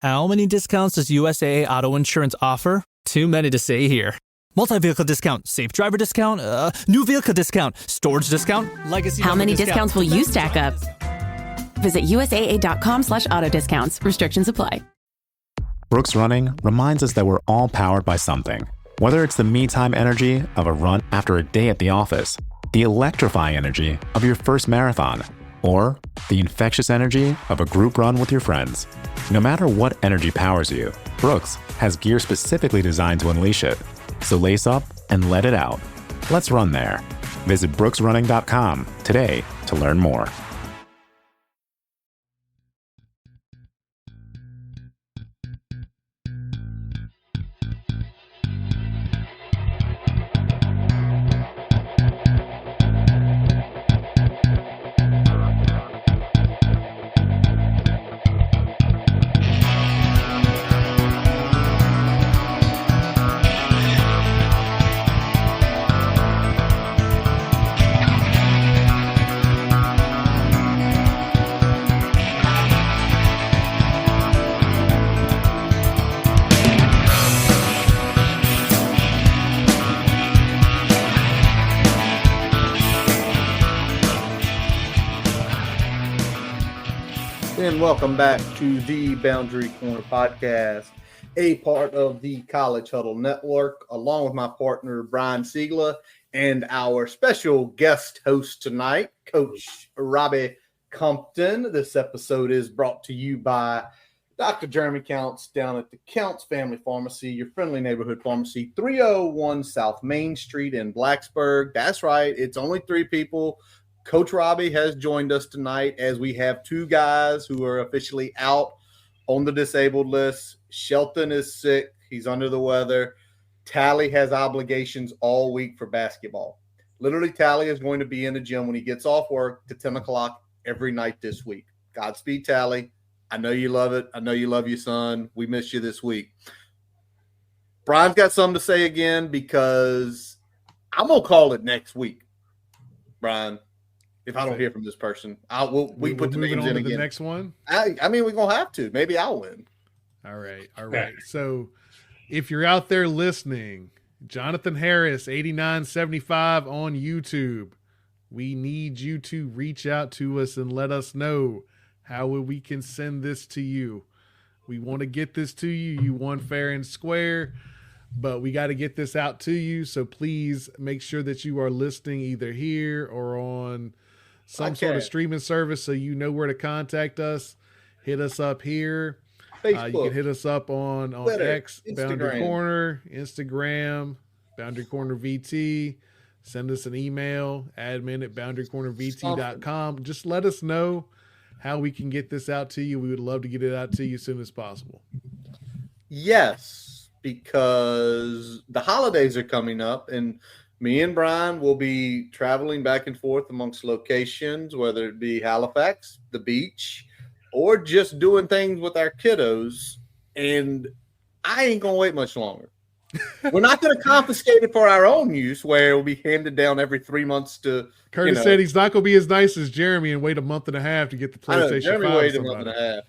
How many discounts does USAA Auto Insurance offer? Too many to say here. Multi-vehicle discount, safe driver discount, new vehicle discount, storage discount, legacy. How many discounts will you stack up? Visit USAA.com/auto discounts. Restrictions apply. Brooks Running reminds us that we're all powered by something. Whether it's the me-time energy of a run after a day at the office, the electrifying energy of your first marathon, or the infectious energy of a group run with your friends. No matter what energy powers you, Brooks has gear specifically designed to unleash it. So lace up and let it out. Let's run there. Visit brooksrunning.com today to learn more. And welcome back to the Boundary Corner podcast, a part of the College Huddle Network, along with my partner, Brian Siegler, and our special guest host tonight, Coach Robert Compton. This episode is brought to you by Dr. Jeremy Counts down at the Counts Family Pharmacy, your friendly neighborhood pharmacy, 301 South Main Street in Blacksburg. That's right. It's only three people. Coach Robbie has joined us tonight as we have two guys who are officially out on the disabled list. Shelton is sick. He's under the weather. Tally has obligations all week for basketball. Literally, Tally is going to be in the gym when he gets off work to 10 o'clock every night this week. Godspeed, Tally. I know you love it. I know you love your son. We miss you this week. Brian's got something to say again because I'm going to call it next week, Brian. If I don't hear from this person, we put the names in again. The next one. I mean, we're gonna have to. Maybe I'll win. All right. So, if you're out there listening, Jonathan Harris, 8975 on YouTube, we need you to reach out to us and let us know how we can send this to you. We want to get this to you. You won fair and square, but we got to get this out to you. So please make sure that you are listening either here or on some sort of streaming service so you know where to contact us. Hit us up here. You can hit us up on Twitter, X, Instagram. Boundary Corner, Instagram, Boundary Corner VT. Send us an email, admin@boundarycornervt.com. Just let us know how we can get this out to you. We would love to get it out to you as soon as possible. Yes, because the holidays are coming up, and me and Brian will be traveling back and forth amongst locations, whether it be Halifax, the beach, or just doing things with our kiddos. And I ain't going to wait much longer. We're not going to confiscate it for our own use, where it will be handed down every 3 months to. Curtis said he's not going to be as nice as Jeremy and wait a month and a half to get the PlayStation 5. Jeremy waited a month and a half.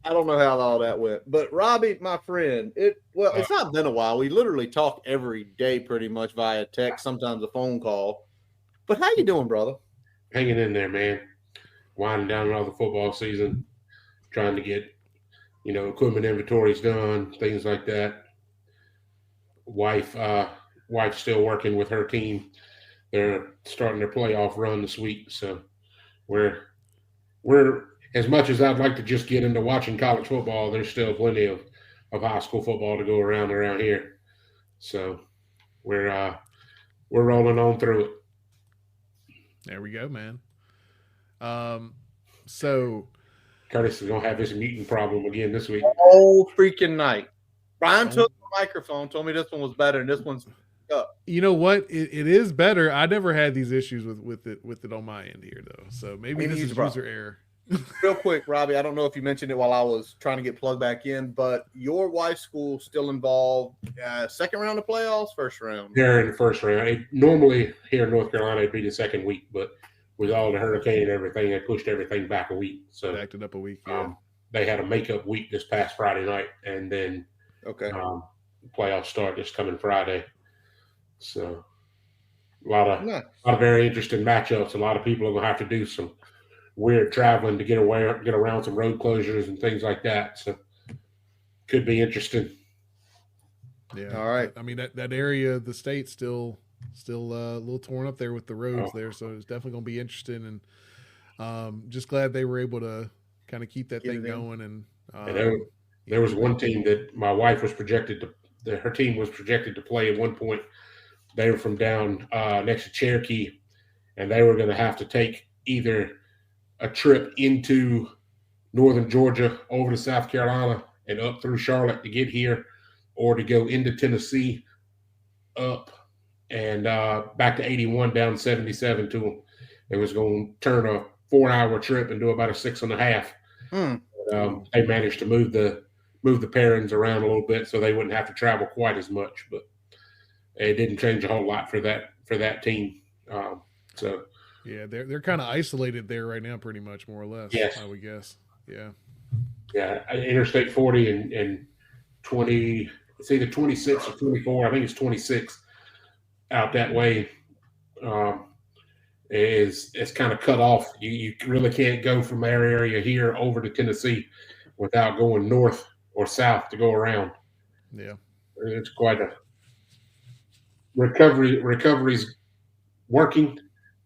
I don't know how all that went, but Robbie, my friend, it's not been a while. We literally talk every day pretty much via text, sometimes a phone call. But how you doing, brother? Hanging in there, man. Winding down another football season, trying to get, equipment inventories done, things like that. Wife's still working with her team. They're starting their playoff run this week, so we're as much as I'd like to just get into watching college football, there's still plenty of high school football to go around here. So we're rolling on through it. There we go, man. So Curtis is gonna have his mutant problem again this week. All freaking night. Brian took the microphone, told me this one was better, and this one's up. You know what? It is better. I never had these issues with it on my end here, though. So maybe this is user error. Real quick, Robbie, I don't know if you mentioned it while I was trying to get plugged back in, but your wife's school still involved second round of playoffs, first round? They're in the first round. Normally here in North Carolina, it'd be the second week, but with all the hurricane and everything, they pushed everything back a week. So backed it up a week. Yeah. they had a makeup week this past Friday night, and then Okay. Playoffs start this coming Friday. So a lot Nice. of very interesting matchups. A lot of people are going to have to do some weird traveling to get around some road closures and things like that. So could be interesting. Yeah. All right. I mean, that area of the state still a little torn up there with the roads there. So it's definitely going to be interesting. And just glad they were able to kind of keep that thing going. And there was one team that my wife was her team was projected to play at one point. They were from down next to Cherokee, and they were going to have to take either a trip into northern Georgia over to South Carolina and up through Charlotte to get here, or to go into Tennessee up and back to 81 down 77 to them. It was going to turn a 4-hour trip into about a 6.5. They managed to move the pairings around a little bit so they wouldn't have to travel quite as much, but it didn't change a whole lot for that team. So yeah, they're kind of isolated there right now, pretty much, more or less. Yes. I would guess. Yeah. Yeah, Interstate 40 and 20. It's either 26 or 24. I think it's 26 out that way. It's kind of cut off. You really can't go from our area here over to Tennessee without going north or south to go around. Yeah, it's quite a recovery's working,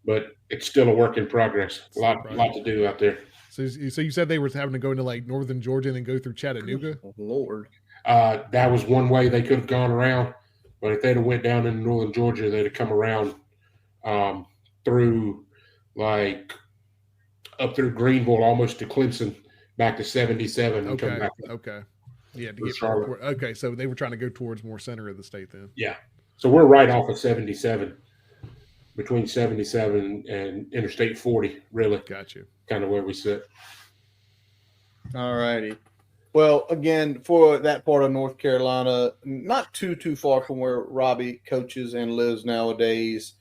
but it's still a work in progress. A lot to do out there. So you said they were having to go into like northern Georgia and then go through Chattanooga? Oh, Lord. That was one way they could have gone around, but if they'd have went down into northern Georgia, they'd have come around through like up through Greenville almost to Clemson, back to 77 and come back. Okay. Yeah, to get Charlotte. Okay, so they were trying to go towards more center of the state then. Yeah. So we're right off of 77, between 77 and Interstate 40, really. Got you. Kind of where we sit. All righty. Well, again, for that part of North Carolina, not too far from where Robbie coaches and lives nowadays.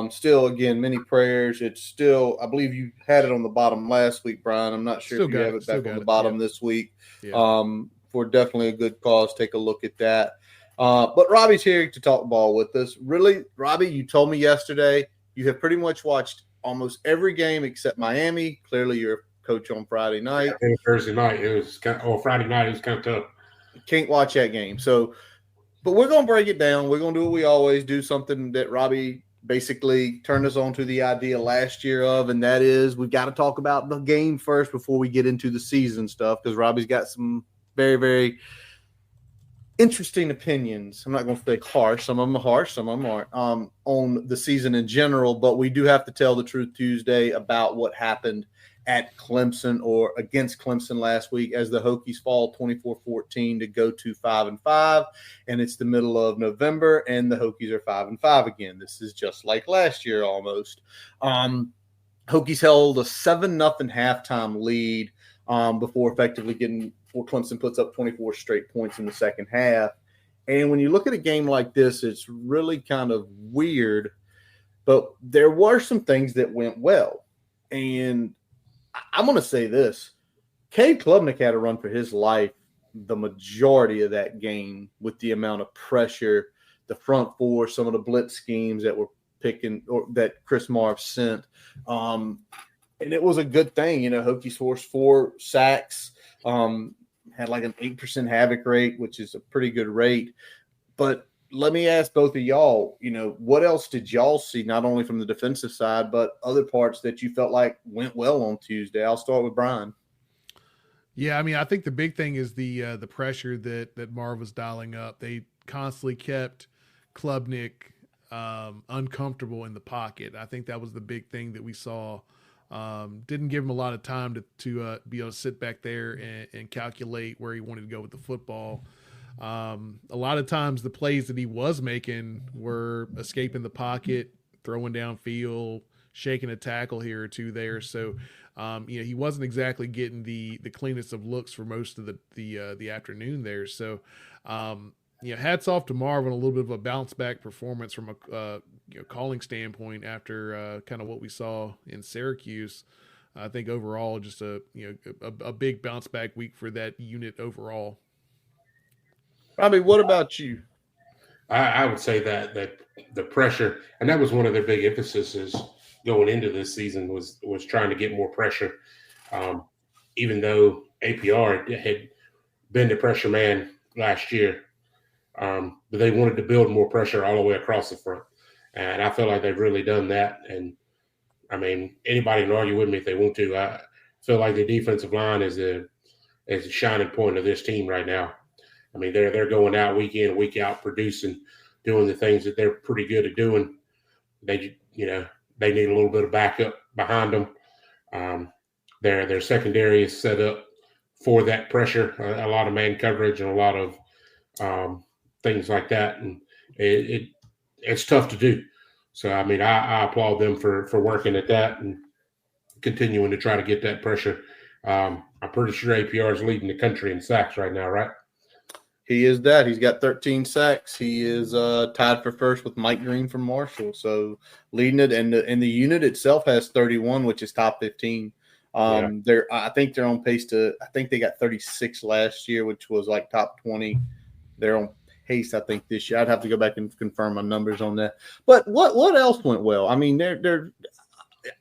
Still, again, many prayers. It's still, I believe you had it on the bottom last week, Brian. I'm not sure if you have it back on the bottom this week. Yeah. For definitely a good cause. Take a look at that. But Robbie's here to talk ball with us. Really, Robbie, you told me yesterday you have pretty much watched almost every game except Miami. Clearly, you're a coach on Friday night. Yeah, Thursday night, Friday night, it was kind of tough. Can't watch that game. So, but we're going to break it down. We're going to do what we always do, something that Robbie basically turned us on to the idea last year of, and that is we've got to talk about the game first before we get into the season stuff, because Robbie's got some very, very interesting opinions. I'm not going to say harsh. Some of them are harsh. Some of them aren't on the season in general, but we do have to tell the truth Tuesday about what happened at Clemson or against Clemson last week as the Hokies fall 24-14 to go to 5-5. And it's the middle of November and the Hokies are 5-5 again. This is just like last year almost. Hokies held a 7-0 halftime lead before Clemson puts up 24 straight points in the second half. And when you look at a game like this, it's really kind of weird, but there were some things that went well. And I'm going to say this. Cade Klubnik had a run for his life the majority of that game with the amount of pressure, the front four, some of the blitz schemes that were picking or that Chris Marv sent. And it was a good thing. Hokies forced 4 sacks, had like an 8% havoc rate, which is a pretty good rate. But let me ask both of y'all, what else did y'all see, not only from the defensive side, but other parts that you felt like went well on Tuesday? I'll start with Brian. Yeah, I mean, I think the big thing is the pressure that Marv was dialing up. They constantly kept Klubnik uncomfortable in the pocket. I think that was the big thing that we saw. Didn't give him a lot of time to be able to sit back there and calculate where he wanted to go with the football. A lot of times the plays that he was making were escaping the pocket, throwing downfield, shaking a tackle here or two there. So, he wasn't exactly getting the cleanest of looks for most of the afternoon there. So, hats off to Marvin, a little bit of a bounce back performance from a calling standpoint after kind of what we saw in Syracuse. I think overall, just a big bounce back week for that unit overall. Robbie, what about you? I would say that the pressure, and that was one of their big emphases going into this season was trying to get more pressure. Even though APR had been the pressure man last year, but they wanted to build more pressure all the way across the front, and I feel like they've really done that. And I mean, anybody can argue with me if they want to. I feel like the defensive line is a shining point of this team right now. I mean, they're going out week in and week out, producing, doing the things that they're pretty good at doing. They need a little bit of backup behind them. Their secondary is set up for that pressure, a lot of man coverage and a lot of things like that, and it's tough to do. So I mean, I applaud them for working at that and continuing to try to get that pressure. I'm pretty sure APR is leading the country in sacks right now, right? He is that. He's got 13 sacks. He is tied for first with Mike Green from Marshall. So leading it, and the unit itself has 31, which is top 15. I think they're on pace to. I think they got 36 last year, which was like top 20. They're on pace, I think, this year. I'd have to go back and confirm my numbers on that. But what else went well? I mean, they're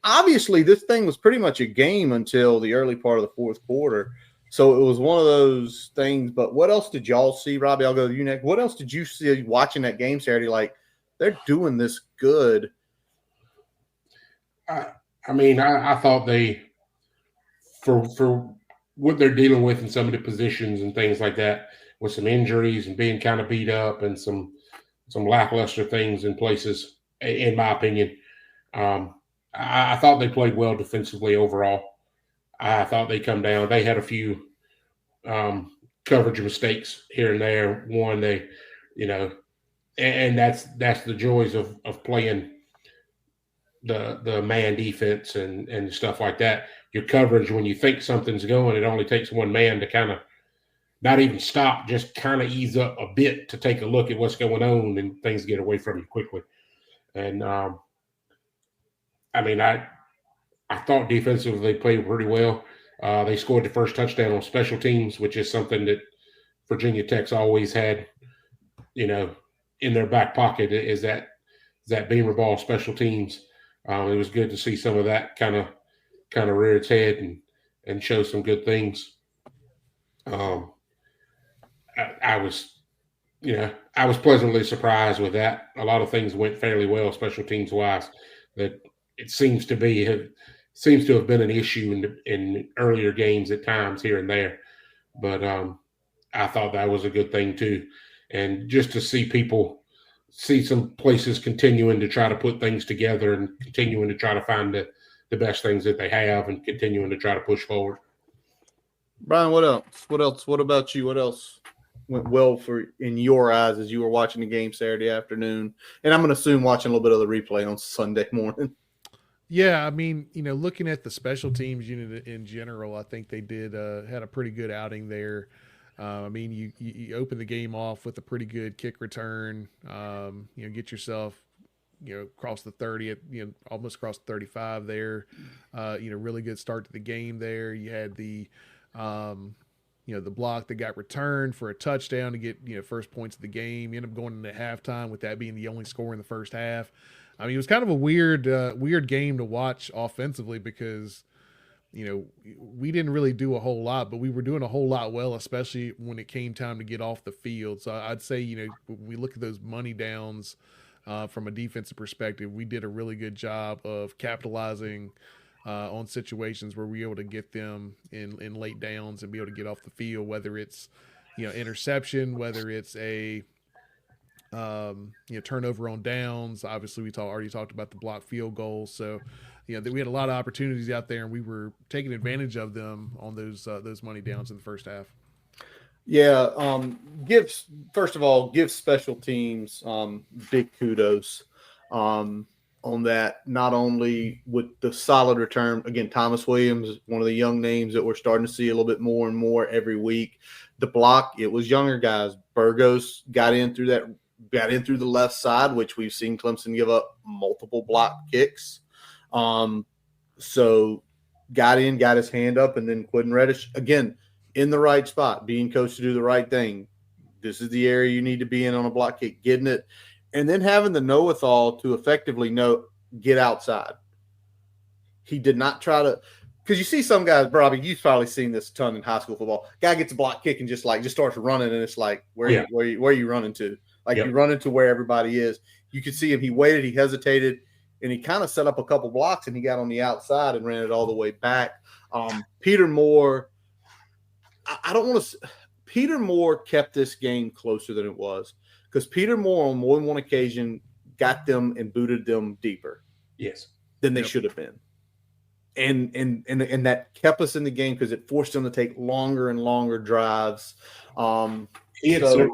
obviously this thing was pretty much a game until the early part of the fourth quarter. So it was one of those things. But what else did y'all see, Robbie? I'll go to you next. What else did you see watching that game Saturday? Like, they're doing this good. I mean, I thought they, for what they're dealing with in some of the positions and things like that, with some injuries and being kind of beat up and some lackluster things in places, in my opinion, I thought they played well defensively overall. I thought they come down. They had a few coverage mistakes here and there. One, and that's the joys of playing the man defense and stuff like that. Your coverage, when you think something's going, it only takes one man to kind of not even stop, just kind of ease up a bit to take a look at what's going on, and things get away from you quickly. And I mean, I thought defensively they played pretty well. They scored the first touchdown on special teams, which is something that Virginia Tech's always had, in their back pocket, is that beamer ball special teams. It was good to see some of that kind of rear its head and show some good things. I was pleasantly surprised with that. A lot of things went fairly well, special teams wise. That it seems to have been an issue in earlier games at times here and there, but I thought that was a good thing too. And just to see some places continuing to try to put things together and continuing to try to find the best things that they have and continuing to try to push forward. Brian, what else? What about you? What else went well in your eyes as you were watching the game Saturday afternoon? And I'm going to assume watching a little bit of the replay on Sunday morning. Yeah, I mean, looking at the special teams unit in general, I think they had a pretty good outing there. I mean, you open the game off with a pretty good kick return. Get yourself, across the 30, almost across the 35 there. Really good start to the game there. You had the block that got returned for a touchdown to get, first points of the game. You end up going into halftime with that being the only score in the first half. I mean, it was kind of a weird game to watch offensively because, we didn't really do a whole lot, but we were doing a whole lot well, especially when it came time to get off the field. So I'd say, when we look at those money downs from a defensive perspective, we did a really good job of capitalizing on situations where we were able to get them in late downs and be able to get off the field, whether it's, interception, whether it's a turnover on downs. Obviously, we already talked about the blocked field goals. So, we had a lot of opportunities out there, and we were taking advantage of them on those money downs in the first half. Yeah, first of all, give special teams big kudos on that. Not only with the solid return, again, Thomas Williams, one of the young names that we're starting to see a little bit more and more every week. The block, it was younger guys. Burgos got in through the left side, which we've seen Clemson give up multiple block kicks. So got in, got his hand up, and then Quentin Reddish, again, in the right spot, being coached to do the right thing. This is the area you need to be in on a block kick, getting it, and then having the know-it-all to effectively get outside. He did not try to – because you see some guys, Robbie, you've probably seen this a ton in high school football. Guy gets a block kick and just starts running, and it's like, where are you running to? Like, you run into where everybody is. You could see him. He waited. He hesitated. And he kind of set up a couple blocks, and he got on the outside and ran it all the way back. Peter Moore, I don't want to – Peter Moore kept this game closer than it was because Peter Moore on more than one occasion got them and booted them deeper than they should have been. And that kept us in the game because it forced them to take longer and longer drives. Where you the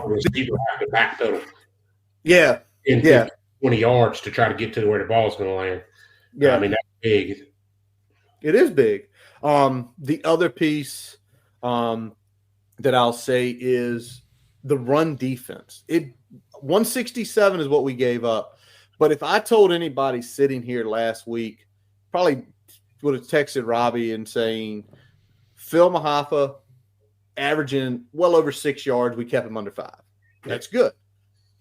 receiver have to backpedal. Yeah. 20 yards to try to get to where the ball's going to land. Yeah. I mean, that's big. It is big. The other piece that I'll say is the run defense. 167 is what we gave up. But if I told anybody sitting here last week, probably would have texted Robbie and saying, Phil Mahafa averaging well over 6 yards, we kept him under 5. That's good.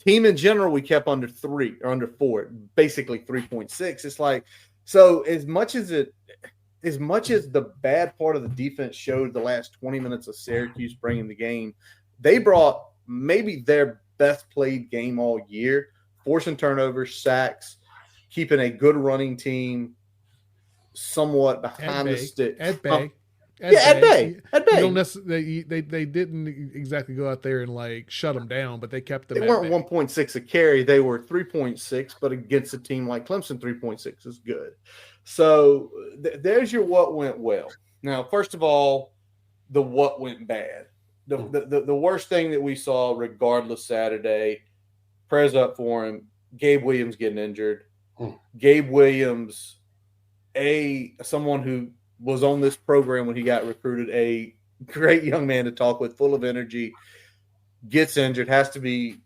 Team in general, we kept under 3 or under 4, basically 3.6. It's like, so as much as the bad part of the defense showed the last 20 minutes of Syracuse bringing the game, they brought maybe their best played game all year, forcing turnovers, sacks, keeping a good running team somewhat behind the sticks. At bay. At bay. You don't necessarily, they didn't exactly go out there and like shut them down, but they kept them. They weren't 1.6 a carry. They were 3.6, but against a team like Clemson, 3.6 is good. So there's your what went well. Now, first of all, the what went bad. The worst thing that we saw, regardless Saturday, prayers up for him, Gabe Williams getting injured. Gabe Williams, someone who was on this program when he got recruited, a great young man to talk with, full of energy, gets injured, has to be,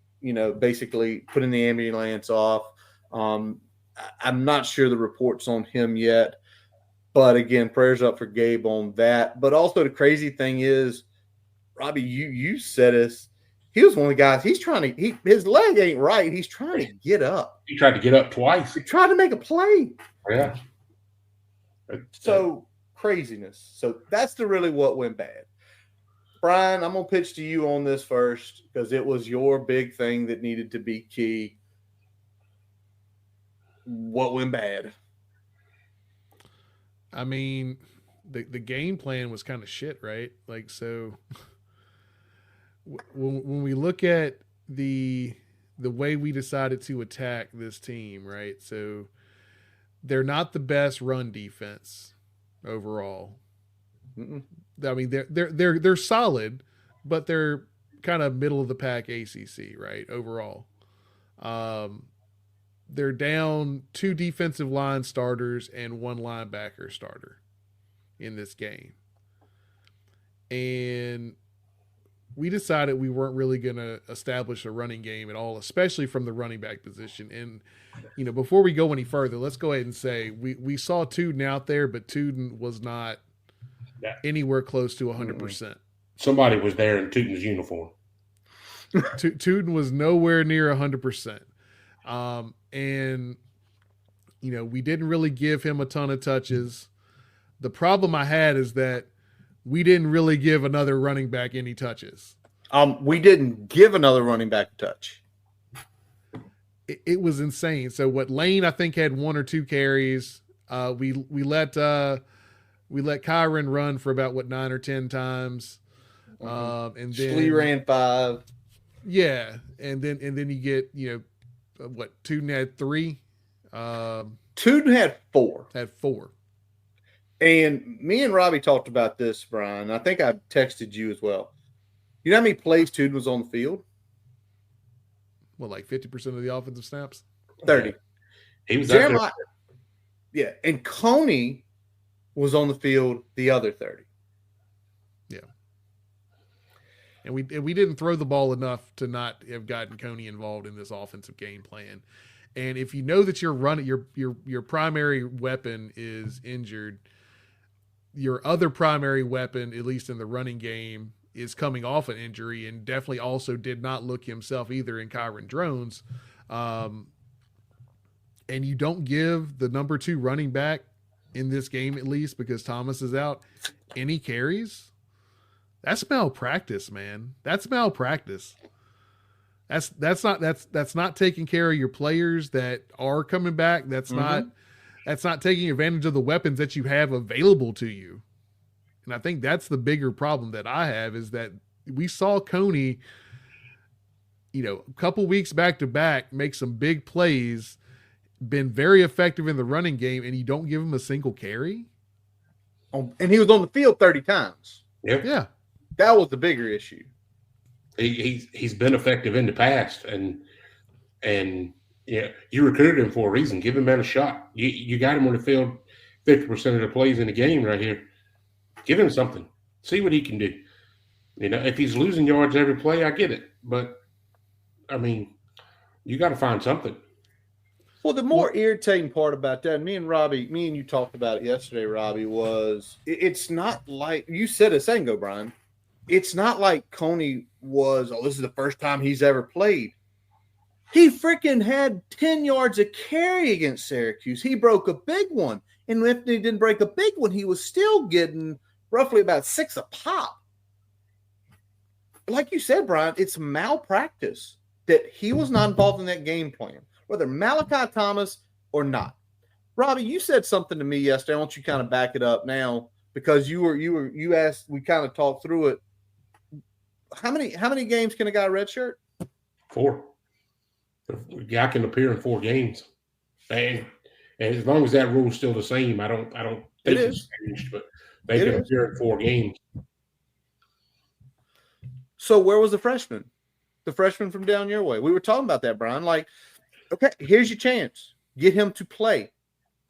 basically put in the ambulance off. I'm not sure the reports on him yet, but again, prayers up for Gabe on that. But also the crazy thing is, Robbie, you said this. He was one of the guys. He's trying to. His leg ain't right. He's trying to get up. He tried to get up twice. He tried to make a play. Yeah. So craziness. So that's really what went bad. Brian, I'm gonna pitch to you on this first because it was your big thing that needed to be key. What went bad? I mean, the game plan was kind of shit, right? Like, so when we look at the way we decided to attack this team, right? So they're not the best run defense overall. I mean, they're solid, but they're kind of middle of the pack ACC, right? Overall, they're down 2 defensive line starters and 1 linebacker starter in this game. And we decided we weren't really going to establish a running game at all, especially from the running back position. And, before we go any further, let's go ahead and say we saw Tuden out there, but Tuden was not anywhere close to 100%. Somebody was there in Tuden's uniform. Tuden was nowhere near 100%. And, we didn't really give him a ton of touches. The problem I had is that we didn't really give another running back any touches. We didn't give another running back a touch. It was insane. So Lane, I think, had 1 or 2 carries. We let Kyron run for about 9 or 10 times. And then Schlee ran 5. Yeah. And then you get, Tuden had 3. Tuden had 4. Had 4. And me and Robbie talked about this, Brian. I think I texted you as well. You know how many plays Tuden was on the field? Well, like 50% of the offensive snaps? 30. He was Jeremiah. Yeah. And Coney was on the field the other 30. Yeah. And we didn't throw the ball enough to not have gotten Coney involved in this offensive game plan. And if you know that your primary weapon is injured, your other primary weapon, at least in the running game, is coming off an injury and definitely also did not look himself either in Kyron Drones. And you don't give the number 2 running back in this game, at least because Thomas is out, any carries. That's malpractice, man. That's malpractice. That's not taking care of your players that are coming back. That's not taking advantage of the weapons that you have available to you. And I think that's the bigger problem that I have, is that we saw Coney, a couple weeks back to back, make some big plays, been very effective in the running game, and you don't give him a single carry. Oh, and he was on the field 30 times. Yep. Yeah. That was the bigger issue. He's been effective in the past, and yeah, you recruited him for a reason. Give him a shot. You got him on the field 50% of the plays in the game right here. Give him something. See what he can do. If he's losing yards every play, I get it. But, I mean, you got to find something. Well, the more irritating part about that, me and you talked about it yesterday, Robbie, was it's not like – you said a second ago, Brian. It's not like Coney was, this is the first time he's ever played. He freaking had 10 yards of carry against Syracuse. He broke a big one. And if he didn't break a big one, he was still getting roughly about 6 a pop. Like you said, Brian, it's malpractice that he was not involved in that game plan, whether Malachi Thomas or not. Robbie, you said something to me yesterday. I want you to kind of back it up now, because you asked, we kind of talked through it. How many games can a guy redshirt? 4. A guy can appear in 4 games, and as long as that rule is still the same, I don't think it's changed, but they can appear in 4 games. So where was the freshman? The freshman from down your way. We were talking about that, Brian. Like, okay, here's your chance. Get him to play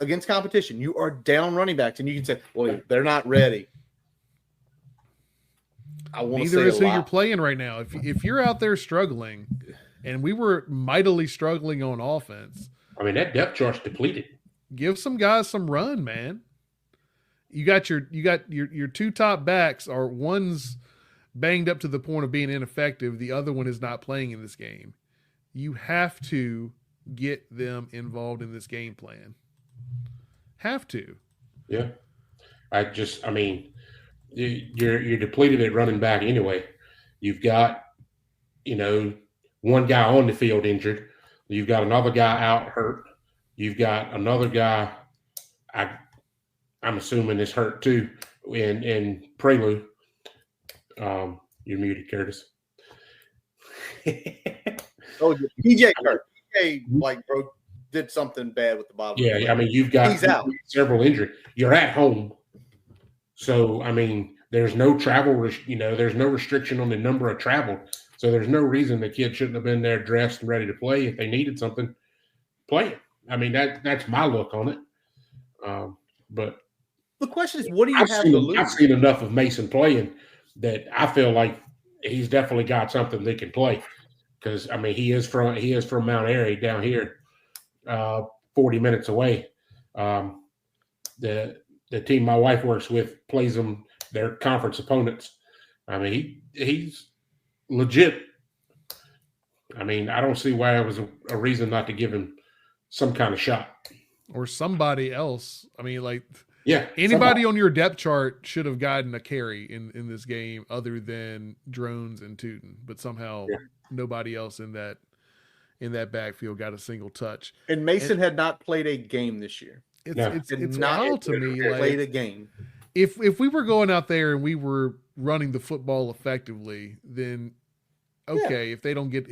against competition. You are down running backs, and you can say, well, they're not ready. Neither is who you're playing right now. If you're out there struggling, and we were mightily struggling on offense, I mean, that depth chart's depleted. Give some guys some run, man. You got your 2 top backs, are one's banged up to the point of being ineffective. The other one is not playing in this game. You have to get them involved in this game plan. Have to. Yeah. I mean, you're depleted at running back anyway. You've got, one guy on the field injured. You've got another guy out hurt. You've got another guy, I'm assuming is hurt too, in Prelude. You're muted, Curtis. Oh, PJ hurt. PJ did something bad with the bottom. Yeah, I mean, you've got several injuries. You're at home. So, I mean, there's no travel, there's no restriction on the number of travel. So there's no reason the kid shouldn't have been there dressed and ready to play. If they needed something, play it. I mean, that's my look on it. But the question is, what do you have to lose? I've seen enough of Mason playing that I feel like he's definitely got something that can play. Because, I mean, he is from Mount Airy down here, 40 minutes away. The team my wife works with plays them, their conference opponents. I mean, he's legit. I mean, I don't see why it was a reason not to give him some kind of shot. Or somebody else. I mean, yeah, anybody on your depth chart should have gotten a carry in this game other than Drones and Tootin, but somehow nobody else in that backfield got a single touch. And Mason had not played a game this year. It's wild to me. Played a game. If we were going out there and we were running the football effectively, then okay. If they don't get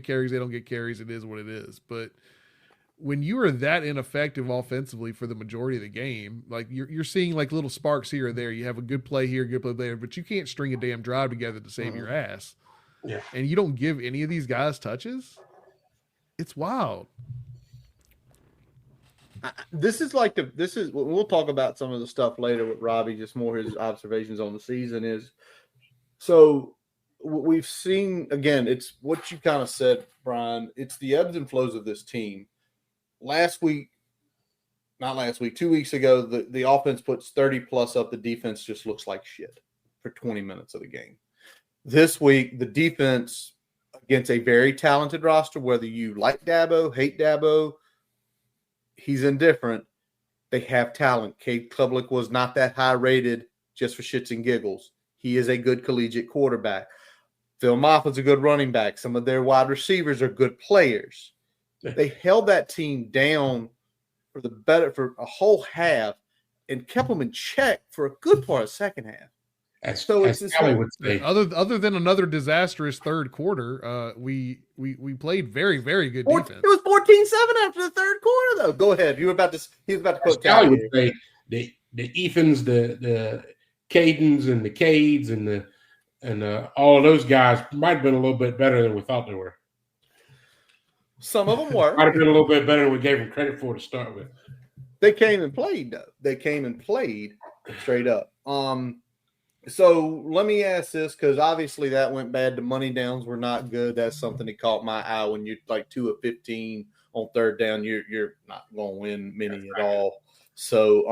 carries, they don't get carries. It is what it is. But when you are that ineffective offensively for the majority of the game, you're seeing little sparks here or there. You have a good play here, good play there, but you can't string a damn drive together to save your ass. Yeah. And you don't give any of these guys touches. It's wild. We'll talk about some of the stuff later with Robbie, just more his observations on the season is. So we've seen, again, it's what you kind of said, Brian, it's the ebbs and flows of this team. 2 weeks ago, the offense puts 30 plus up. The defense just looks like shit for 20 minutes of the game. This week, the defense against a very talented roster, whether you like Dabo, hate Dabo, he's indifferent. They have talent. Cade Klubnik was not that high rated just for shits and giggles. He is a good collegiate quarterback. Phil Moffitt's a good running back. Some of their wide receivers are good players. They held that team down for a whole half and kept them in check for a good part of the second half. As it's Kelly would say, other than another disastrous third quarter, we played very, very good defense. It was 14-7 after the third quarter, though. Go ahead. He was about to put Kelly would say the Ethans, the Cadens, and the Cades, and all of those guys might have been a little bit better than we thought they were. Some of them were. Might have been a little bit better than we gave them credit for to start with. They came and played, though. They came and played straight up. So let me ask this, because obviously that went bad. The money downs were not good. That's something that caught my eye. When you're like 2 of 15 on third down, you're not going to win many at all. So,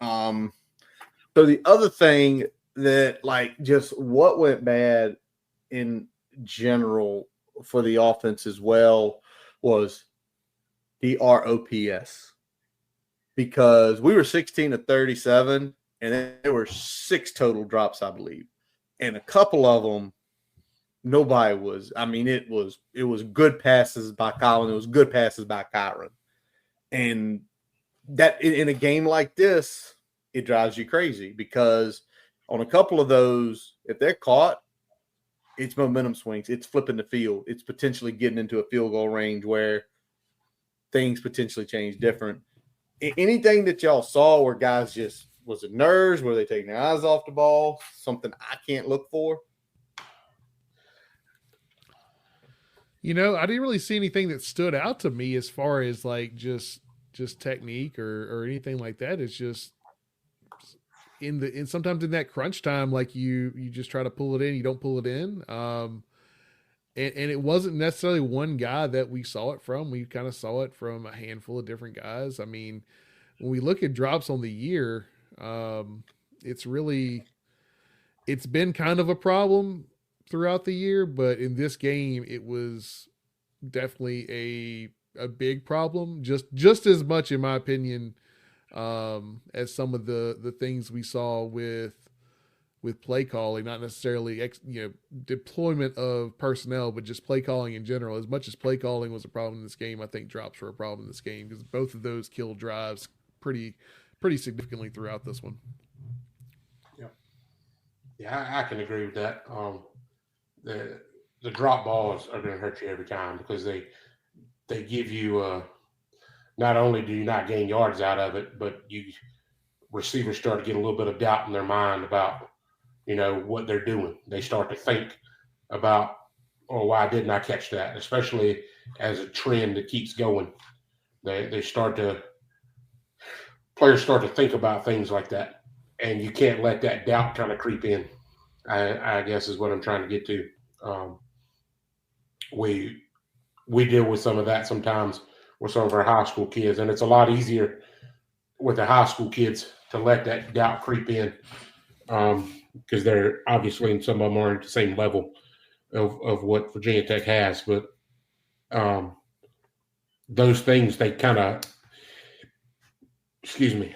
so the other thing that, like, just what went bad in general for the offense as well was the ROPS, because we were 16 of 37. And there were 6 total drops, I believe. And a couple of them, nobody was. I mean, it was good passes by Colin. It was good passes by Kyron. And that in a game like this, it drives you crazy, because on a couple of those, if they're caught, it's momentum swings. It's flipping the field. It's potentially getting into a field goal range where things potentially change different. Anything that y'all saw where guys just, was it nerves? Were they taking their eyes off the ball? Something I can't look for? You know, I didn't really see anything that stood out to me as far as like just technique or anything like that. It's just in sometimes in that crunch time, like you just try to pull it in, you don't pull it in. And it wasn't necessarily one guy that we saw it from. We kind of saw it from a handful of different guys. I mean, when we look at drops on the year, it's been kind of a problem throughout the year, but in this game, it was definitely a big problem, just as much, in my opinion, as some of the things we saw with play calling, not necessarily deployment of personnel, but just play calling in general. As much as play calling was a problem in this game, I think drops were a problem in this game, because both of those killed drives pretty significantly throughout this one. Yeah, I can agree with that. The drop balls are going to hurt you every time, because they give you not only do you not gain yards out of it, but receivers start to get a little bit of doubt in their mind about what they're doing. They start to think about, oh, why didn't I catch that? Especially as a trend that keeps going, players start to think about things like that. And you can't let that doubt kind of creep in, I guess is what I'm trying to get to. We deal with some of that sometimes with some of our high school kids, and it's a lot easier with the high school kids to let that doubt creep in, because they're obviously, and some of them are at the same level of what Virginia Tech has. But those things, they kind of,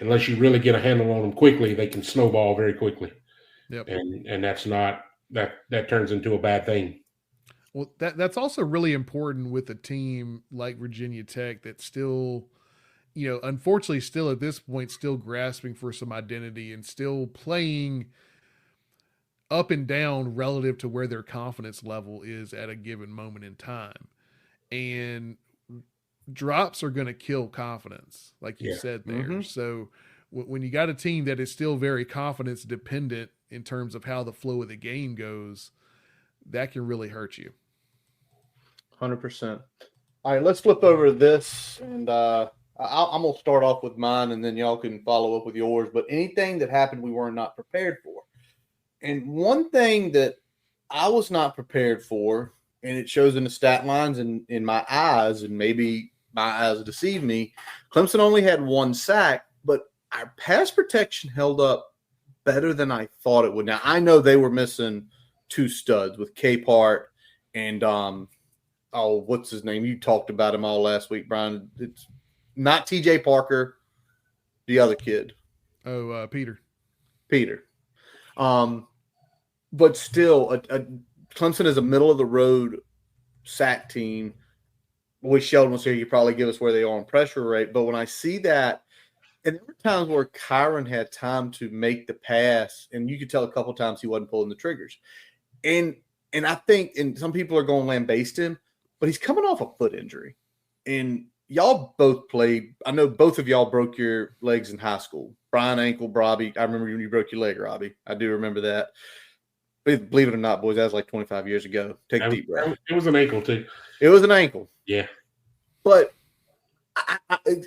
unless you really get a handle on them quickly, they can snowball very quickly. Yep. And that's not that turns into a bad thing. Well, that's also really important with a team like Virginia Tech that's still, unfortunately still at this point, still grasping for some identity and still playing up and down relative to where their confidence level is at a given moment in time. And drops are going to kill confidence, like you said there. Mm-hmm. So when you got a team that is still very confidence dependent in terms of how the flow of the game goes, that can really hurt you. 100%. All right, let's flip over to this, and I'm going to start off with mine, and then y'all can follow up with yours. But anything that happened we were not prepared for. And one thing that I was not prepared for, and it shows in the stat lines and in my eyes, and maybe my eyes deceive me, Clemson only had 1 sack, but our pass protection held up better than I thought it would. Now, I know they were missing 2 studs with Capehart and what's his name? You talked about him all last week, Brian. It's not TJ Parker, the other kid. Oh, Peter. But still, Clemson is a middle of the road sack team. Wish Sheldon was here. You probably give us where they are on pressure rate. But when I see that, and there were times where Kyron had time to make the pass, and you could tell a couple of times he wasn't pulling the triggers. And I think, and some people are going to lambaste him, but he's coming off a foot injury. And y'all both played. I know both of y'all broke your legs in high school. Brian ankle, Robbie. I remember when you broke your leg, Robbie. I do remember that. Believe it or not, boys, that was like 25 years ago. Take a deep breath. It was an ankle, too. It was an ankle. Yeah. But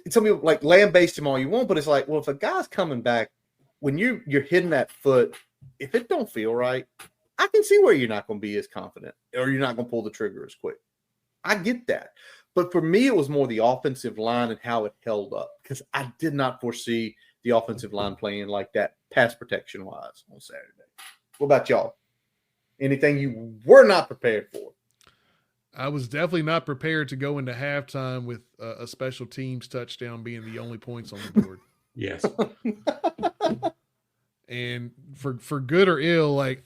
some people like lambaste him all you want, but it's like, well, if a guy's coming back, when you're hitting that foot, if it don't feel right, I can see where you're not going to be as confident or you're not going to pull the trigger as quick. I get that. But for me, it was more the offensive line and how it held up because I did not foresee the offensive line playing like that pass protection-wise on Saturday. What about y'all? Anything you were not prepared for? I was definitely not prepared to go into halftime with a special teams touchdown being the only points on the board. Yes. And for good or ill, like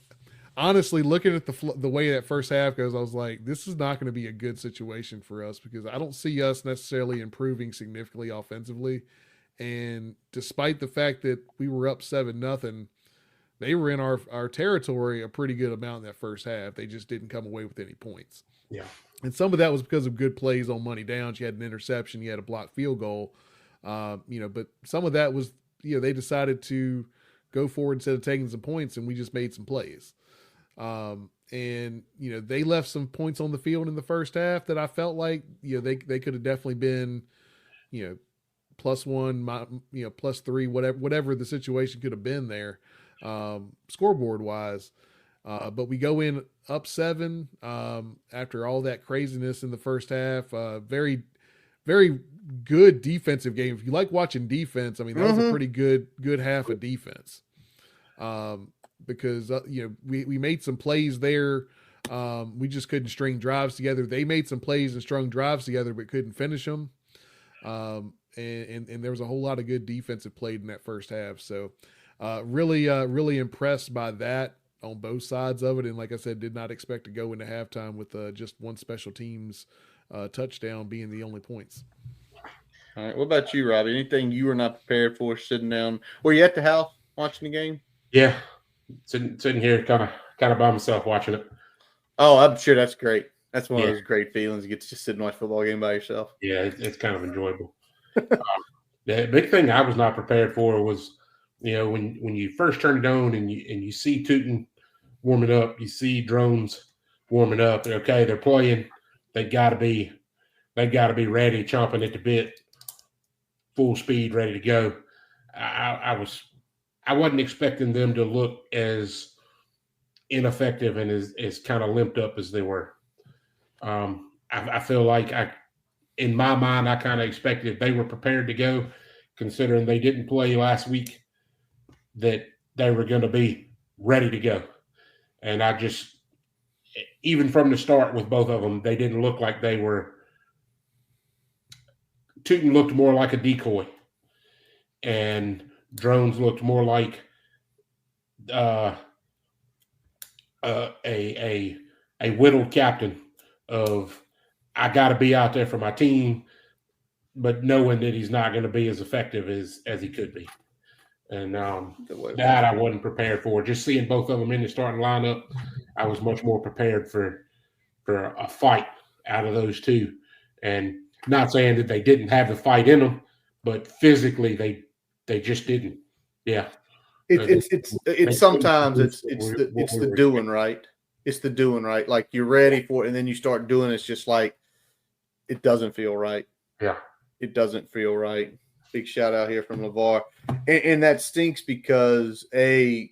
honestly, looking at the way that first half goes, I was like, this is not going to be a good situation for us because I don't see us necessarily improving significantly offensively. And despite the fact that we were up 7-0, they were in our territory a pretty good amount in that first half. They just didn't come away with any points. Yeah. And some of that was because of good plays on money downs. You had an interception, you had a blocked field goal, but some of that was, they decided to go forward instead of taking some points, and we just made some plays. They left some points on the field in the first half that I felt like, they could have definitely been, +1, +3, whatever the situation could have been there, scoreboard wise. But we go in up 7 after all that craziness in the first half. Very, very good defensive game. If you like watching defense, I mean, that was a pretty good half of defense. Because we made some plays there. We just couldn't string drives together. They made some plays and strung drives together, but couldn't finish them. And there was a whole lot of good defensive played in that first half. So really impressed by that on both sides of it. And like I said, did not expect to go into halftime with just one special teams touchdown being the only points. All right. What about you, Robbie? Anything you were not prepared for sitting down? Were you at the house watching the game? Yeah. Sitting here kind of by myself watching it. Oh, I'm sure that's great. That's one of those great feelings. You get to just sit and watch a football game by yourself. Yeah, it's kind of enjoyable. The big thing I was not prepared for was, when you first turn it on and you see Tootin warming up, you see drones warming up. Okay, they're playing. They got to be ready, chomping at the bit, full speed, ready to go. I wasn't expecting them to look as ineffective and as kind of limped up as they were. I feel like in my mind, I kind of expected if they were prepared to go, considering they didn't play last week, that they were going to be ready to go. And I just, even from the start with both of them, they didn't look like they were. Tootin looked more like a decoy, and Drones looked more like a whittled captain of, I got to be out there for my team, but knowing that he's not going to be as effective as he could be. And that I wasn't prepared for. Just seeing both of them in the starting lineup, I was much more prepared for a fight out of those two. And not saying that they didn't have the fight in them, but physically they just didn't. Yeah. It's sometimes it's the doing, right? It's the doing, right? Like you're ready for it, and then you start doing it, it's just like it doesn't feel right. Yeah. It doesn't feel right. Big shout out here from LeVar. And that stinks because the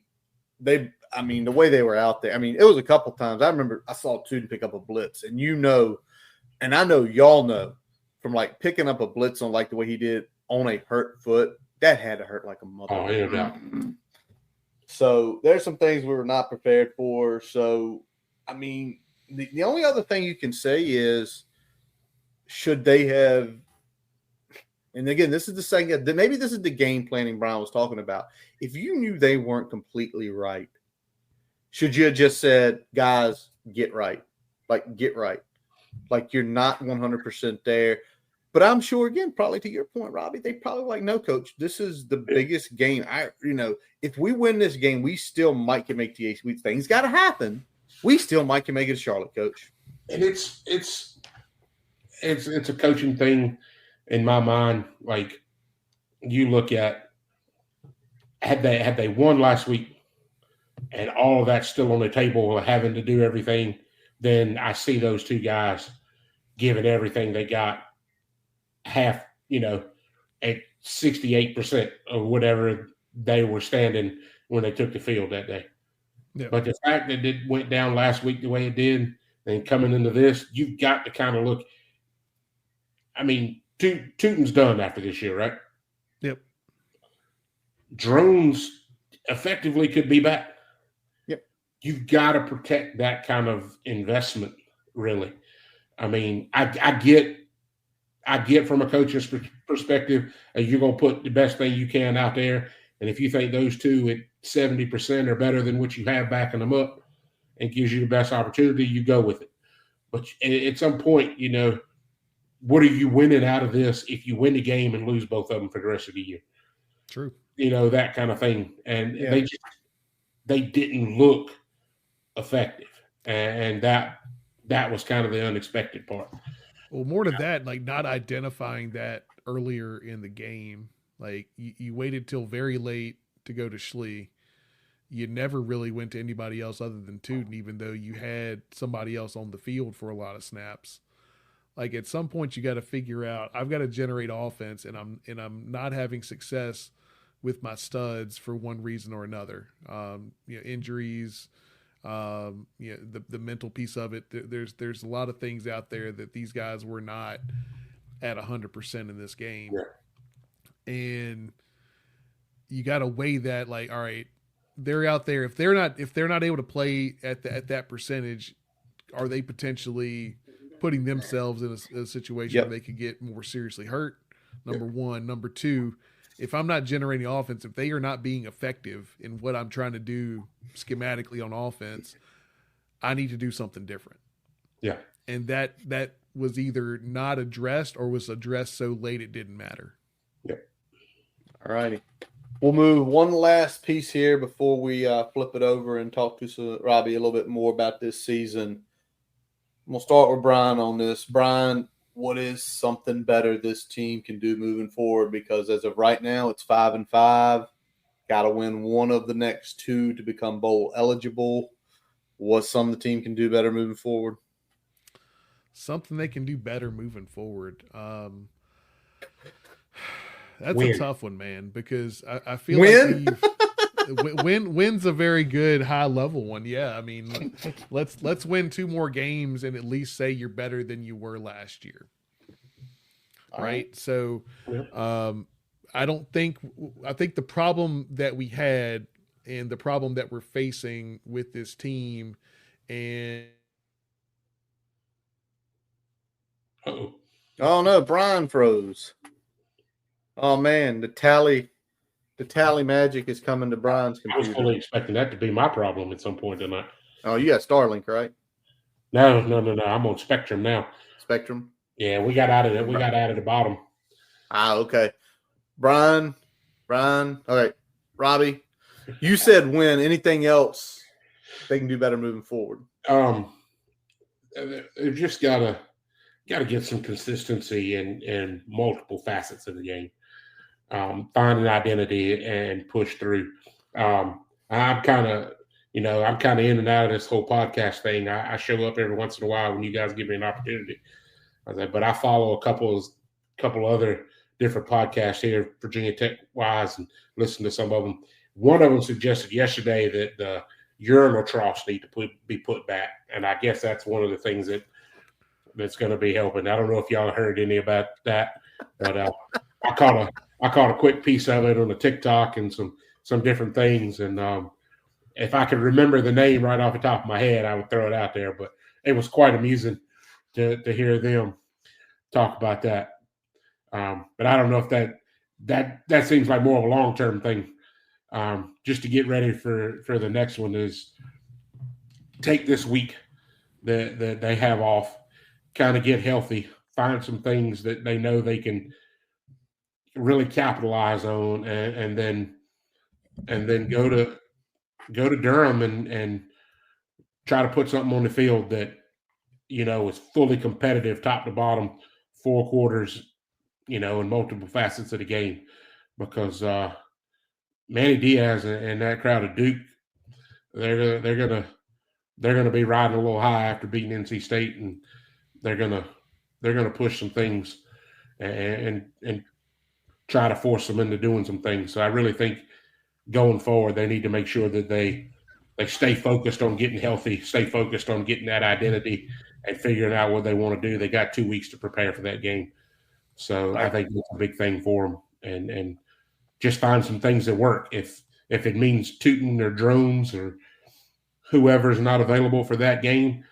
way they were out there, it was a couple times. I remember I saw Tootin pick up a blitz, and and I know y'all know from like picking up a blitz on like the way he did on a hurt foot, that had to hurt like a mother. Oh, no doubt. So there's some things we were not prepared for. So, I mean, the only other thing you can say is, should they have, and again, this is the second, maybe this is the game planning Brian was talking about. If you knew they weren't completely right, should you have just said, guys, get right? Like, get right. Like, you're not 100% there. But I'm sure, again, probably to your point, Robbie, they probably like, no, coach, this is the biggest game. If we win this game, we still might can make the ACC. Things got to happen. We still might can make it to Charlotte, coach. And it's a coaching thing in my mind. Like, you look at, had they won last week and all of that's still on the table, having to do everything, then I see those two guys giving everything they got, half, at 68% of whatever they were standing when they took the field that day. Yeah. But the fact that it went down last week the way it did, and coming into this, you've got to kind of look. I mean, Tootin's done after this year, right? Yep. Drones effectively could be back. Yep. You've got to protect that kind of investment, really. I mean, I get from a coach's perspective, you're going to put the best thing you can out there. And if you think those two at 70% are better than what you have backing them up and gives you the best opportunity, you go with it. But at some point, what are you winning out of this if you win the game and lose both of them for the rest of the year? True. That kind of thing. And they didn't look effective. And that was kind of the unexpected part. Well, more to that, like not identifying that earlier in the game. Like you waited till very late to go to Schley. You never really went to anybody else other than Tootin, even though you had somebody else on the field for a lot of snaps. Like at some point you got to figure out, I've got to generate offense, and I'm not having success with my studs for one reason or another. Injuries, the mental piece of it. There's a lot of things out there that these guys were not at 100% in this game. Yeah. And you got to weigh that, like, all right, they're out there. If they're not able to play at that percentage, are they potentially putting themselves in a situation where they could get more seriously hurt? Number one. Number two, if I'm not generating offense, if they are not being effective in what I'm trying to do schematically on offense, I need to do something different. Yeah. And that was either not addressed or was addressed so late it didn't matter. Yeah. All righty. We'll move one last piece here before we flip it over and talk to Robbie a little bit more about this season. We'll start with Brian on this. Brian, what is something better this team can do moving forward? Because as of right now, it's 5-5. Got to win one of the next two to become bowl eligible. What's something the team can do better moving forward? Something they can do better moving forward. That's a tough one, man, because I feel like win's a very good high level one. Yeah, I mean, let's win 2 more games and at least say you're better than you were last year, right? So, I think the problem that we had and the problem that we're facing with this team and. Oh no, Brian froze. Oh man, the tally magic is coming to Brian's computer. I was fully expecting that to be my problem at some point tonight. Oh, you got Starlink, right? No. I'm on Spectrum now. Spectrum? Yeah, we got out of it. We got out of the bottom. Okay. Brian. Okay. Robbie, you said win. Anything else they can do better moving forward? They've just gotta get some consistency in multiple facets of the game. Find an identity and push through. I'm kind of in and out of this whole podcast thing. I show up every once in a while when you guys give me an opportunity. But I follow a couple other different podcasts here, Virginia Tech wise, and listen to some of them. One of them suggested yesterday that the urinal troughs need to be put back, and I guess that's one of the things that that's going to be helping. I don't know if y'all heard any about that, but I caught a quick piece of it on a TikTok and some different things. And if I could remember the name right off the top of my head, I would throw it out there. But it was quite amusing to hear them talk about that. But I don't know if that seems like more of a long-term thing. Just to get ready for the next one is take this week that they have off, kind of get healthy, find some things that they know they can really capitalize on, and then go to Durham and try to put something on the field that is fully competitive, top to bottom, 4 quarters, in multiple facets of the game, because Manny Diaz and that crowd of Duke, they're gonna be riding a little high after beating NC State, and they're gonna push some things and try to force them into doing some things. So I really think going forward, they need to make sure that they stay focused on getting healthy, stay focused on getting that identity and figuring out what they want to do. They got 2 weeks to prepare for that game. So I think it's a big thing for them, and just find some things that work. If it means tooting or drones or whoever's not available for that game,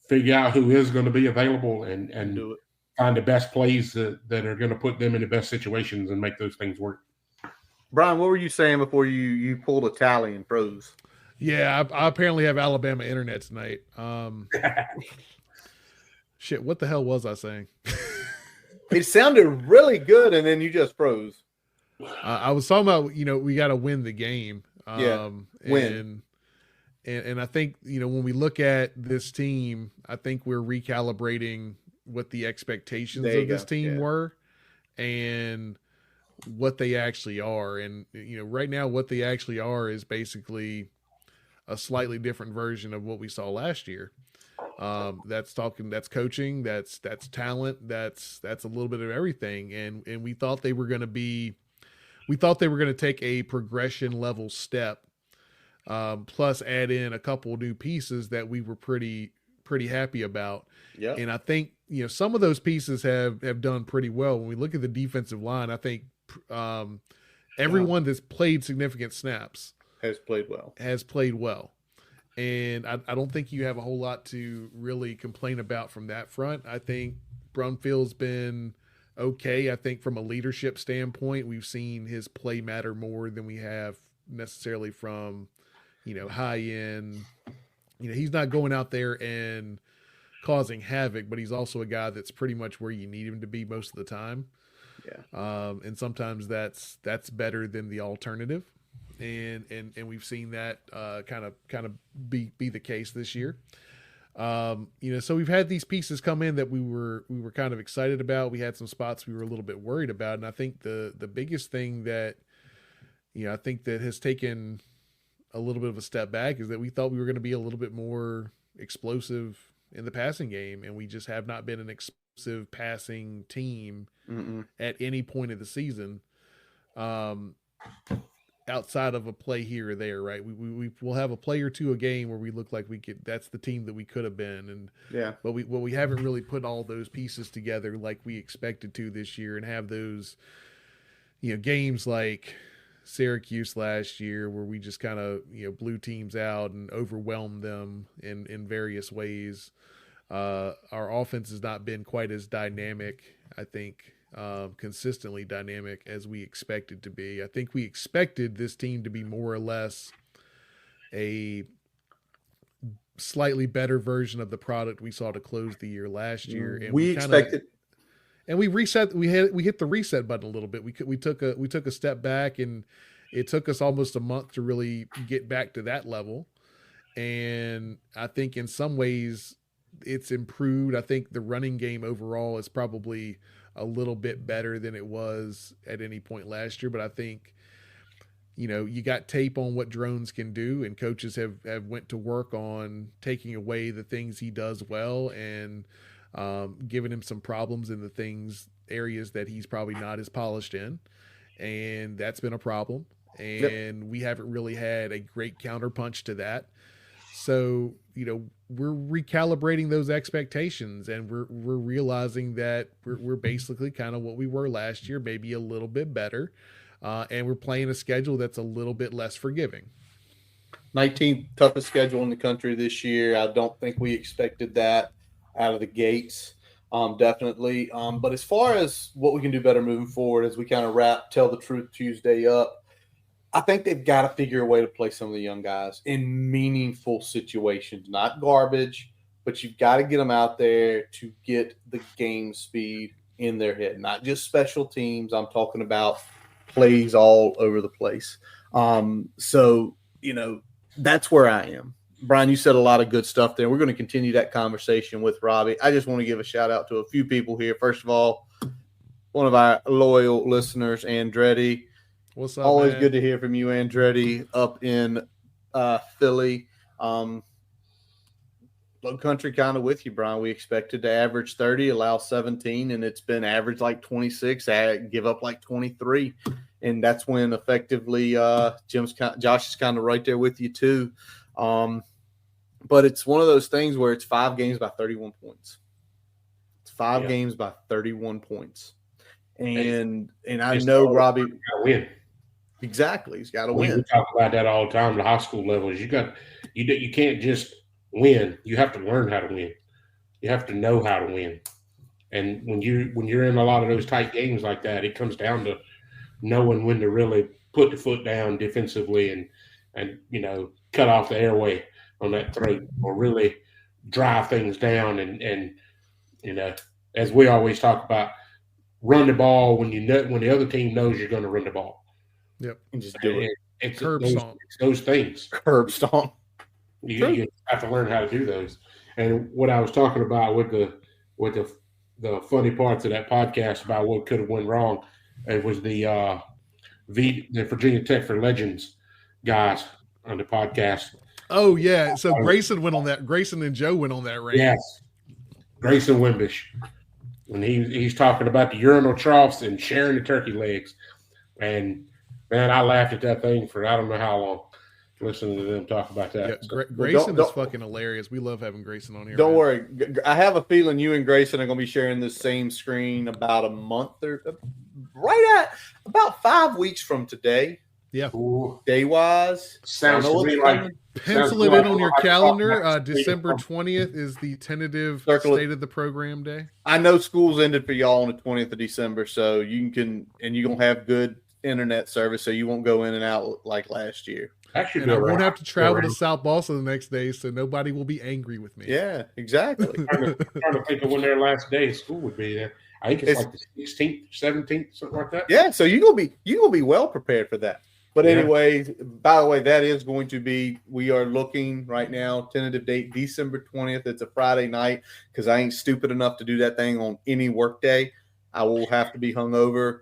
figure out who is going to be available and do it. Find the best plays that are going to put them in the best situations and make those things work. Brian, what were you saying before you pulled a tally and froze? Yeah, I apparently have Alabama internet tonight. Shit, what the hell was I saying? It sounded really good, and then you just froze. I was talking about, we got to win the game. Win. And I think, when we look at this team, I think we're recalibrating what the expectations of this team were and what they actually are. And, right now what they actually are is basically a slightly different version of what we saw last year. That's coaching, that's talent, that's a little bit of everything. And we thought they were going to take a progression level step, plus add in a couple new pieces that we were pretty happy about. Yeah. And I think, some of those pieces have done pretty well. When we look at the defensive line, I think everyone that's played significant snaps has played well. And I don't think you have a whole lot to really complain about from that front. I think Brumfield's been okay. I think from a leadership standpoint, we've seen his play matter more than we have necessarily from, high end. He's not going out there and causing havoc, but he's also a guy that's pretty much where you need him to be most of the time. Yeah. And sometimes that's better than the alternative. And we've seen that kind of be the case this year. So we've had these pieces come in that we were kind of excited about. We had some spots we were a little bit worried about, and I think the biggest thing that I think that has taken a little bit of a step back is that we thought we were going to be a little bit more explosive in the passing game, and we just have not been an explosive passing team at any point of the season. Outside of a play here or there, right? We will have a play or two a game where we look like that's the team that we could have been. But we haven't really put all those pieces together like we expected to this year, and have those, games like Syracuse last year where we just kind of, blew teams out and overwhelmed them in various ways. Our offense has not been quite as dynamic, I think, consistently dynamic as we expected to be. I think we expected this team to be more or less a slightly better version of the product we saw to close the year last year. And we expected, and we hit the reset button a little bit. We took a step back, and it took us almost a month to really get back to that level. And I think in some ways it's improved. I think the running game overall is probably a little bit better than it was at any point last year. But I think, you got tape on what drones can do, and coaches have went to work on taking away the things he does well and giving him some problems in the areas that he's probably not as polished in. And that's been a problem. And we haven't really had a great counterpunch to that. So, we're recalibrating those expectations, and we're realizing that we're basically kind of what we were last year, maybe a little bit better. And we're playing a schedule that's a little bit less forgiving. 19th toughest schedule in the country this year. I don't think we expected that out of the gates. Definitely. But as far as what we can do better moving forward, as we kind of wrap Tell the Truth Tuesday up, I think they've got to figure a way to play some of the young guys in meaningful situations, not garbage, but you've got to get them out there to get the game speed in their head, not just special teams. I'm talking about plays all over the place. That's where I am. Brian, you said a lot of good stuff there. We're going to continue that conversation with Robbie. I just want to give a shout out to a few people here. First of all, one of our loyal listeners, Andretti. What's up? Always man? good to hear from you, Andretti, up in Philly. Low country kind of with you, Brian. We expected to average 30, allow 17, and it's been average like 26, give up like 23. And that's when effectively Josh is kind of right there with you too. But it's one of those things where it's 5 games by 31 points. It's 5 games by 31 points. And I know Robbie got to win. Exactly. He's got to win. We talk about that all the time at the high school levels. You can't just win. You have to learn how to win. You have to know how to win. And when you're in a lot of those tight games like that, it comes down to knowing when to really put the foot down defensively and cut off the airway on that throat, or really drive things down and as we always talk about, run the ball when the other team knows you're going to run the ball. Yep. And just do it. It's Curb stomp. It's those things. Curb stomp. You have to learn how to do those. And what I was talking about with the funny parts of that podcast about what could have went wrong, it was the Virginia Tech for Legends guys on the podcast. Oh yeah, so Grayson went on that. Grayson and Joe went on that rant. Yes, Grayson Wimbish, and he's talking about the urinal troughs and sharing the turkey legs, and man, I laughed at that thing for I don't know how long, listening to them talk about that. Yeah, Grayson is fucking hilarious. We love having Grayson on here. Don't worry. I have a feeling you and Grayson are going to be sharing the same screen about a month or right at about 5 weeks from today. Yeah. Day wise. Sounds to me like pencil it in on your calendar. December 20th is the tentative state of the program day. I know school's ended for y'all on the 20th of December, so you're going to have good internet service, so you won't go in and out like last year. And I won't have to travel to South Boston the next day, so nobody will be angry with me. Yeah, exactly. I'm trying to think of when their last day of school would be there. I think it's like the 16th, 17th, something like that. Yeah, so you're gonna be well prepared for that. But anyway, by the way, that is going to be, we are looking right now, tentative date, December 20th. It's a Friday night because I ain't stupid enough to do that thing on any work day. I will have to be hungover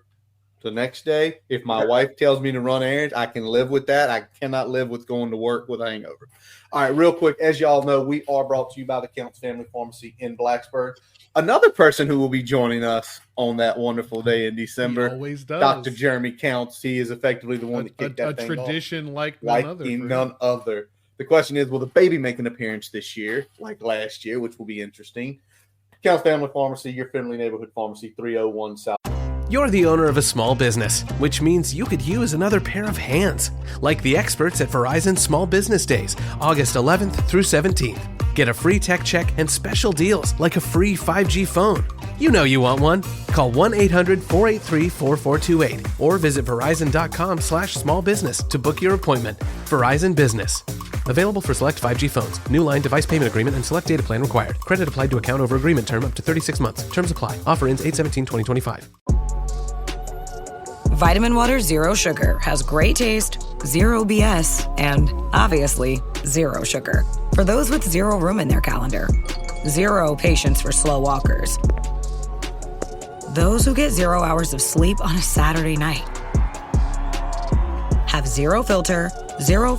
the next day. If my wife tells me to run errands, I can live with that. I cannot live with going to work with a hangover. All right, real quick, as y'all know, we are brought to you by the Counts Family Pharmacy in Blacksburg. Another person who will be joining us on that wonderful day in December, he always does. Dr. Jeremy Counts. He is effectively the one that kicked that thing off. A tradition like none other. The question is, will the baby make an appearance this year, like last year, which will be interesting? Counts Family Pharmacy, your friendly neighborhood pharmacy, 301 South. You're the owner of a small business, which means you could use another pair of hands, like the experts at Verizon Small Business Days, August 11th through 17th. Get a free tech check and special deals like a free 5G phone. You know you want one. Call 1-800-483-4428 or visit verizon.com/smallbusiness to book your appointment. Verizon Business. Available for select 5G phones. New line device payment agreement and select data plan required. Credit applied to account over agreement term up to 36 months. Terms apply. Offer ends 8/17/2025. Vitamin Water Zero Sugar has great taste, zero BS, and obviously zero sugar. For those with zero room in their calendar, zero patience for slow walkers, those who get 0 hours of sleep on a Saturday night, have zero filter, zero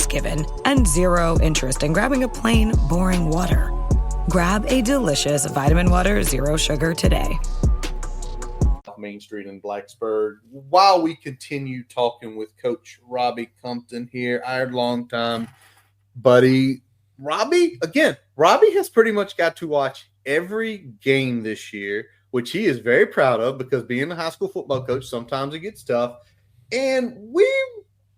given, and zero interest in grabbing a plain, boring water. Grab a delicious Vitamin Water Zero Sugar today. Main Street in Blacksburg. While we continue talking with Coach Robbie Compton here, our longtime buddy, Robbie has pretty much got to watch every game this year, which he is very proud of because being a high school football coach, sometimes it gets tough. And we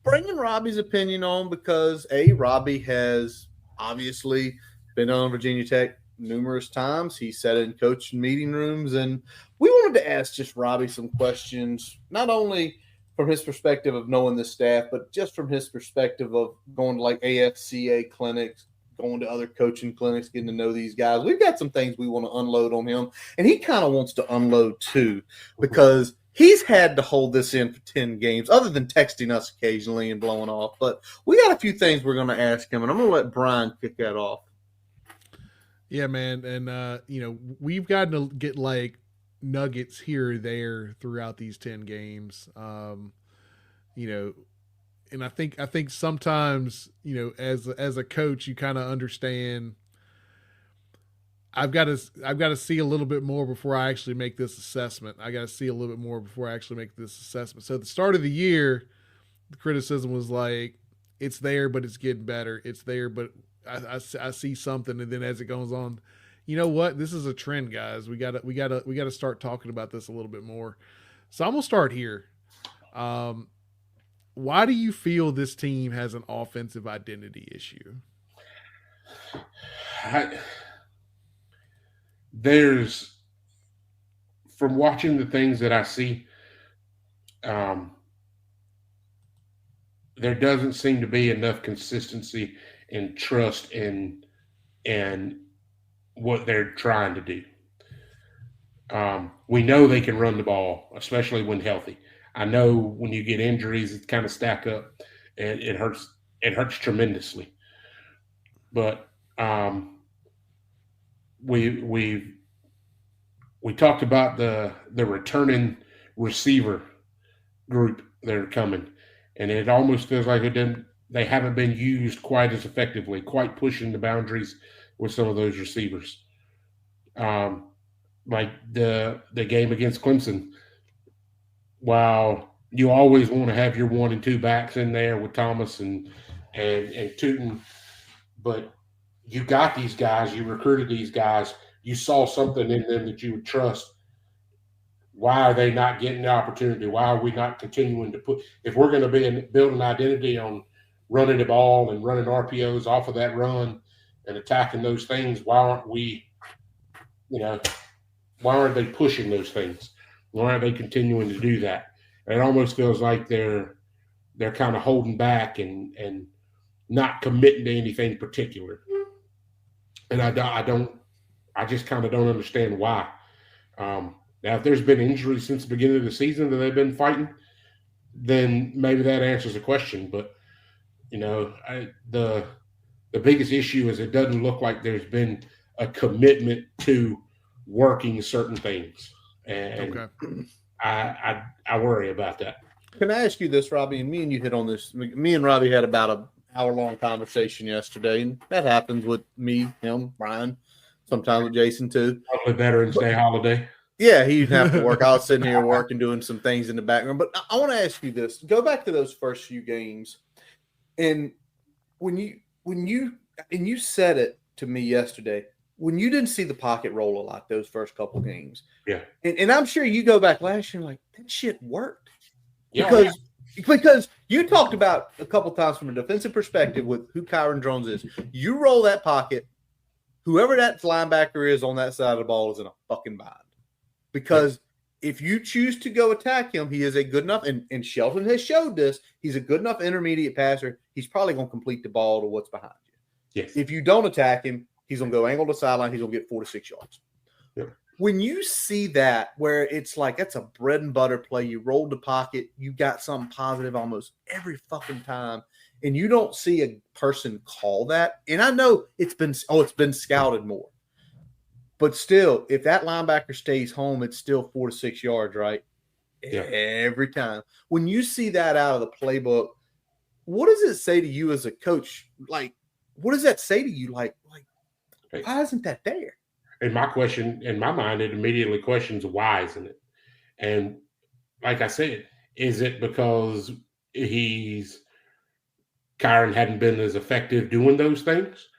bringing Robbie's opinion on because Robbie has obviously been on Virginia Tech numerous times. He sat in coaching meeting rooms, and we wanted to ask just Robbie some questions, not only from his perspective of knowing the staff, but just from his perspective of going to like AFCA clinics, going to other coaching clinics, getting to know these guys. We've got some things we want to unload on him, and he kind of wants to unload too because he's had to hold this in for 10 games, other than texting us occasionally and blowing off. But we got a few things we're going to ask him, and I'm going to let Brian kick that off. Yeah, man. And, we've gotten to get like nuggets here or there throughout these 10 games. And I think sometimes, as a coach, you kind of understand I've got to see a little bit more before I actually make this assessment. I got to see a little bit more before I actually make this assessment. So at the start of the year, the criticism was like, it's there, but it's getting better. It's there, but I see something. And then as it goes on, you know what? This is a trend, guys. We gotta start talking about this a little bit more. So I'm gonna start here. Why do you feel this team has an offensive identity issue? There's, from watching the things that I see, there doesn't seem to be enough consistency and trust in what they're trying to do. We know they can run the ball, especially when healthy. I know when you get injuries, it kind of stack up, and it hurts. It hurts tremendously. But we talked about the returning receiver group that are coming, and it almost feels like they haven't been used quite as effectively, quite pushing the boundaries with some of those receivers. Like the game against Clemson, while you always want to have your 1 and 2 backs in there with Thomas and Tootin, but you got these guys, you recruited these guys, you saw something in them that you would trust. Why are they not getting the opportunity? Why are we not continuing to put – if we're going to build an identity on running the ball and running RPOs off of that run and attacking those things, why aren't we – why aren't they pushing those things? Why aren't they continuing to do that? And it almost feels like they're kind of holding back and not committing to anything particular. And I just kind of don't understand why. Now, if there's been injuries since the beginning of the season that they've been fighting, then maybe that answers the question. But, the biggest issue is it doesn't look like there's been a commitment to working certain things. And okay. I worry about that. Can I ask you this, Robbie? And me and you hit on this. Me and Robbie had about an hour-long conversation yesterday, and that happens with me, him, Brian, sometimes with Jason too. Probably Veterans Day holiday. Yeah, he'd have to work. I was sitting here working, doing some things in the background. But I want to ask you this. Go back to those first few games. And when you said it to me yesterday, when you didn't see the pocket roll a lot those first couple games. Yeah. And I'm sure you go back last year and like, that shit worked. Yeah. Because you talked about a couple times from a defensive perspective with who Kyron Drones is. You roll that pocket, whoever that linebacker is on that side of the ball is in a fucking bind. Because if you choose to go attack him, he is a good enough, and Shelton has showed this, he's a good enough intermediate passer. He's probably going to complete the ball to what's behind you. Yes. If you don't attack him, he's going to go angle to sideline. He's going to get 4 to 6 yards. Yep. When you see that, where it's like that's a bread and butter play, you rolled the pocket, you got something positive almost every fucking time, and you don't see a person call that. And I know it's been scouted more. But still, if that linebacker stays home, it's still 4 to 6 yards, right? Yeah. Every time. When you see that out of the playbook, what does it say to you as a coach? Like, what does that say to you? Like, why isn't that there? And my question, in my mind, it immediately questions why isn't it? And like I said, is it because Kyron hadn't been as effective doing those things?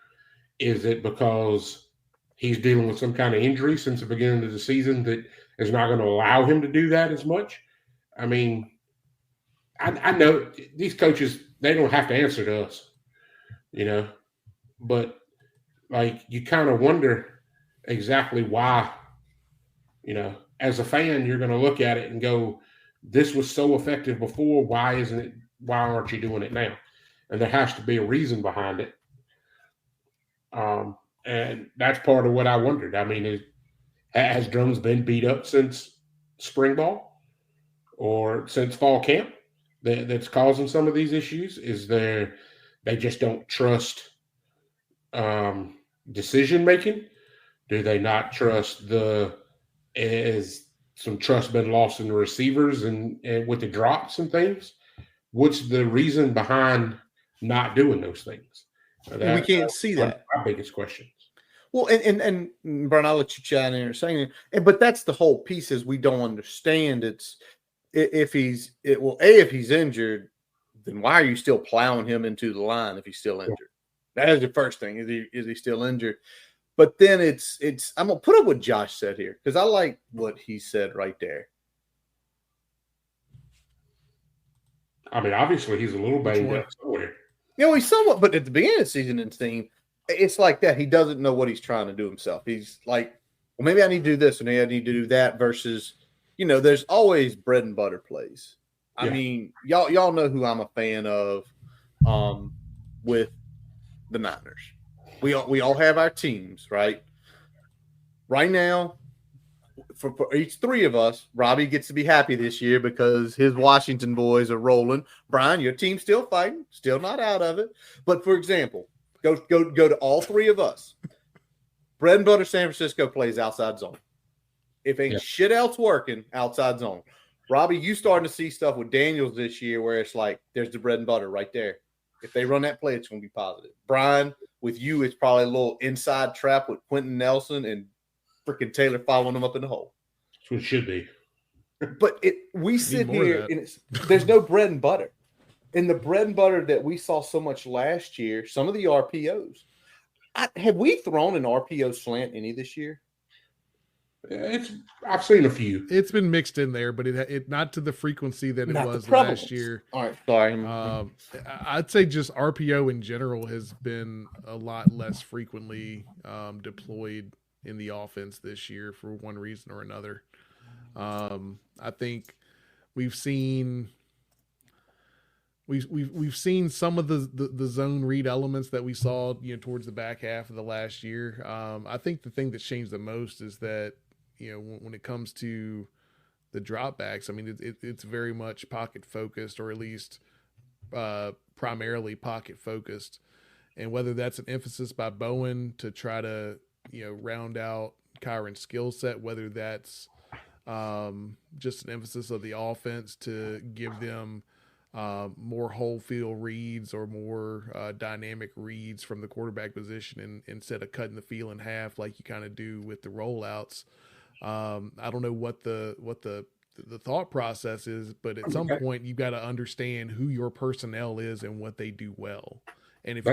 Is it because he's dealing with some kind of injury since the beginning of the season that is not going to allow him to do that as much? I mean, I know these coaches, they don't have to answer to us, but like you kind of wonder exactly why, as a fan, you're going to look at it and go, this was so effective before. Why aren't you doing it now? And there has to be a reason behind it. And that's part of what I wondered. I mean, has Jones been beat up since spring ball or since fall camp that's causing some of these issues? Is they just don't trust decision making? Do they not trust is some trust been lost in the receivers and with the drops and things? What's the reason behind not doing those things? We can't see that. My biggest questions. Well, and Brian, I'll let you chat in here saying it, but that's the whole piece is we don't understand. If he's injured, then why are you still plowing him into the line if he's still injured? That is the first thing. Is he still injured? But then it's I'm gonna put up what Josh said here because I like what he said right there. I mean, obviously he's a little banged up somewhere. He's somewhat, but at the beginning of the season and team, it's like that. He doesn't know what he's trying to do himself. He's like, well, maybe I need to do this and maybe I need to do that versus, there's always bread and butter plays. Yeah. I mean, y'all know who I'm a fan of with the Niners. We all have our teams, right? Right now, for each three of us, Robbie gets to be happy this year because his Washington boys are rolling. Brian, your team's still fighting, still not out of it. But for example, go to all three of us. Bread and butter San Francisco plays outside zone. If ain't shit else working, outside zone. Robbie, you starting to see stuff with Daniels this year where it's like there's the bread and butter right there. If they run that play, it's going to be positive. Brian, with you, it's probably a little inside trap with Quentin Nelson and freaking Taylor following them up in the hole. That's what it should be. But we sit here and there's no bread and butter. And the bread and butter that we saw so much last year, some of the RPOs. Have we thrown an RPO slant any this year? I've seen a few. It's been mixed in there, but it not to the frequency that it was last year. All right, sorry. I'd say just RPO in general has been a lot less frequently deployed in the offense this year for one reason or another. I think we've seen some of the zone read elements that we saw towards the back half of the last year. I think the thing that's changed the most is that when it comes to the dropbacks, I mean it's very much pocket focused, or at least primarily pocket focused, and whether that's an emphasis by Bowen to try to round out Kyron's skill set, whether that's just an emphasis of the offense to give them more whole field reads or more dynamic reads from the quarterback position, instead of cutting the field in half like you kind of do with the rollouts. I don't know what the thought process is, but at some point you've got to understand who your personnel is and what they do well. And if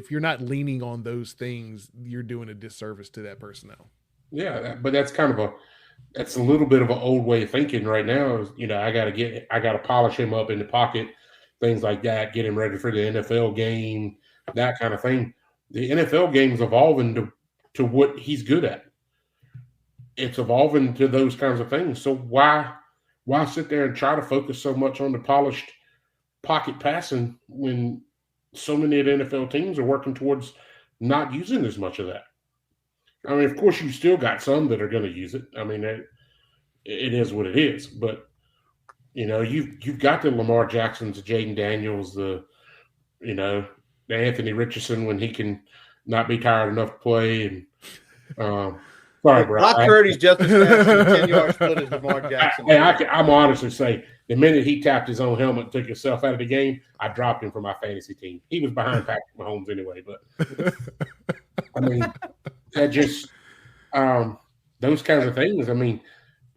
you're not leaning on those things, you're doing a disservice to that personnel. Yeah, but that's that's a little bit of an old way of thinking right now. I got to polish him up in the pocket, things like that, get him ready for the NFL game, that kind of thing. The NFL game is evolving to what he's good at. It's evolving to those kinds of things. So why sit there and try to focus so much on the polished pocket passing when so many of the NFL teams are working towards not using as much of that? I mean, of course, you still got some that are going to use it. I mean, it is what it is. But, you've got the Lamar Jacksons, the Jaden Daniels, the Anthony Richardson when he can not be tired enough to play. And sorry, bro. Brock Purdy's just as fast as a 10-yard split as Lamar Jackson. Hey, I'm honestly say the minute he tapped his own helmet and took himself out of the game, I dropped him for my fantasy team. He was behind Patrick Mahomes anyway, but I mean – that just those kinds of things. I mean,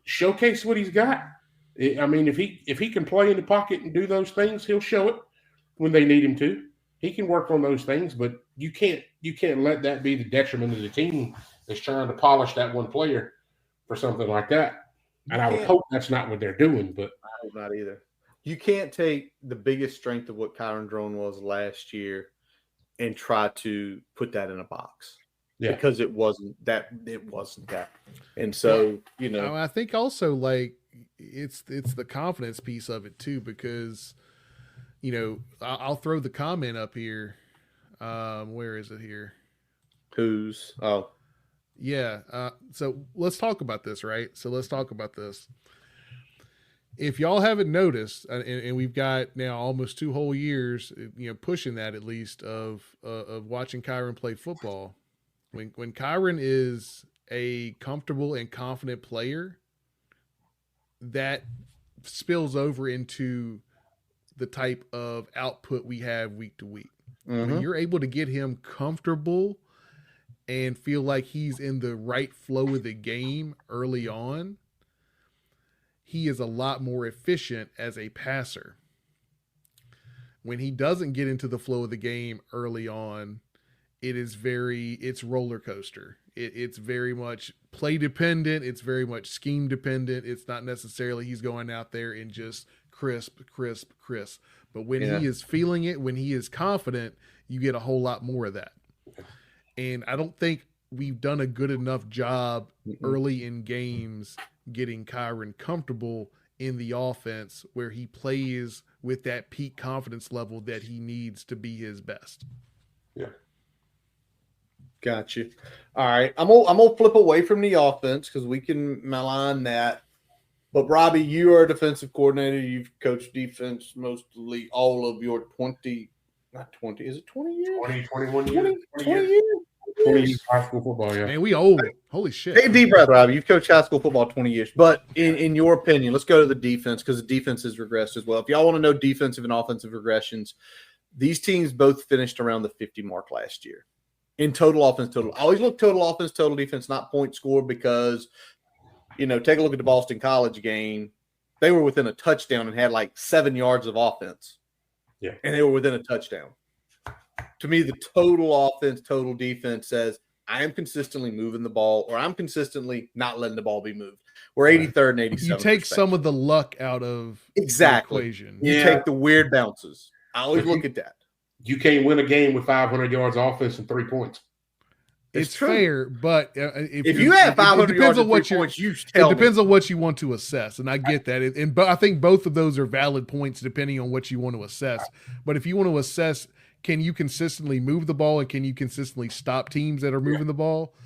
showcase what he's got. I mean, if he can play in the pocket and do those things, he'll show it when they need him to. He can work on those things, but you can't you can't let that be the detriment of the team that's trying to polish that one player for something like that. And I would hope that's not what they're doing, but I hope not either. You can't take the biggest strength of what Kyron Drone was last year and try to put that in a box. Yeah. Because it wasn't that. And so, you know, I think also like it's the confidence piece of it too, because, you know, I'll throw the comment up here. Where is it here? Yeah. So let's talk about this, right? So let's talk about this. If y'all haven't noticed, and we've got now almost 2 whole years, you know, pushing that at least of watching Kyron play football. When Kyron is a comfortable and confident player, that spills over into the type of output we have week to week. When you're able to get him comfortable and feel like he's in the right flow of the game early on, he is a lot more efficient as a passer. When he doesn't get into the flow of the game early on, it's roller coaster. It's very much play dependent. It's very much scheme dependent. It's not necessarily he's going out there and just crisp. But when he is feeling it, when he is confident, you get a whole lot more of that. And I don't think we've done a good enough job early in games getting Kyron comfortable in the offense where he plays with that peak confidence level that he needs to be his best. Yeah. Got you. All right. I'm gonna flip away from the offense because we can malign that. But Robbie, you are a defensive coordinator. You've coached defense mostly all of your 20 years? 21 years. 20 years. 20 years high school football, yeah. Man, we old. Holy shit. Hey, deep breath, Robbie. You've coached high school football 20 years. But in your opinion, let's go to the defense because the defense has regressed as well. If y'all want to know defensive and offensive regressions, these teams both finished around the 50 mark last year. In total offense, total. I always look total offense, total defense, not point score because, you know, take a look at the Boston College game. They were within a touchdown and had like 7 yards of offense. Yeah. And they were within a touchdown. To me, the total offense, total defense says I am consistently moving the ball or I'm consistently not letting the ball be moved. We're 83rd and 87th. You take some of the luck out of the equation. You take the weird bounces. I always look at that. You can't win a game with 500 yards offense and 3 points. It's fair, but if you have 500 yards and 3 points, it depends on what you want to assess, and I get that. But I think both of those are valid points depending on what you want to assess. But if you want to assess, can you consistently move the ball and can you consistently stop teams that are moving the ball?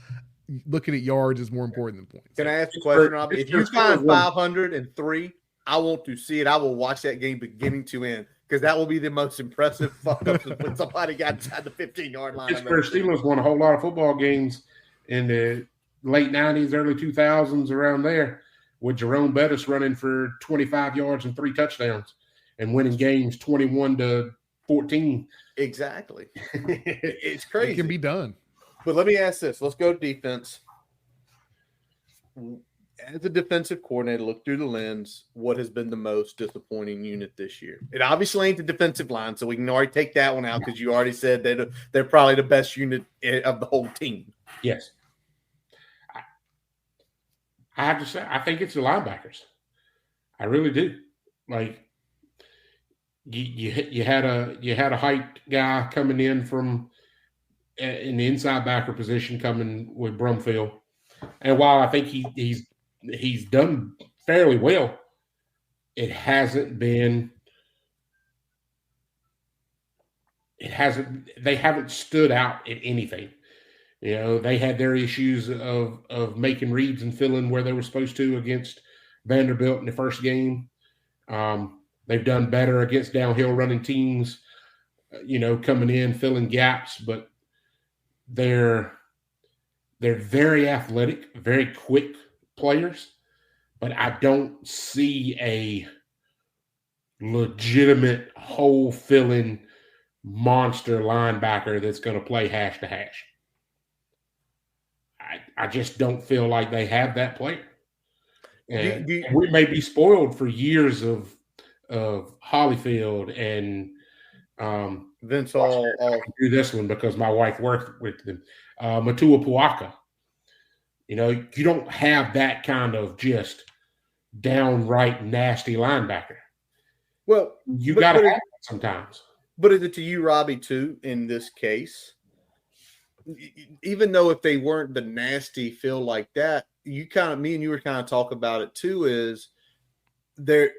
Looking at yards is more important than points. Can I ask a question, Robbie? If you find 503, I want to see it. I will watch that game beginning to end. Because that will be the most impressive fuck-ups when somebody got inside the 15-yard line. Pittsburgh Steelers won a whole lot of football games in the late 90s, early 2000s, around there, with Jerome Bettis running for 25 yards and 3 touchdowns and winning games 21-14. Exactly. It's crazy. It can be done. But let me ask this. Let's go to defense. As a defensive coordinator, look through the lens, what has been the most disappointing unit this year? It obviously ain't the defensive line, so we can already take that one out because you already said that they're probably the best unit of the whole team. Yes. I have to say, I think it's the linebackers. I really do. Like, you had a height guy coming in from in the inside backer position coming with Brumfield. And while I think he's done fairly well, they haven't stood out at anything. You know, they had their issues of making reads and filling where they were supposed to against Vanderbilt in the first game. They've done better against downhill running teams, you know, coming in, filling gaps, but they're very athletic, very quick players, but I don't see a legitimate hole-filling monster linebacker that's going to play hash to hash. I just don't feel like they have that player. And we may be spoiled for years of Holyfield and Vince all do this one because my wife worked with them. Matua Puaka. You know, you don't have that kind of just downright nasty linebacker. Well, you got to have it sometimes. But is it to you, Robbie, too, in this case? Even though if they weren't the nasty feel like that, me and you were kind of talking about it too, is they're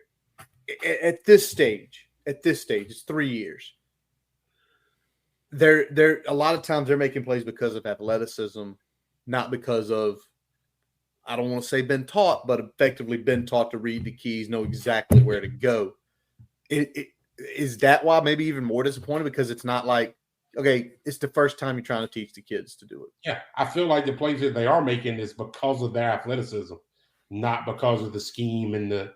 at this stage, it's 3 years. They're a lot of times they're making plays because of athleticism, not because of, I don't want to say been taught, but effectively been taught to read the keys, know exactly where to go. Is that why maybe even more disappointed? Because it's not like, okay, it's the first time you're trying to teach the kids to do it. Yeah, I feel like the plays that they are making is because of their athleticism, not because of the scheme and the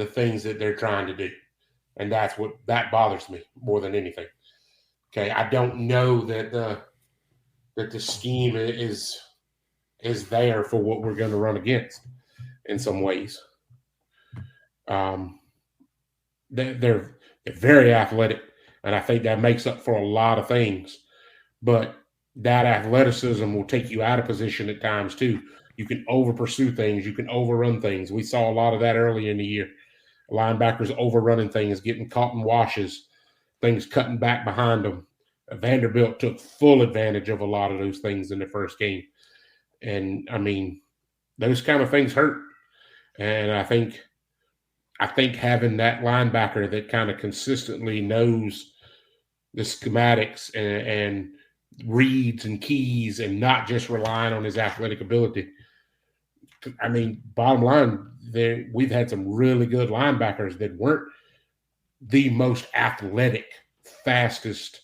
things that they're trying to do. And that bothers me more than anything. Okay, I don't know that the scheme is there for what we're going to run against in some ways. They're very athletic, and I think that makes up for a lot of things. But that athleticism will take you out of position at times too. You can over-pursue things. You can overrun things. We saw a lot of that early in the year. Linebackers overrunning things, getting caught in washes, things cutting back behind them. Vanderbilt took full advantage of a lot of those things in the first game. And, I mean, those kind of things hurt. And I think having that linebacker that kind of consistently knows the schematics and reads and keys and not just relying on his athletic ability. I mean, bottom line, we've had some really good linebackers that weren't the most athletic, fastest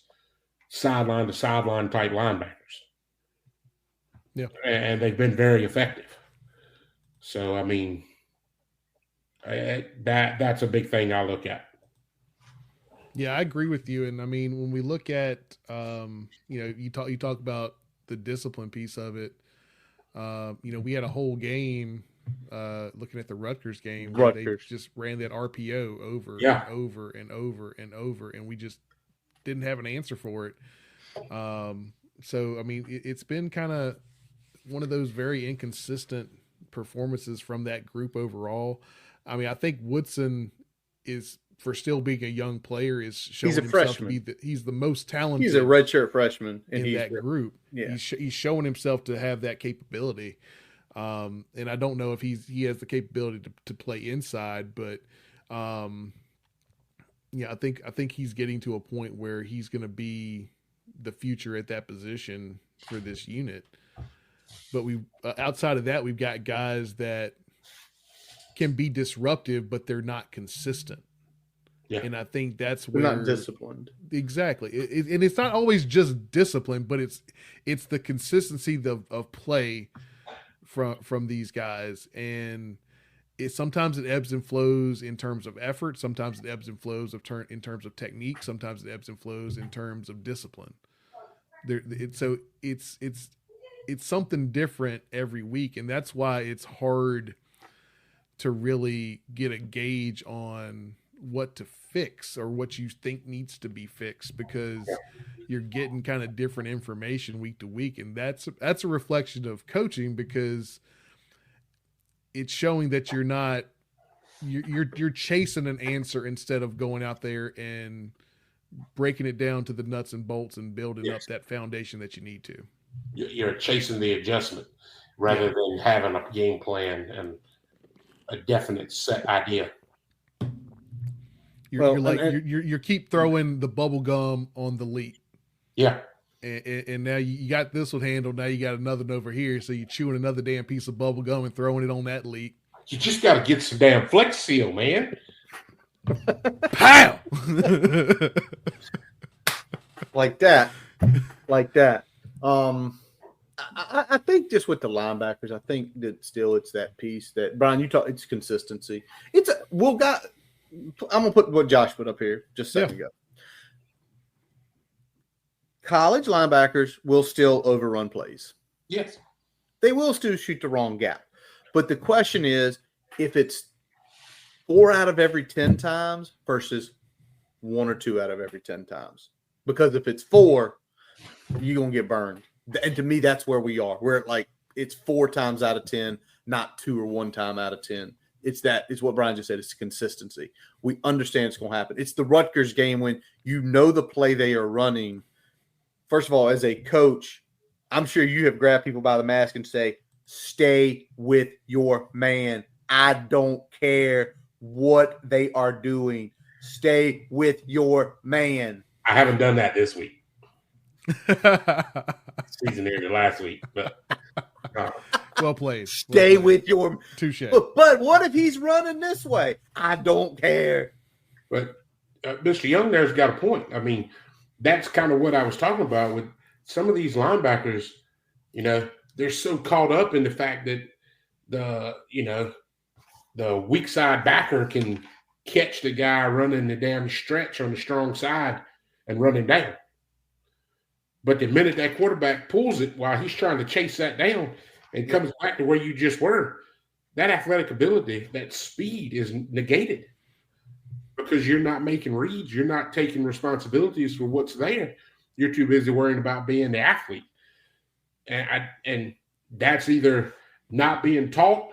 sideline to sideline type linebackers. Yeah. And they've been very effective. So, I mean, that's a big thing I look at. Yeah, I agree with you. And I mean, when we look at, you talk about the discipline piece of it. We had a whole game looking at the Rutgers game where they just ran that RPO over and over and over and over, and we just didn't have an answer for it. So, I mean, it's been kind of one of those very inconsistent performances from that group overall. I mean, I think Woodson is, for still being a young player, is showing himself to be he's the most talented. He's a redshirt freshman in that group. Yeah. He's showing himself to have that capability. And I don't know if he has the capability to play inside, but I think he's getting to a point where he's going to be the future at that position for this unit. But outside of that, we've got guys that can be disruptive, but they're not consistent. Yeah. And I think that's where they're not disciplined. Exactly. And it's not always just discipline, but it's the consistency of play from these guys. And sometimes it ebbs and flows in terms of effort. Sometimes it ebbs and flows in terms of technique. Sometimes it ebbs and flows in terms of discipline. It's something different every week. And that's why it's hard to really get a gauge on what to fix or what you think needs to be fixed, because you're getting kind of different information week to week. And that's a reflection of coaching, because it's showing that you're chasing an answer instead of going out there and breaking it down to the nuts and bolts and building up that foundation that you need to. You're chasing the adjustment rather than having a game plan and a definite set idea. You keep throwing the bubble gum on the leak. Yeah. And now you got this one handled. Now you got another one over here. So you're chewing another damn piece of bubble gum and throwing it on that leak. You just got to get some damn Flex Seal, man. Pow! Like that. I think just with the linebackers, I think that still it's that piece that, Brian, you talk, it's consistency. I'm going to put what Josh put up here just a second ago. College linebackers will still overrun plays. Yes. They will still shoot the wrong gap. But the question is, if it's 4 out of every 10 times versus 1 or 2 out of every 10 times. because if it's 4, you're going to get burned. And to me, that's where we are. We're at like it's 4 times out of 10, not 2 or 1 time out of 10. It's what Brian just said. It's consistency. We understand it's going to happen. It's the Rutgers game when you know the play they are running. First of all, as a coach, I'm sure you have grabbed people by the mask and say, stay with your man. I don't care what they are doing. Stay with your man. I haven't done that this week. Season ended last week, but well played. Stay with your touche. But what if he's running this way? I don't care. But Mr. Young there's got a point. I mean, that's kind of what I was talking about with some of these linebackers. You know, they're so caught up in the fact that the weak side backer can catch the guy running the damn stretch on the strong side and run him down. But the minute that quarterback pulls it while he's trying to chase that down and comes back to where you just were, that athletic ability, that speed is negated because you're not making reads. You're not taking responsibilities for what's there. You're too busy worrying about being the athlete. And that's either not being taught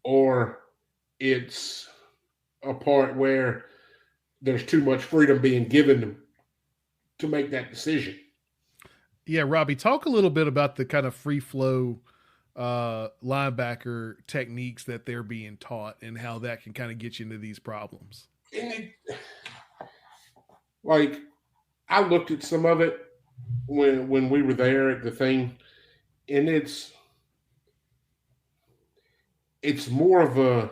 or it's a part where there's too much freedom being given them to make that decision. Yeah, Robbie, talk a little bit about the kind of free flow linebacker techniques that they're being taught and how that can kind of get you into these problems. Like, I looked at some of it when we were there at the thing, and it's more of a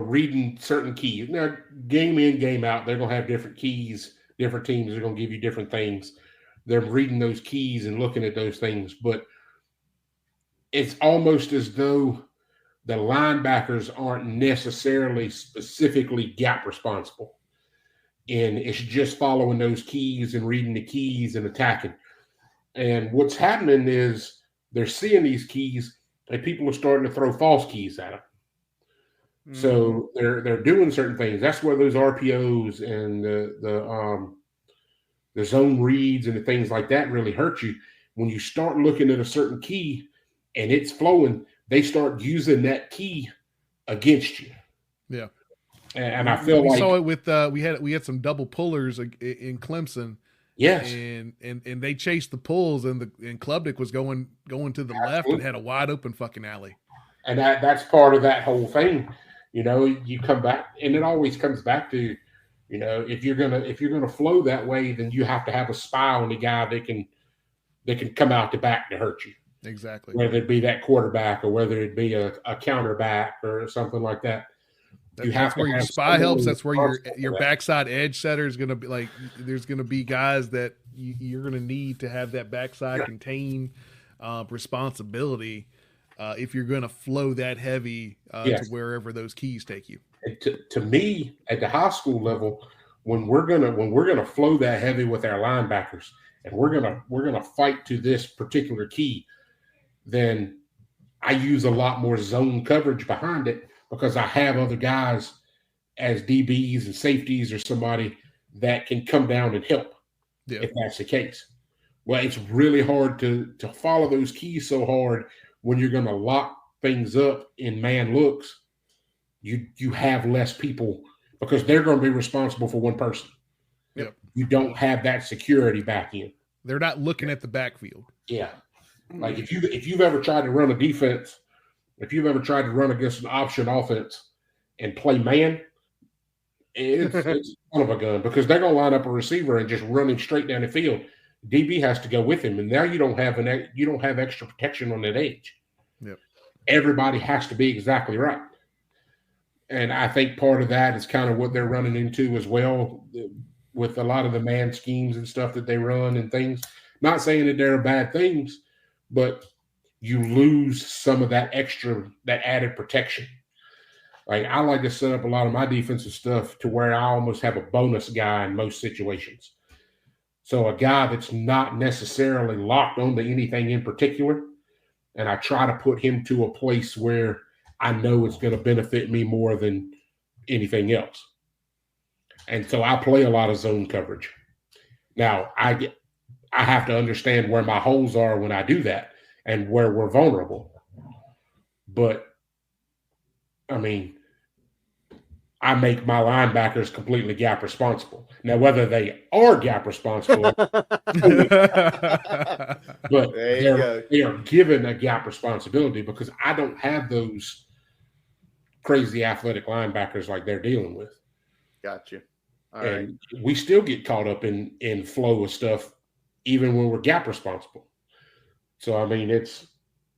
reading certain keys. Now, game in, game out, they're going to have different keys. Different teams are going to give you different things. They're reading those keys and looking at those things, but it's almost as though the linebackers aren't necessarily specifically gap responsible. And it's just following those keys and reading the keys and attacking. And what's happening is they're seeing these keys and people are starting to throw false keys at them. Mm-hmm. So they're doing certain things. That's where those RPOs and the zone reads and the things like that really hurt you. When you start looking at a certain key and it's flowing, they start using that key against you. Yeah. And I feel we like saw it with we had some double pullers in Clemson. Yes. And they chased the pulls and Klubnik was going to the left and had a wide open fucking alley. And that's part of that whole thing. You know, you come back and it always comes back to, you know, if you're gonna flow that way, then you have to have a spy on the guy that can come out the back to hurt you. Exactly. Whether it be that quarterback or whether it be a counterback or something like that. That's where your spy helps. That's where your backside edge setter is going to be. Like, there's going to be guys that you're going to need to have that backside contain responsibility if you're going to flow that heavy to wherever those keys take you. To me, at the high school level, when we're gonna flow that heavy with our linebackers, and we're gonna fight to this particular key, then I use a lot more zone coverage behind it because I have other guys as DBs and safeties or somebody that can come down and help if that's the case. Well, it's really hard to follow those keys so hard when you're going to lock things up in man looks. You have less people because they're going to be responsible for one person. Yep. You don't have that security back in. They're not looking at the backfield. Yeah. Like if you've ever tried to run a defense, if you've ever tried to run against an option offense and play man, it's son of a gun because they're going to line up a receiver and just run him straight down the field. DB has to go with him, and now you don't have extra protection on that edge. Yep. Everybody has to be exactly right. And I think part of that is kind of what they're running into as well with a lot of the man schemes and stuff that they run and things. Not saying that they're bad things, but you lose some of that added protection. Like I like to set up a lot of my defensive stuff to where I almost have a bonus guy in most situations. So a guy that's not necessarily locked onto anything in particular, and I try to put him to a place where I know it's going to benefit me more than anything else. And so I play a lot of zone coverage. Now, I have to understand where my holes are when I do that and where we're vulnerable. But, I mean, I make my linebackers completely gap responsible. Now, whether they are gap responsible, but they are given a gap responsibility because I don't have those crazy athletic linebackers like they're dealing with. Gotcha. All and we still get caught up in flow of stuff, even when we're gap responsible. So, I mean, it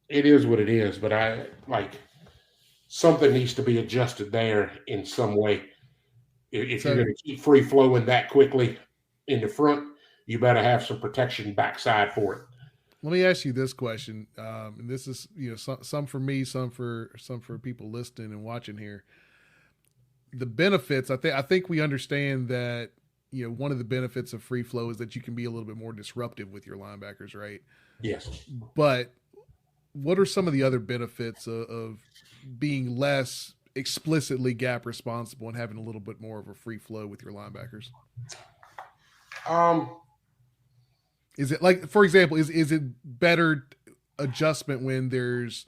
is what it is, but something needs to be adjusted there in some way. If you're going to keep free flowing that quickly in the front, you better have some protection backside for it. Let me ask you this question. And this is, some for me, some for people listening and watching here. The benefits, I think we understand that, one of the benefits of free flow is that you can be a little bit more disruptive with your linebackers, right? Yes. But what are some of the other benefits of being less explicitly gap responsible and having a little bit more of a free flow with your linebackers? Is it like, for example, is it better adjustment when there's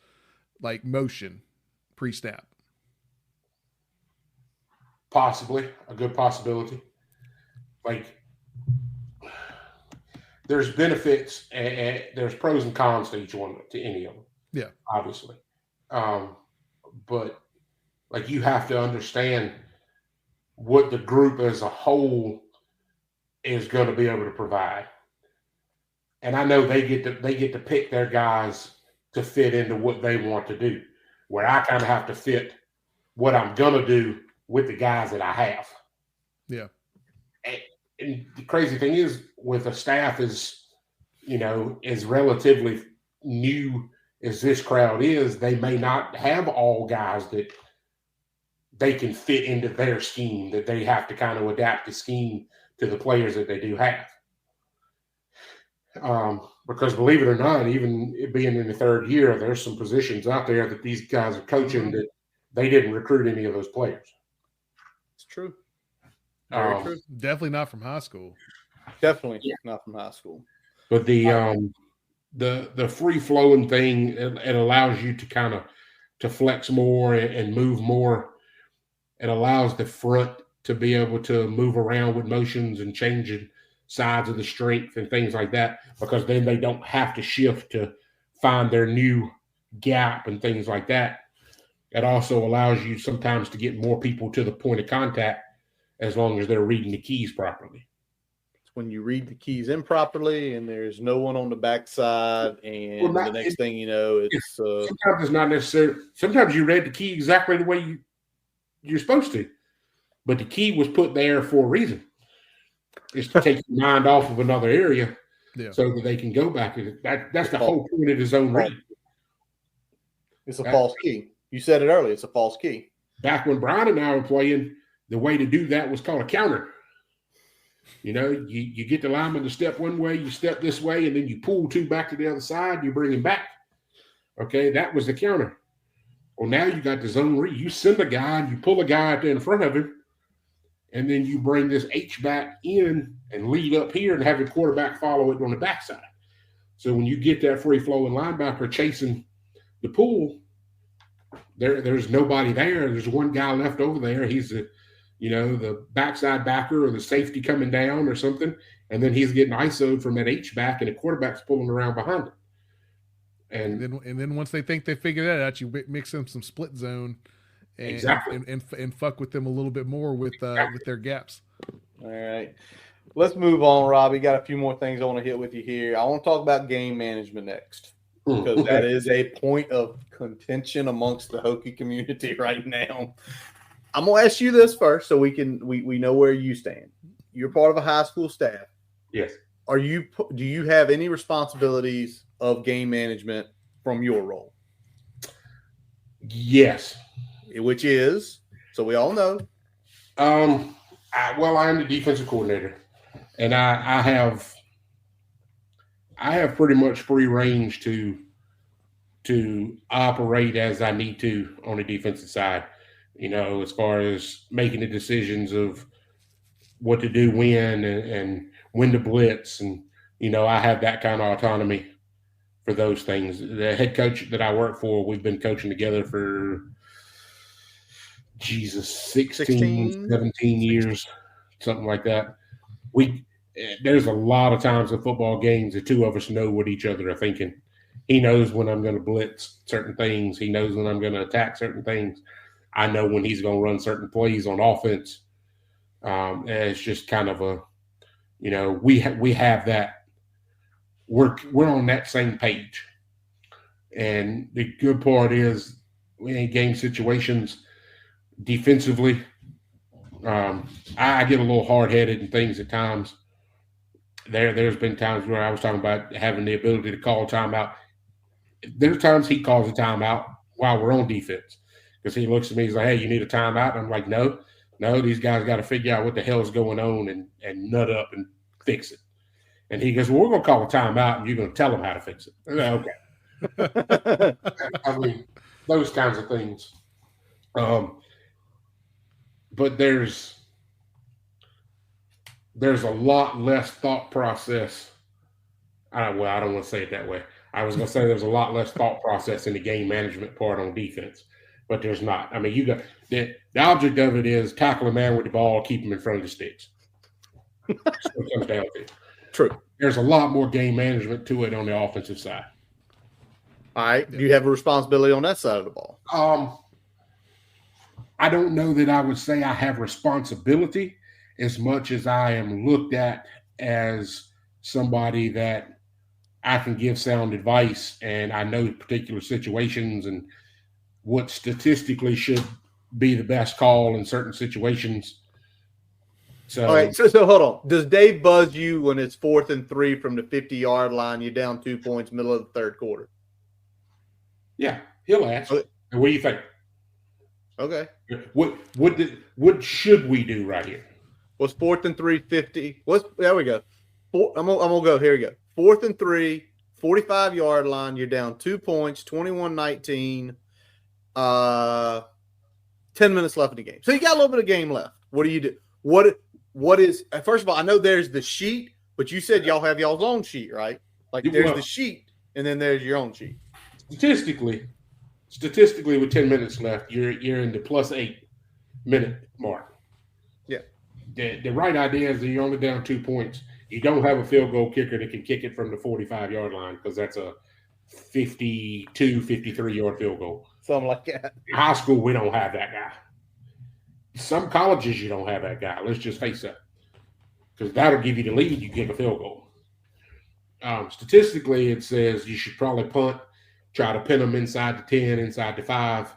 like motion pre-snap? Possibly, a good possibility. Like, there's benefits and there's pros and cons to each one, to any of them. Yeah, obviously. But like, you have to understand what the group as a whole is going to be able to provide. And I know they get to pick their guys to fit into what they want to do, where I kind of have to fit what I'm going to do with the guys that I have. Yeah. And the crazy thing is, with a staff as relatively new as this crowd is, they may not have all guys that they can fit into their scheme, that they have to kind of adapt the scheme to the players that they do have. Because believe it or not, even being in the third year, there's some positions out there that these guys are coaching that they didn't recruit any of those players. It's true. Very true. Definitely not from high school. Definitely not from high school. But the free flowing thing, it allows you to kind of to flex more and move more. It allows the front to be able to move around with motions and changing sides of the strength and things like that, because then they don't have to shift to find their new gap and things like that. It also allows you sometimes to get more people to the point of contact as long as they're reading the keys properly. It's when you read the keys improperly and there's no one on the backside, and the next thing you know, it's sometimes it's not necessary. Sometimes you read the key exactly the way you're supposed to, but the key was put there for a reason. It's to take your mind off of another area so that they can go back. That's the whole point of the zone read. It's a false key. You said it earlier. It's a false key. Back when Brian and I were playing, the way to do that was called a counter. You get the lineman to step one way, you step this way, and then you pull two back to the other side, you bring him back. Okay, that was the counter. Well, now you got the zone read. You send a guy, and you pull a guy out there in front of him, and then you bring this H back in and lead up here and have your quarterback follow it on the backside. So when you get that free flowing linebacker chasing the pool, there's nobody there. There's one guy left over there. He's the backside backer or the safety coming down or something. And then he's getting ISO'd from that H back, and the quarterback's pulling around behind him. And then once they think they figure that out, you mix them some split zone and fuck with them a little bit more with their gaps. All right. Let's move on, Robbie. Got a few more things I want to hit with you here. I want to talk about game management next, because that is a point of contention amongst the Hokie community right now. I'm going to ask you this first so we know where you stand. You're part of a high school staff. Yes. Do you have any responsibilities of game management from your role? Yes. Which is, so we all know. I am the defensive coordinator, and I have pretty much free range to operate as I need to on the defensive side. As far as making the decisions of what to do when and when to blitz. And, I have that kind of autonomy for those things. The head coach that I work for, we've been coaching together for, 16, 17 years, something like that. There's a lot of times in football games, the two of us know what each other are thinking. He knows when I'm going to blitz certain things. He knows when I'm going to attack certain things. I know when he's going to run certain plays on offense. And it's just kind of we have that. We're on that same page. And the good part is in game situations, defensively, I get a little hard-headed and things at times. There's been times where I was talking about having the ability to call timeout. There's times he calls a timeout while we're on defense because he looks at me, he's like, hey, you need a timeout? And I'm like, no, these guys got to figure out what the hell is going on and nut up and fix it. And he goes, well, we're going to call a timeout and you're going to tell them how to fix it. Okay. I mean, those kinds of things. But there's a lot less thought process. I don't want to say it that way. I was going to say there's a lot less thought process in the game management part on defense, but there's not. I mean, you got the object of it is tackle a man with the ball, keep him in front of the sticks. That's what it comes down to. True. There's a lot more game management to it on the offensive side. All right. Do you have a responsibility on that side of the ball? I don't know that I would say I have responsibility as much as I am looked at as somebody that I can give sound advice and I know particular situations and what statistically should be the best call in certain situations. So, all right, so hold on. Does Dave buzz you when it's 4th and 3 from the 50-yard line, you're down 2 points, middle of the third quarter? Yeah, he'll ask. Okay. What do you think? Okay. What should we do right here? What's 4th and 3, 50? There we go. I'm gonna go. Here we go. 4th and 3, 45-yard line. You're down 2 points, 21-19. 10 minutes left in the game. So you got a little bit of game left. What do you do? What is? First of all, I know there's the sheet, but you said y'all have y'all's own sheet, right? Like there's the sheet, and then there's your own sheet. Statistically, with 10 minutes left, you're in the +8 minute mark. Yeah. The right idea is that you're only down 2 points. You don't have a field goal kicker that can kick it from the 45-yard line because that's a 52, 53-yard field goal. Something like that. In high school, we don't have that guy. Some colleges, you don't have that guy. Let's just face that. Because that'll give you the lead. You kick a field goal. Statistically, it says you should probably punt, try to pin them inside the 10, inside the 5,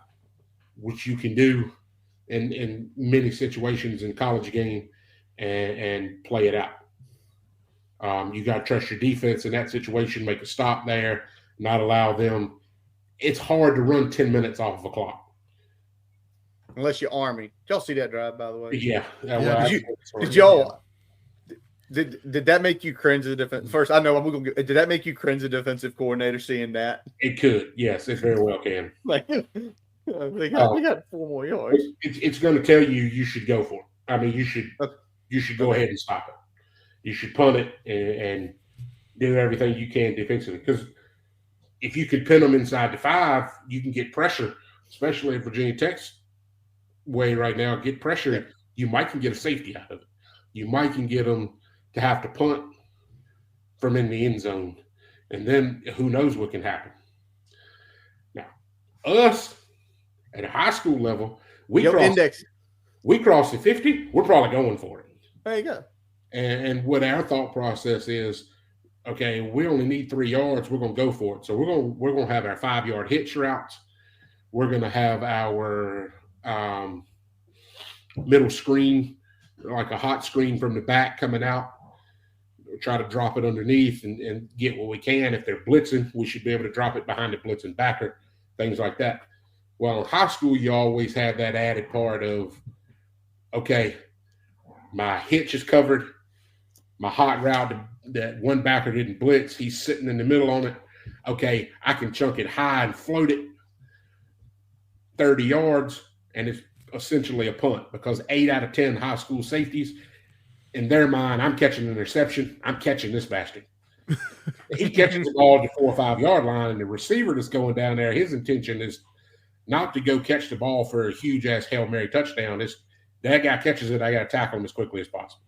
which you can do in many situations in college game and play it out. You got to trust your defense in that situation, make a stop there, not allow them. It's hard to run 10 minutes off of a clock. Unless you're Army. Did y'all see that drive, by the way? Yeah. Did that make you cringe as a defense? First, I know did that make you cringe as a defensive coordinator seeing that? It could. Yes, it very well can. Like, we got 4 more yards. It's going to tell you should go for it. I mean, you should go ahead and stop it. You should punt it and do everything you can defensively. Because if you could pin them inside the 5, you can get pressure, especially at Virginia Tech's way right now. Get pressure. You might can get a safety out of it. You might can get them to have to punt from in the end zone. And then who knows what can happen. Now, us at a high school level, we cross the 50, we're probably going for it. There you go. And what our thought process is, okay, we only need 3 yards, we're going to go for it. So we're going to have our 5-yard hitch routes. We're going to have our middle screen, like a hot screen from the back coming out. We'll try to drop it underneath and get what we can. If they're blitzing, we should be able to drop it behind the blitzing backer, things like that. Well, in high school, you always have that added part of, okay, my hitch is covered. My hot route that one backer didn't blitz, he's sitting in the middle on it. Okay, I can chunk it high and float it 30 yards, and it's essentially a punt because 8 out of 10 high school safeties, in their mind, I'm catching an interception. I'm catching this bastard. He catches the ball at the 4 or 5 yard line, and the receiver that's going down there, his intention is not to go catch the ball for a huge ass Hail Mary touchdown. It's that guy catches it, I got to tackle him as quickly as possible.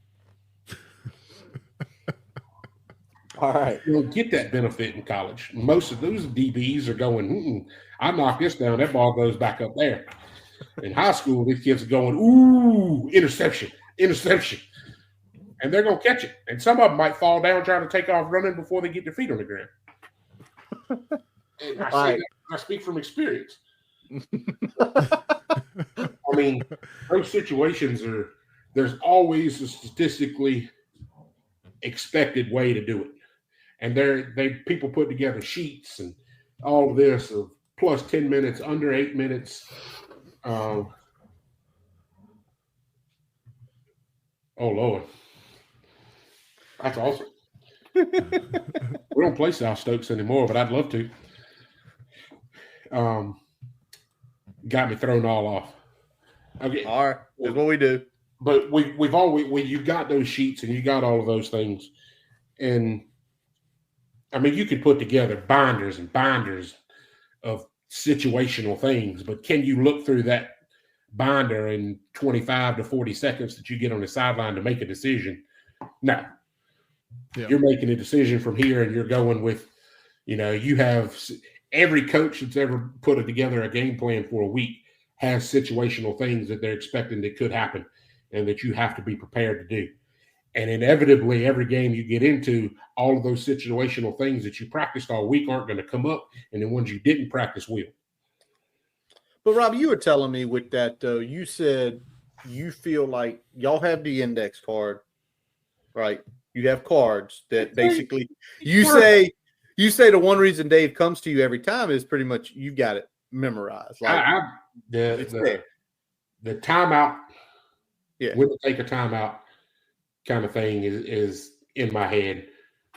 All right. You don't get that benefit in college. Most of those DBs are going, I knock this down, that ball goes back up there. In high school, these kids are going, ooh, interception. And they're going to catch it. And some of them might fall down trying to take off running before they get their feet on the ground. And I speak from experience. I mean, those situations there's always a statistically expected way to do it. And people put together sheets and all of this of plus 10 minutes, under 8 minutes. Oh, Lord. That's awesome. We don't play South Stokes anymore, but I'd love to. Got me thrown all off. Okay. All right. That's what we do. But you've got those sheets and you got all of those things. And I mean, you could put together binders and binders of situational things, but can you look through that binder in 25 to 40 seconds that you get on the sideline to make a decision? No. Yeah. You're making a decision from here, and you're going with, you have every coach that's ever put together a game plan for a week has situational things that they're expecting that could happen and that you have to be prepared to do. And inevitably, every game you get into, all of those situational things that you practiced all week aren't going to come up, and the ones you didn't practice will. But, Rob, you were telling me with that, you said you feel like y'all have the index card, right? You have cards that basically you say the one reason Dave comes to you every time is pretty much you've got it memorized. Like, the timeout, when to take a timeout kind of thing is in my head.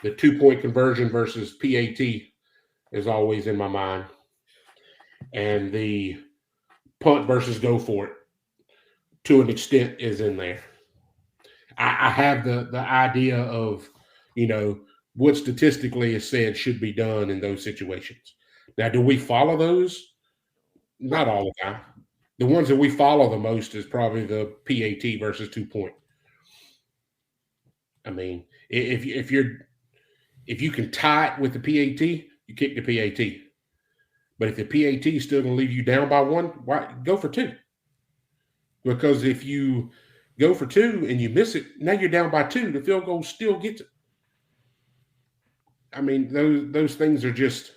The 2-point conversion versus PAT is always in my mind. And the punt versus go for it to an extent is in there. I have the idea of, what statistically is said should be done in those situations. Now, do we follow those? Not all the time. The ones that we follow the most is probably the PAT versus 2-point. I mean, if you can tie it with the PAT, you kick the PAT. But if the PAT is still going to leave you down by 1, why go for 2? Because if you go for 2 and you miss it, now you're down by 2. The field goal still gets it. I mean, those things are just,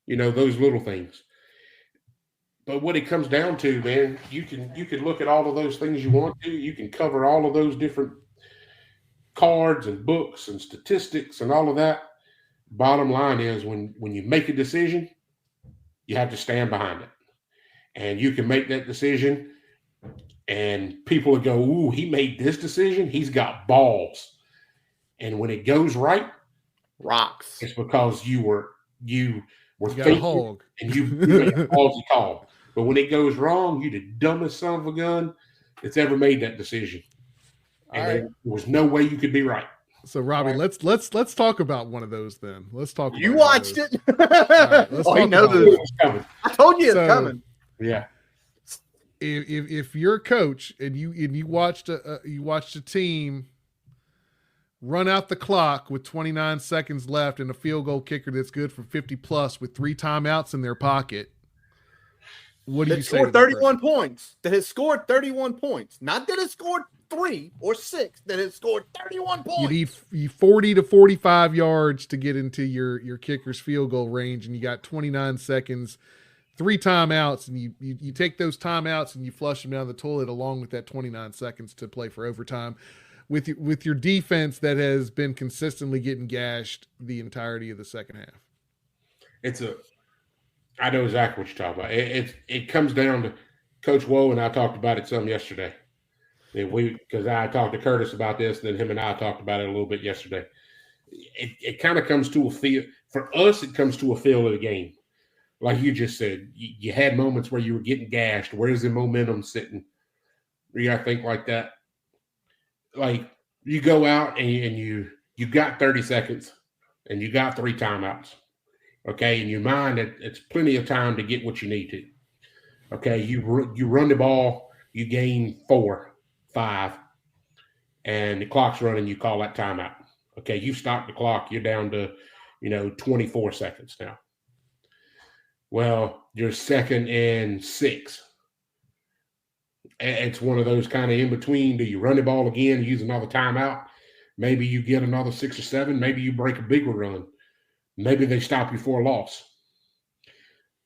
those little things. But what it comes down to, man, you can look at all of those things you want to. You can cover all of those different cards and books and statistics and all of that. Bottom line is when you make a decision, you have to stand behind it. And you can make that decision and people will go, ooh, he made this decision. He's got balls. And when it goes right, rocks. It's because you were you thinking and you made a ballsy call. But when it goes wrong, you're the dumbest son of a gun that's ever made that decision. And there was no way you could be right. So, Robbie, let's talk about one of those then. Let's talk. You watched it. Right, he knows it was coming. I told you it's coming. Yeah. If you're a coach and you watched a team run out the clock with 29 seconds left and a field goal kicker that's good for 50 plus with 3 timeouts in their pocket, what do you say? 31 points. That has scored 31 points. Not that it scored 3 or 6. That has scored 31 points. You need 40 to 45 yards to get into your kicker's field goal range, and you got 29 seconds, 3 timeouts, and you take those timeouts and you flush them down the toilet along with that 29 seconds to play for overtime with your defense that has been consistently getting gashed the entirety of the second half. I know exactly what you're talking about. It comes down to Coach Woe and I talked about it some yesterday. Because I talked to Curtis about this, and then him and I talked about it a little bit yesterday. It kind of comes to a feel. For us, it comes to a feel of the game. Like you just said, you had moments where you were getting gashed. Where's the momentum sitting? You got to think like that. Like you go out and you got 30 seconds and you got 3 timeouts. Okay, in your mind, it's plenty of time to get what you need to. Okay, you run the ball, you gain 4, 5, and the clock's running, you call that timeout. Okay, you stop the clock, you're down to, 24 seconds now. Well, you're 2nd and 6. It's one of those kind of in between. Do you run the ball again, use another timeout? Maybe you get another 6 or 7. Maybe you break a bigger run. Maybe they stop you for a loss.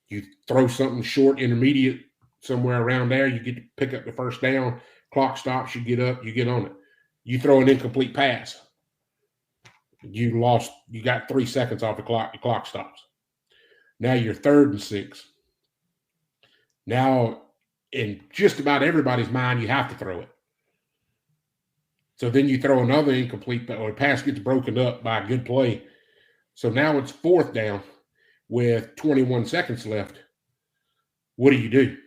You throw something short, intermediate, somewhere around there. You get to pick up the first down. Clock stops. You get up. You get on it. You throw an incomplete pass. You lost. You got 3 seconds off the clock. The clock stops. Now you're 3rd and 6. Now, in just about everybody's mind, you have to throw it. So then you throw another incomplete, or the pass gets broken up by a good play. So now it's 4th down with 21 seconds left. What do you do?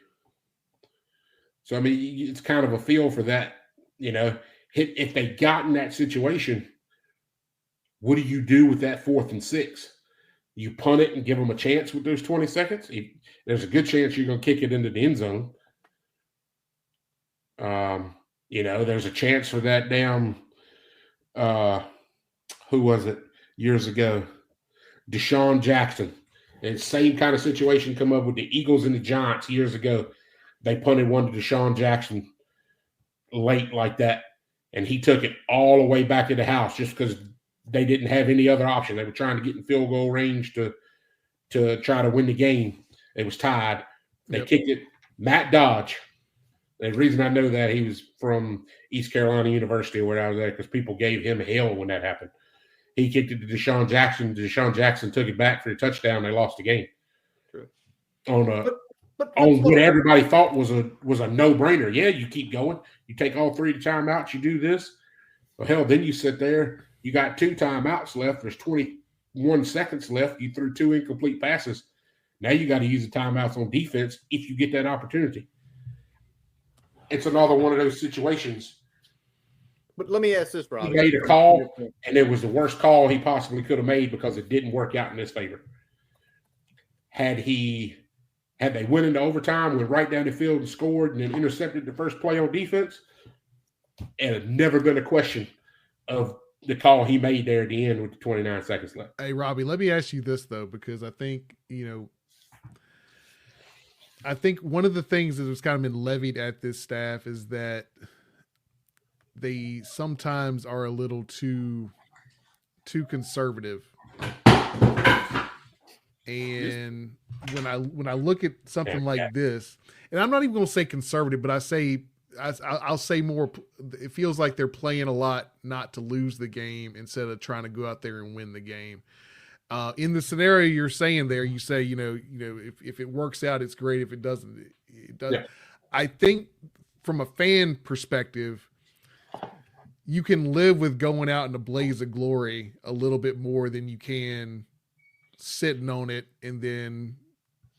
So, I mean, it's kind of a feel for that, if they got in that situation, what do you do with that 4th and 6? You punt it and give them a chance with those 20 seconds. There's a good chance you're going to kick it into the end zone. There's a chance for that damn, who was it years ago? Deshaun Jackson. And same kind of situation come up with the Eagles and the Giants years ago. They punted one to Deshaun Jackson late like that, and he took it all the way back to the house just because they didn't have any other option. They were trying to get in field goal range to try to win the game. It was tied. They kicked it. Matt Dodge. The reason I know that, he was from East Carolina University where I was at, because people gave him hell when that happened. He kicked it to Deshaun Jackson. Deshaun Jackson took it back for a touchdown. They lost the game. True. On what everybody thought was a no-brainer. Yeah, you keep going. You take all 3 timeouts. You do this. Well, hell, then you sit there. You got 2 timeouts left. There's 21 seconds left. You threw 2 incomplete passes. Now you got to use the timeouts on defense if you get that opportunity. It's another one of those situations. But let me ask this, Rob. He made a call, and it was the worst call he possibly could have made because it didn't work out in his favor. Had they went into overtime, went right down the field and scored, and then intercepted the first play on defense, it had never been a question of the call he made there at the end with the 29 seconds left. Hey, Robbie, let me ask you this, though, because I think, one of the things that has kind of been levied at this staff is that they sometimes are a little too conservative. And when I look at something like this, and I'm not even going to say conservative, but I'll say more. It feels like they're playing a lot not to lose the game instead of trying to go out there and win the game. In the scenario you're saying there, you say, if it works out, it's great. If it doesn't, it doesn't. Yeah. I think from a fan perspective, you can live with going out in a blaze of glory a little bit more than you can sitting on it and then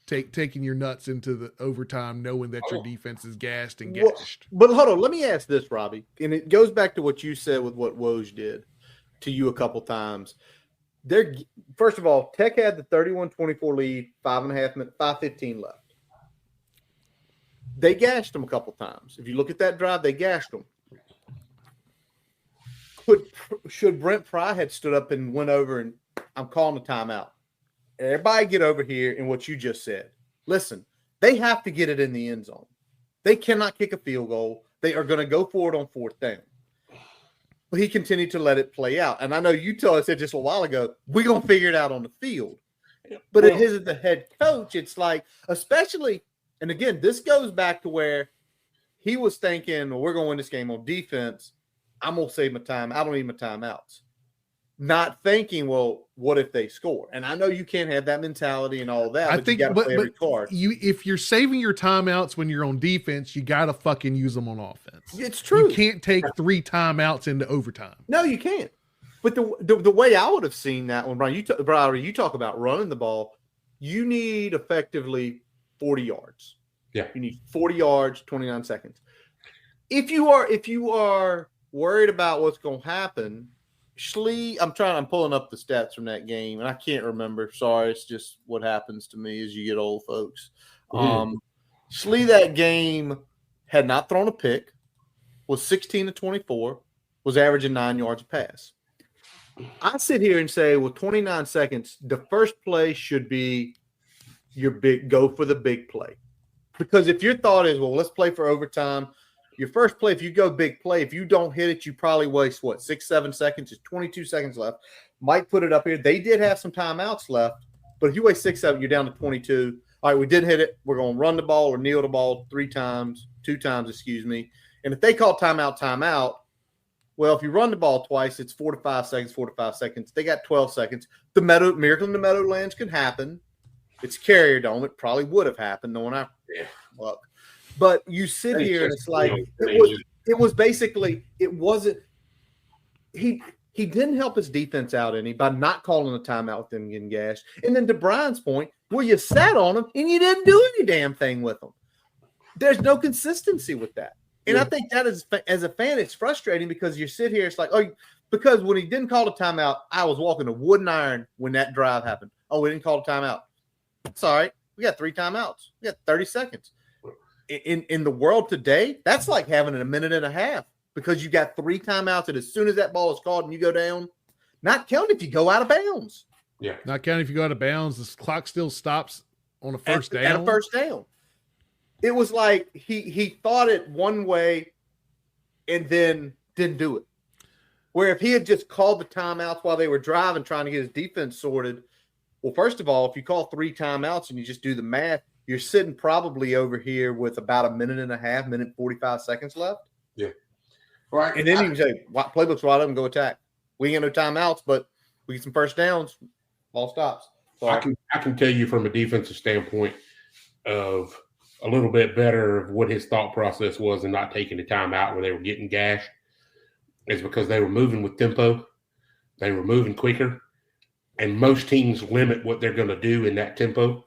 taking your nuts into the overtime, knowing that your defense is gassed and gashed. But hold on, let me ask this, Robbie, and it goes back to what you said with what Woj did to you a couple times. First of all, Tech had the 31-24 lead, 5:15 left. They gashed them a couple times. If you look at that drive, they gashed them. Should Brent Pry had stood up and went over and I'm calling a timeout. Everybody get over here in what you just said. Listen, they have to get it in the end zone. They cannot kick a field goal. They are going to go for it on 4th down. But he continued to let it play out. And I know you said just a while ago, we're going to figure it out on the field. But it isn't the head coach. It's like, especially, and again, this goes back to where he was thinking, well, we're going to win this game on defense. I'm going to save my time. I don't need my timeouts. Not thinking, well, what if they score? And I know you can't have that mentality and all that. You got to play every card. If you're saving your timeouts when you're on defense, you got to fucking use them on offense. It's true. You can't take 3 timeouts into overtime. No, you can't. But the way I would have seen that one, Brian, you talk about running the ball. You need effectively 40 yards. Yeah, you need 40 yards, 29 seconds. If you are worried about what's going to happen. I'm pulling up the stats from that game, and I can't remember. Sorry, it's just what happens to me as you get old, folks. Schlee that game had not thrown a pick, was 16 to 24, was averaging 9 yards a pass. I sit here and say, with 29 seconds, the first play should be go for the big play. Because if your thought is, well, let's play for overtime, your first play, if you go big play, if you don't hit it, you probably waste, 6-7 seconds. There's 22 seconds left. Might put it up here. They did have some timeouts left, but if you waste 6-7, you're down to 22. All right, we didn't hit it. We're going to run the ball or kneel the ball 2 times, And if they call timeout, well, if you run the ball twice, it's 4 to 5 seconds. They got 12 seconds. The miracle in the Meadowlands can happen. It's Carrier Dome. It probably would have happened, knowing our luck. But you sit here and it's like it was basically it wasn't. He didn't help his defense out any by not calling a timeout with them getting gashed. And then to Brian's point, well, you sat on them and you didn't do any damn thing with them. There's no consistency with that. And I think that is, as a fan, it's frustrating because you sit here, it's like, because when he didn't call a timeout, I was walking a wooden iron when that drive happened. Oh, we didn't call a timeout. It's all right. We got 3 timeouts. We got 30 seconds. In the world today, that's like having a minute and a half because you got 3 timeouts, and as soon as that ball is called and you go down, not counting if you go out of bounds. Yeah. Not counting if you go out of bounds. The clock still stops on a first down. At a first down. It was like he thought it one way and then didn't do it. Where if he had just called the timeouts while they were driving, trying to get his defense sorted, well, first of all, if you call 3 timeouts and you just do the math, you're sitting probably over here with about a minute and a half, 45 seconds left. Yeah. Right. And then you can say, playbook's wide open, go attack. We ain't got no timeouts, but we get some first downs, ball stops. So I can tell you from a defensive standpoint of a little bit better of what his thought process was in not taking the time out where they were getting gashed is because they were moving with tempo. They were moving quicker. And most teams limit what they're going to do in that tempo.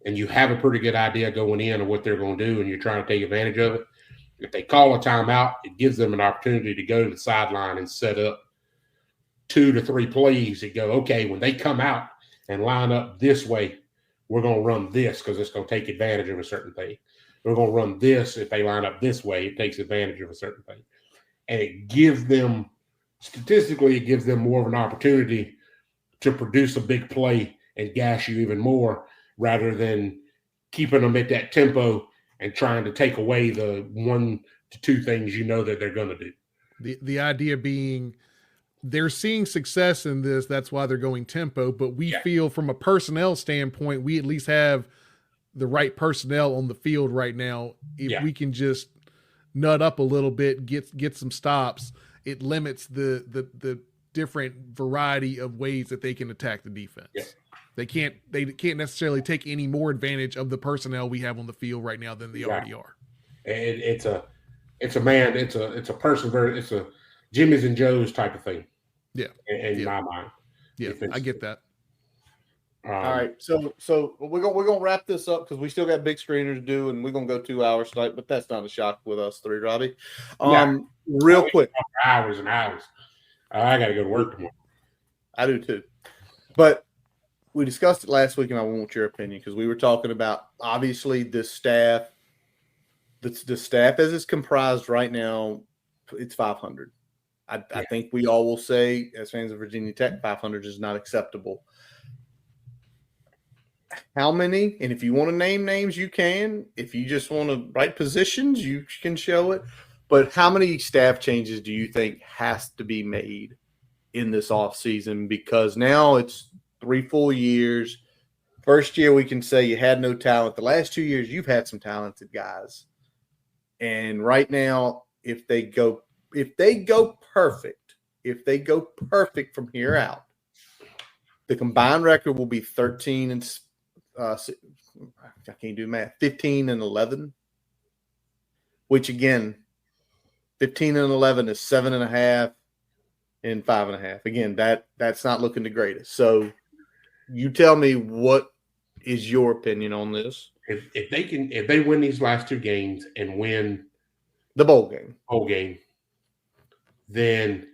And you have a pretty good idea going in of what they're going to do, and you're trying to take advantage of it. If they call a timeout, it gives them an opportunity to go to the sideline and set up 2 to 3 plays that go, okay, when they come out and line up this way, we're going to run this because it's going to take advantage of a certain thing. We're going to run this if they line up this way. It takes advantage of a certain thing. And it gives them, statistically, it gives them more of an opportunity to produce a big play and gash you even more rather than keeping them at that tempo and trying to take away the 1 to 2 things you know that they're going to do. The idea being they're seeing success in this. That's why they're going tempo. But we feel from a personnel standpoint, we at least have the right personnel on the field right now. If we can just nut up a little bit, get some stops, it limits the different variety of ways that they can attack the defense. Yeah. They can't necessarily take any more advantage of the personnel we have on the field right now than they already are. And it's a person, it's a Jimmy's and Joe's type of thing. Yeah. In my mind. Yeah, I get that. All right. So we're gonna wrap this up because we still got big screener to do, and we're gonna go 2 hours tonight, but that's not a shock with us 3, Robbie. Real quick. Hours and hours. I gotta go to work tomorrow. I do too. But we discussed it last week, and I want your opinion because we were talking about obviously the staff. The staff as it's comprised right now, it's 500. I think we all will say, as fans of Virginia Tech, 500 is not acceptable. How many? And if you want to name names, you can. If you just want to write positions, you can show it. But how many staff changes do you think has to be made in this offseason? Because now it's 3 full years. First year, we can say you had no talent. The last 2 years, you've had some talented guys. And right now, if they go perfect from here out, the combined record will be 13 and I can't do math. 15 and 11, which again, 15 and 11 is 7.5 and 5.5. Again, that's not looking the greatest. So, you tell me, what is your opinion on this? If they win these last 2 games and win the bowl game, then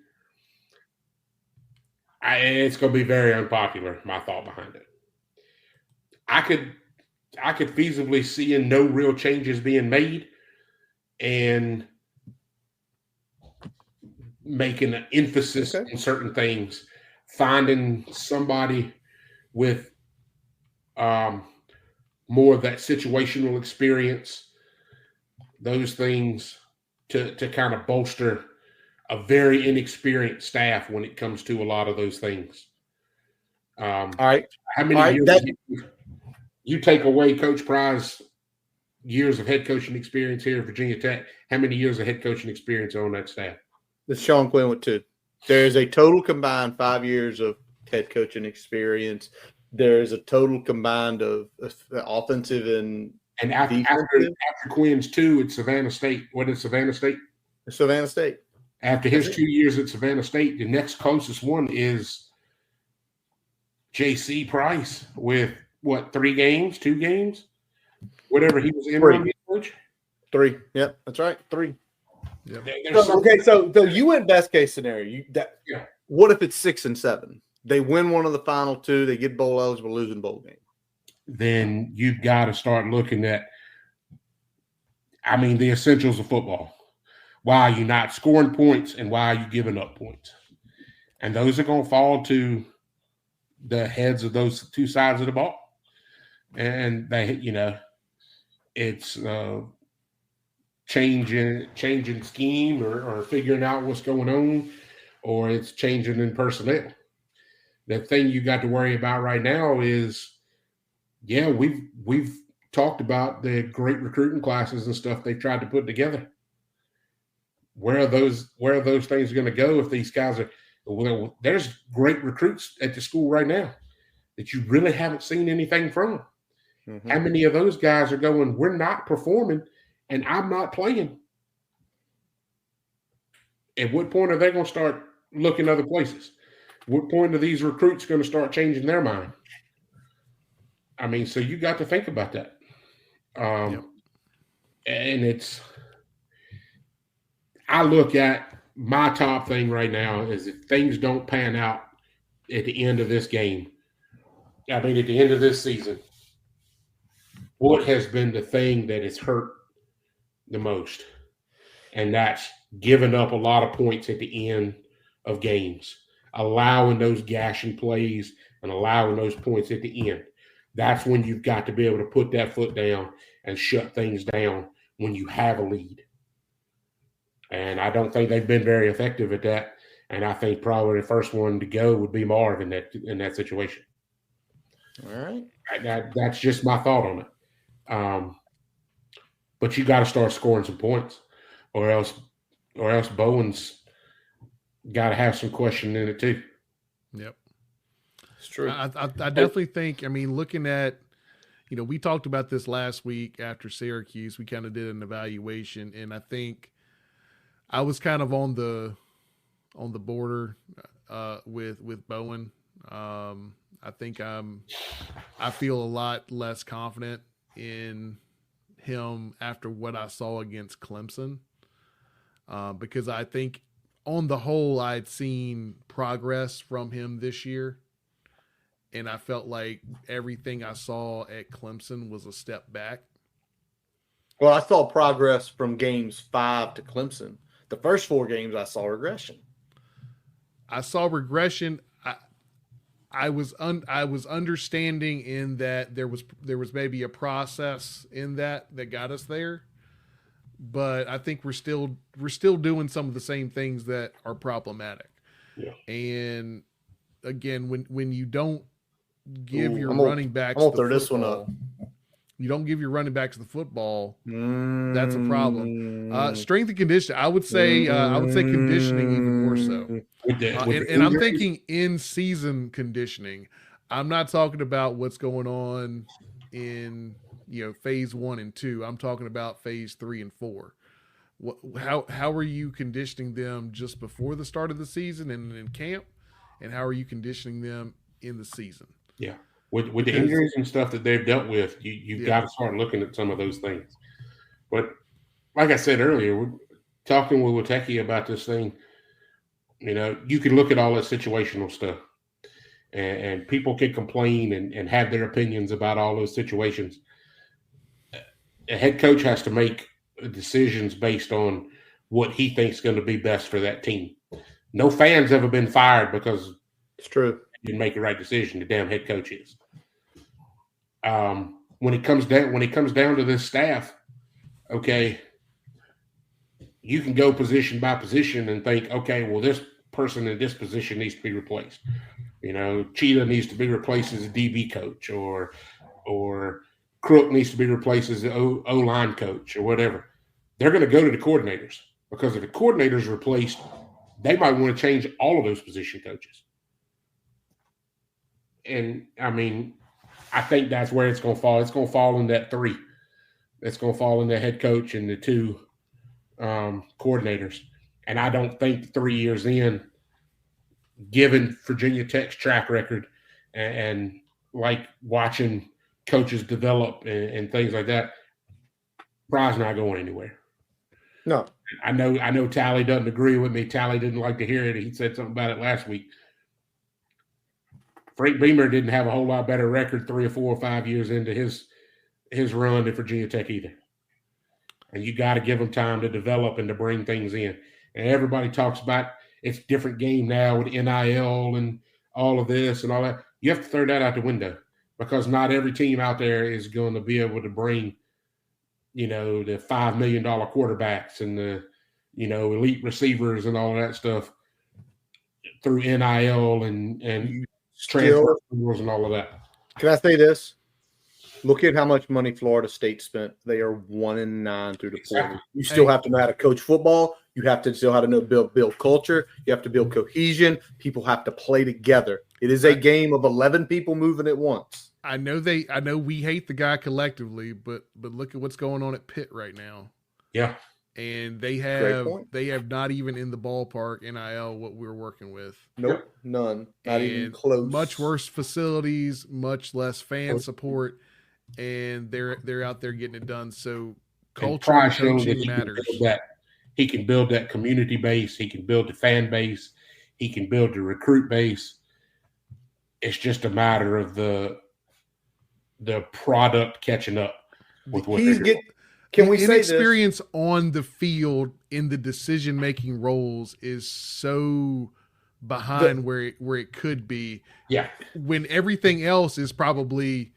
it's going to be very unpopular, my thought behind it. I could feasibly see no real changes being made and making an emphasis on certain things, finding somebody with more of that situational experience, those things to kind of bolster a very inexperienced staff when it comes to a lot of those things. All right. How many years you take away Coach Pry's years of head coaching experience here at Virginia Tech? How many years of head coaching experience on that staff? The Sean Quinn with 2. There's a total combined 5 years of head coaching experience. There's a total combined of offensive and after Quinn's 2 at Savannah State. What is Savannah State? Savannah State. After his 2 years at Savannah State, the next closest one is J.C. Price with, 3 games, 2 games? Whatever he was interim coach? 3. Yep, that's right, 3. Yep. So you went best case scenario. What if it's 6 and 7? They win one of the final 2, they get bowl eligible, losing bowl game. Then you've got to start looking at, the essentials of football. Why are you not scoring points and why are you giving up points? And those are going to fall to the heads of those 2 sides of the ball. And they, it's changing scheme or figuring out what's going on, or it's changing in personnel. The thing you got to worry about right now is, we've talked about the great recruiting classes and stuff they tried to put together. Where are those things going to go if these guys are? Well, there's great recruits at the school right now that you really haven't seen anything from. Mm-hmm. How many of those guys are going, we're not performing and I'm not playing? At what point are they going to start looking other places? What point are these recruits going to start changing their mind? So you got to think about that. And I look at my top thing right now is if things don't pan out at the end of this game, at the end of this season, what has been the thing that has hurt the most? And that's giving up a lot of points at the end of games, allowing those gashing plays and allowing those points at the end. That's when you've got to be able to put that foot down and shut things down when you have a lead. And I don't think they've been very effective at that. And I think probably the first one to go would be Marv in that situation. All right. That's just my thought on it. But you got to start scoring some points, or else Bowen's got to have some question in it too. Yep, it's true. I definitely think. Looking at, we talked about this last week after Syracuse. We kind of did an evaluation, and I think I was kind of on the border with Bowen. I think I feel a lot less confident in him after what I saw against Clemson, because I think on the whole I'd seen progress from him this year, and I felt like everything I saw at Clemson was a step back. Well, I saw progress from games 5 to Clemson. The first 4 games I saw regression. I was understanding in that there was maybe a process in that got us there, but I think we're still doing some of the same things that are problematic. Yeah. And again, when you don't give your running backs the football, this one up. You don't give your running backs the football, that's a problem. Strength and conditioning, I would say conditioning even more so. And I'm thinking in-season conditioning. I'm not talking about what's going on in phase 1 and 2. I'm talking about phase 3 and 4. How are you conditioning them just before the start of the season and in camp, and how are you conditioning them in the season? Yeah. With the injuries and stuff that they've dealt with, you've got to start looking at some of those things. But like I said earlier, we're talking with Wateki about this thing. You know, you can look at all that situational stuff, and people can complain and have their opinions about all those situations. A head coach has to make decisions based on what he thinks is going to be best for that team. No fan's ever been fired because it's true. Didn't make the right decision. The damn head coach is. When it comes down to this staff, okay, you can go position by position and think, okay, well, this person in this position needs to be replaced. You know, Cheetah needs to be replaced as a DB coach, or Crook needs to be replaced as the O-line coach, or whatever. They're going to go to the coordinators, because if the coordinator's replaced, they might want to change all of those position coaches. And, I mean, I think that's where it's going to fall. It's going to fall in that three. It's going to fall in the head coach and the two coordinators. And I don't think 3 years in, given Virginia Tech's track record and like watching coaches develop and things like that, Bry's not going anywhere. No. I know Tally doesn't agree with me. Tally didn't like to hear it. He said something about it last week. Frank Beamer didn't have a whole lot better record 3 or 4 or 5 years into his run at Virginia Tech either. And you got to give him time to develop and to bring things in. And everybody talks about it's a different game now with NIL and all of this and all that. You have to throw that out the window, because not every team out there is going to be able to bring, you know, the $5 million quarterbacks and the, you know, elite receivers and all that stuff through NIL and transfer rules and all of that. Can I say this? Look at how much money Florida State spent. They are 1-9 through the portal. You still have to know how to coach football. You have to still how to know build culture. You have to build cohesion. People have to play together. It is a game of 11 people moving at once. I know we hate the guy collectively, but look at what's going on at Pitt right now. Yeah. And they have not even in the ballpark NIL what we're working with. Nope, none. Not even close. Much worse facilities, much less fan support, and they're out there getting it done. So culture and coaching matters. He can build that community base. He can build the fan base. He can build the recruit base. It's just a matter of the product catching up with what they're doing. Can we say experience this? On the field in the decision-making roles is so behind where it could be. Yeah. When everything else is probably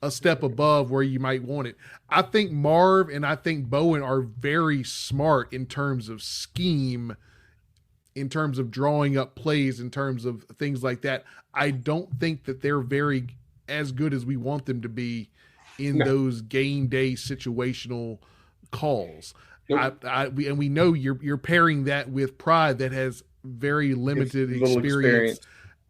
a step above where you might want it. I think Marv and I think Bowen are very smart in terms of scheme, in terms of drawing up plays, in terms of things like that. I don't think that they're very as good as we want them to be in those game day situational calls. Nope. We know you're pairing that with Pride that has very limited experience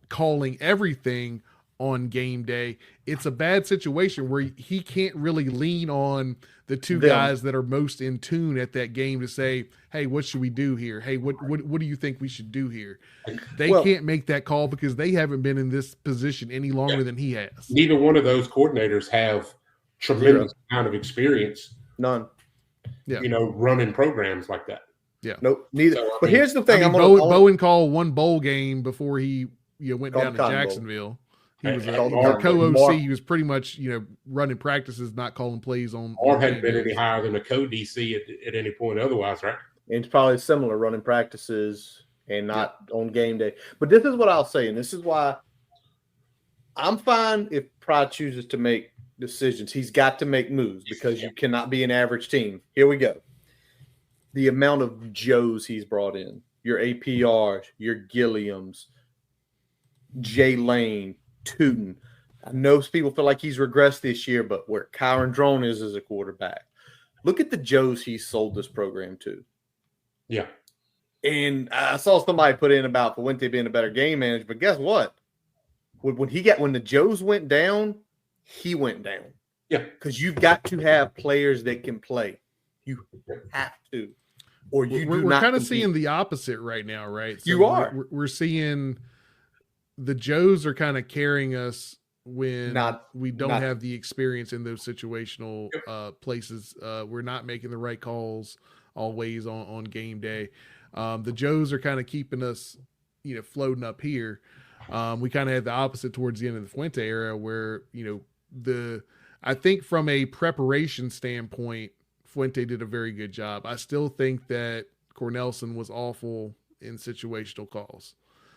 calling everything on game day. It's a bad situation where he can't really lean on the two guys that are most in tune at that game to say, hey, what should we do here? Hey, what do you think we should do here? They can't make that call because they haven't been in this position any longer than he has. Neither one of those coordinators have tremendous amount of experience. None. Yeah. You know, running programs like that. Yeah. Nope. Neither. But here's the thing. Bowen called one bowl game before he went down to Jacksonville. Bowl. He was our co-OC. He was pretty much, running practices, not calling plays on. Or hadn't been any higher than a co-DC at any point otherwise, right? And it's probably similar, running practices and not on game day. But this is what I'll say, and this is why I'm fine if Pride chooses to make decisions. He's got to make moves because you cannot be an average team. Here we go. The amount of Joes he's brought in, your APRs, your Gilliams, Jay Lane, Tootin. I know people feel like he's regressed this year, but where Kyron Drone is as a quarterback. Look at the Joes he sold this program to. Yeah. And I saw somebody put in about Fuente being a better game manager, but guess what? When the Joes went down, he went down. Yeah. Because you've got to have players that can play. You have to. Or we're kind of seeing the opposite right now, right? So you are. We're seeing the Joes are kind of carrying us when we don't have the experience in those situational places. We're not making the right calls always on game day. The Joes are kind of keeping us, floating up here. We kind of had the opposite towards the end of the Fuente era where, I think from a preparation standpoint, Fuente did a very good job. I still think that Cornelson was awful in situational calls.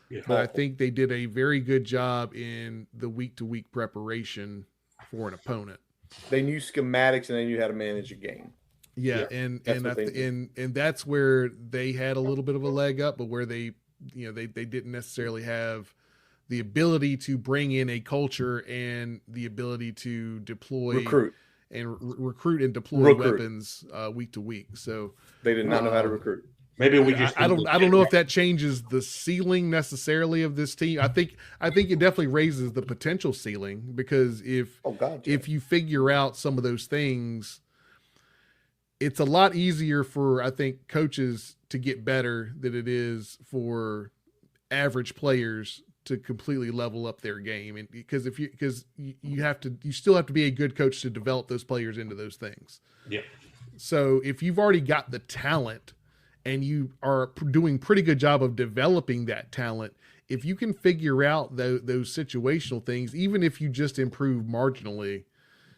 Yeah, but I think they did a very good job in the week-to-week preparation for an opponent. They knew schematics and they knew how to manage a game. Yeah, and that's where they had a little bit of a leg up, but where they didn't necessarily have the ability to bring in a culture and the ability to deploy, recruit and deploy weapons week to week. So they did not know how to recruit. Maybe we just I don't know if that changes the ceiling necessarily of this team. I think it definitely raises the potential ceiling, because if you figure out some of those things, it's a lot easier for, I think, coaches to get better than it is for average players to completely level up their game. And because you still have to be a good coach to develop those players into those things. Yeah. So if you've already got the talent and you are doing pretty good job of developing that talent, if you can figure out those situational things, even if you just improve marginally,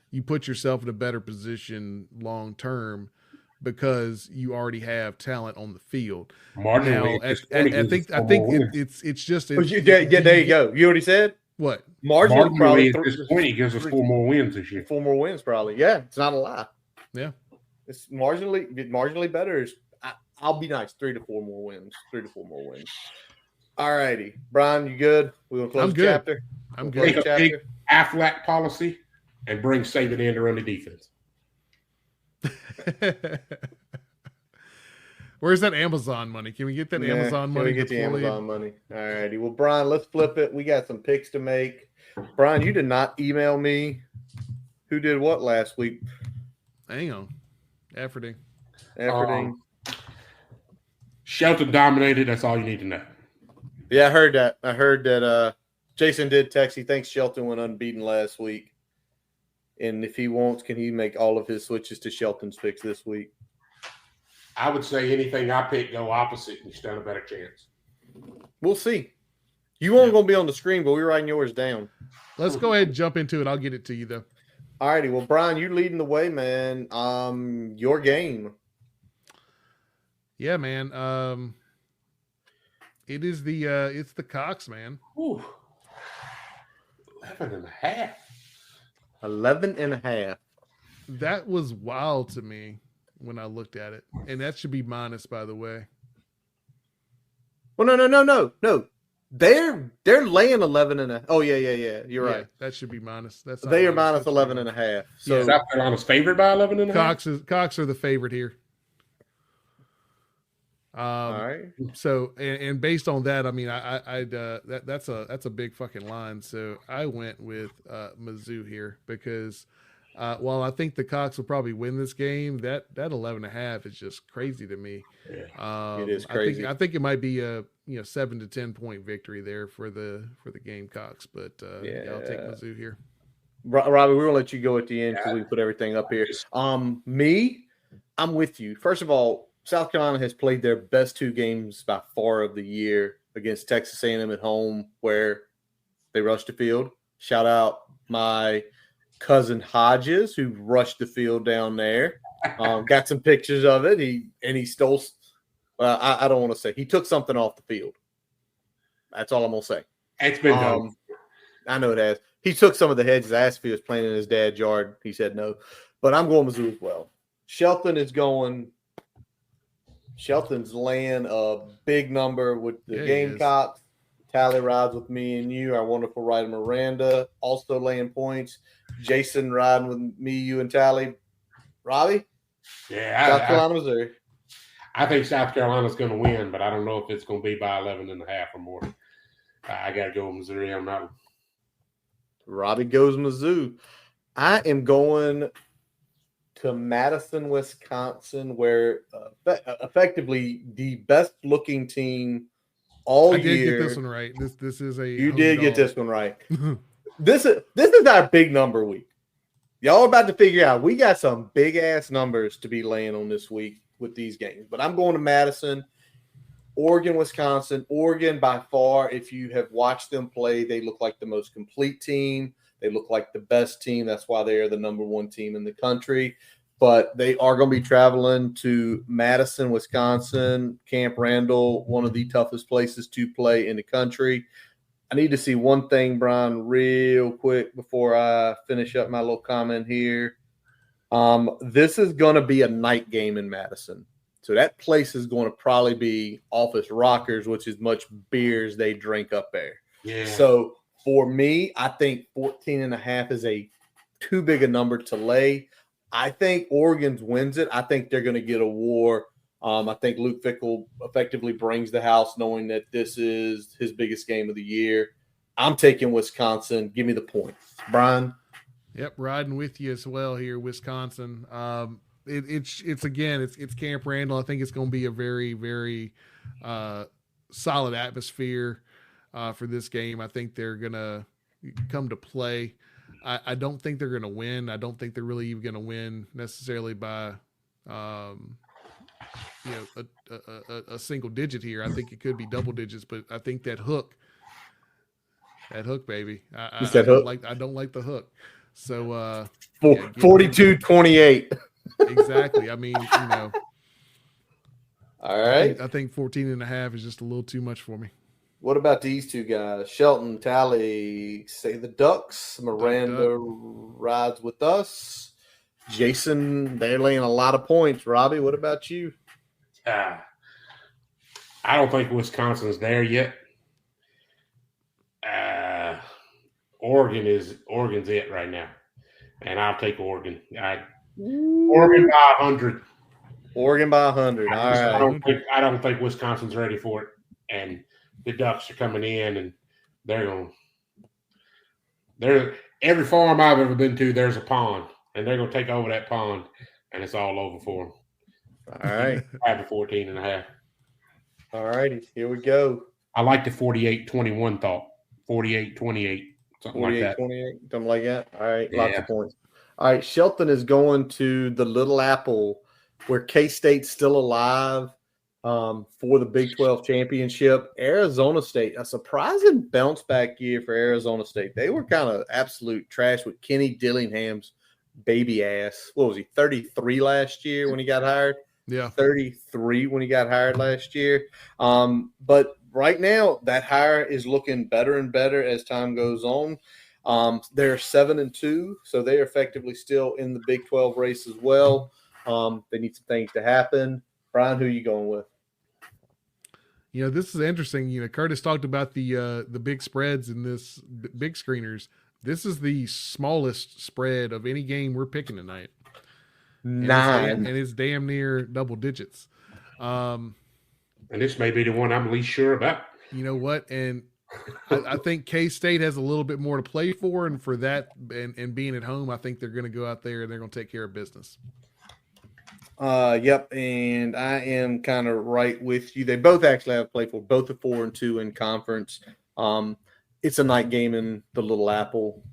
you put yourself in a better position long term, because you already have talent on the field. Marginally, I think it's just. There you go. You already said what? Marginally, probably at this point, he gives us 4 more wins this year. 4 more wins, probably. Yeah, it's not a lie. Yeah, it's marginally better. I'll be nice. 3 to 4 more wins. 3 to 4 more wins. All righty, Brian, you good? We're gonna close the chapter. I'm good. Take a big Aflac policy and bring Saban in to run the defense. Where's that Amazon money? Can we get that Amazon money? Can we get the Amazon money? All righty. Well, Brian, let's flip it. We got some picks to make. Brian, you did not email me who did what last week. Hang on. Efforting. Shelton dominated. That's all you need to know. Yeah, I heard that. Jason did text. He thinks Shelton went unbeaten last week. And if he wants, can he make all of his switches to Shelton's picks this week? I would say anything I pick go opposite, and you stand a better chance. We'll see. You weren't going to be on the screen, but we're writing yours down. Let's go ahead and jump into it. I'll get it to you, though. All righty. Well, Brian, you're leading the way, man. Your game. Yeah, man. It's the Cox, man. Ooh. 11.5. 11.5. That was wild to me when I looked at it. And that should be minus, by the way. Well, no. They're laying 11.5. Oh, yeah. You're right. That should be minus. They are minus 11.5. So South Carolina's favored by 11.5. Cox are the favorite here. All right. So and based on that, I mean, that's a big fucking line. So I went with Mizzou here because while I think the Cox will probably win this game, that 11.5 is just crazy to me. Yeah, it is crazy. I think it might be a 7 to 10 point victory there for the Gamecocks, but I'll take Mizzou here. Robbie, we're gonna let you go at the end because we put everything up here. Me, I'm with you. First of all, South Carolina has played their best 2 games by far of the year against Texas A&M at home, where they rushed the field. Shout out my cousin Hodges, who rushed the field down there. Got some pictures of it. He stole. I don't want to say he took something off the field. That's all I'm gonna say. It's been done. I know it has. He took some of the hedges. I asked if he was playing in his dad's yard. He said no, but I'm going Mizzou as well. Shelton's laying a big number with the Gamecocks. Tally rides with me and you. Our wonderful writer Miranda also laying points. Jason riding with me, you, and Tally. Robbie? Yeah. South Carolina, Missouri. I think South Carolina's going to win, but I don't know if it's going to be by 11.5 or more. I got to go with Missouri on that one. Robbie goes Mizzou. I am going to Madison, Wisconsin, where effectively the best-looking team all year. I did get this one right. This is a. You did get this one right. This is our big number week. Y'all are about to figure out we got some big-ass numbers to be laying on this week with these games. But I'm going to Madison. Oregon, Wisconsin. Oregon, by far, if you have watched them play, they look like the most complete team. They look like the best team. That's why they are the number one team in the country. But they are going to be traveling to Madison, Wisconsin, Camp Randall, one of the toughest places to play in the country. I need to see one thing, Brian, real quick before I finish up my little comment here. This is going to be a night game in Madison. So that place is going to probably be Office Rockers, which is much beer as they drink up there. Yeah. So for me, I think 14.5 is too big a number to lay. I think Oregon wins it. I think they're going to get a war. I think Luke Fickell effectively brings the house knowing that this is his biggest game of the year. I'm taking Wisconsin. Give me the points. Brian? Yep, riding with you as well here, Wisconsin. It's Camp Randall. I think it's going to be a very, very solid atmosphere for this game. I think they're going to come to play. I don't think they're going to win. I don't think they're really even going to win necessarily by a single digit here. I think it could be double digits, but I think that hook, baby. I don't like the hook. So 42-28. Exactly. I mean, all right. I think 14.5 is just a little too much for me. What about these two guys? Shelton, Tally, say the Ducks. Miranda rides with us. Jason, they're laying a lot of points. Robbie, what about you? I don't think Wisconsin's there yet. Oregon's it right now, and I'll take Oregon. Oregon by 100. Oregon by 100. All right. I don't think Wisconsin's ready for it, and the Ducks are coming in, and every farm I've ever been to, there's a pond, and they're going to take over that pond, and it's all over for them. All right. After 14.5. All righty. Here we go. I like the 48-21 thought. 48-28. Something like that. 48, something like that. All right. Yeah. Lots of points. All right. Shelton is going to the Little Apple where K-State's still alive for the Big 12 championship. Arizona State, a surprising bounce back year for Arizona State. They were kind of absolute trash with Kenny Dillingham's baby ass. What was he, 33 last year when he got hired? Yeah. 33 when he got hired last year. But right now, that hire is looking better and better as time goes on. They're 7-2, so they're effectively still in the Big 12 race as well. They need some things to happen. Brian, who are you going with? This is interesting. Curtis talked about the big spreads in this big screeners. This is the smallest spread of any game we're picking tonight. 9. And it's damn near double digits. And this may be the one I'm least sure about. You know what? And I think K-State has a little bit more to play for, and for that and being at home, I think they're going to go out there and they're going to take care of business. Yep, and I am kind of right with you. They both actually have played for both the 4-2 in conference. It's a night game in the Little Apple.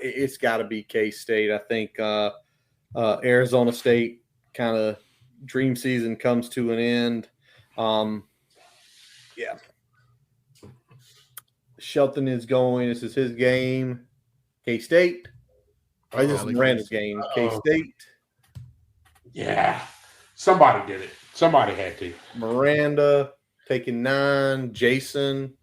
It's got to be K-State. I think Arizona State kind of dream season comes to an end. Yeah. Shelton is going. This is his game. K-State. This is Miranda's game. K-State. Yeah. Somebody did it. Somebody had to. Miranda taking 9. Jason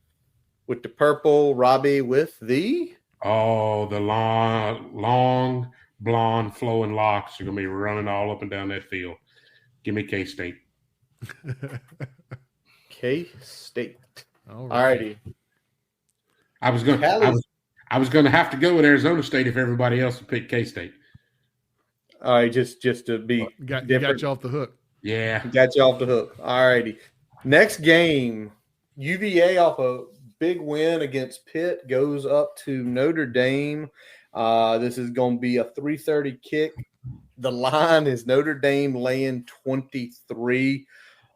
with the purple. Robbie with the? Oh, the long, blonde, flowing locks are going to be running all up and down that field. Give me K-State. K-State. All righty. I was going to have to go with Arizona State if everybody else would pick K-State. All right, just to be got you off the hook. Yeah. Got you off the hook. All righty. Next game, UVA off a big win against Pitt goes up to Notre Dame. This is going to be a 3:30 kick. The line is Notre Dame laying 23.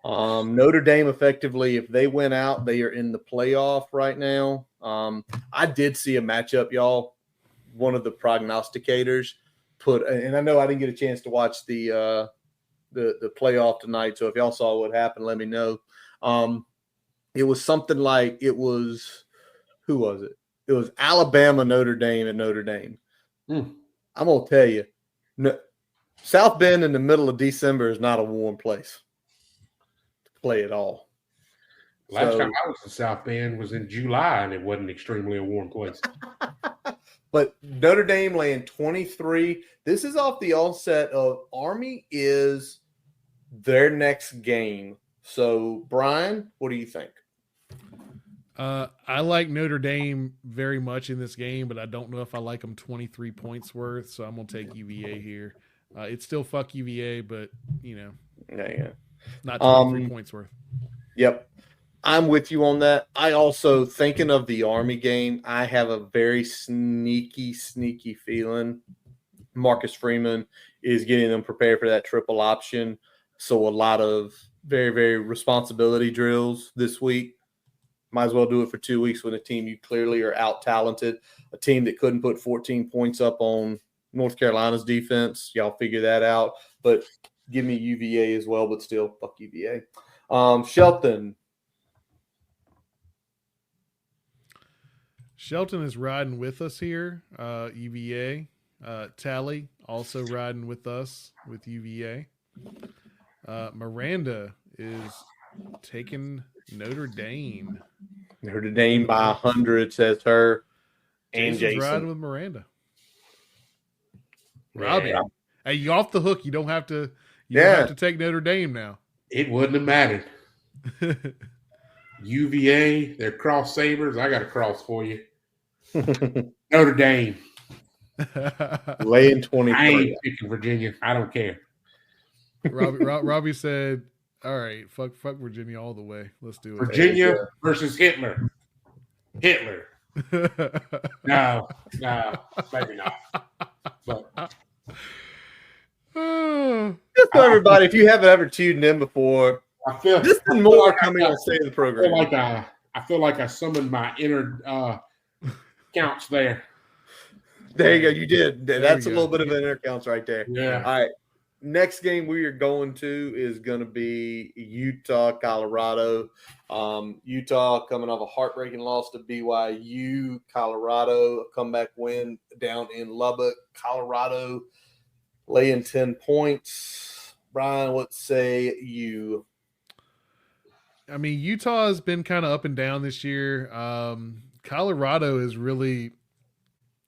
Notre Dame effectively, if they win out, they are in the playoff right now. I did see a matchup, y'all. One of the prognosticators put, and I know I didn't get a chance to watch the playoff tonight. So if y'all saw what happened, let me know. It was something like who was it? It was Alabama, Notre Dame, and Notre Dame. I'm going to tell you, South Bend in the middle of December is not a warm place to play at all. Last time I was in South Bend was in July, and it wasn't extremely a warm place. But Notre Dame laying 23. This is off the onset of Army is their next game. So, Brian, what do you think? I like Notre Dame very much in this game, but I don't know if I like them 23 points worth, so I'm going to take UVA here. It's still fuck UVA, but, not 23 points worth. Yep. I'm with you on that. I also, thinking of the Army game, I have a very sneaky feeling Marcus Freeman is getting them prepared for that triple option. So a lot of very, very responsibility drills this week. Might as well do it for 2 weeks with a team you clearly are out-talented, a team that couldn't put 14 points up on North Carolina's defense. Y'all figure that out. But give me UVA as well, but still, fuck UVA. Shelton. Shelton is riding with us here, UVA. Tally also riding with us with UVA. Miranda is taking Notre Dame. Notre Dame by 100, says her. And Jason's Jason. riding with Miranda. Robbie, hey, you off the hook. You don't have to. You don't have to take Notre Dame now. It wouldn't have mattered. UVA, they're cross sabers. I got a cross for you. Notre Dame. Laying 23. I ain't picking Virginia. I don't care. Robbie said, all right, fuck Virginia all the way. Let's do it. Virginia versus Hitler. Hitler. No, maybe not. But just so everybody, if you haven't ever tuned in before, I feel this is more coming on State of the Program. I feel like I summoned my inner counts there. There you go. You did. That's a little bit of an inner counts right there. Yeah. All right. Next game we are going to is going to be Utah, Colorado. Utah coming off a heartbreaking loss to BYU. Colorado, a comeback win down in Lubbock. Colorado laying 10 points. Brian, what say you? I mean, Utah has been kind of up and down this year. Colorado has really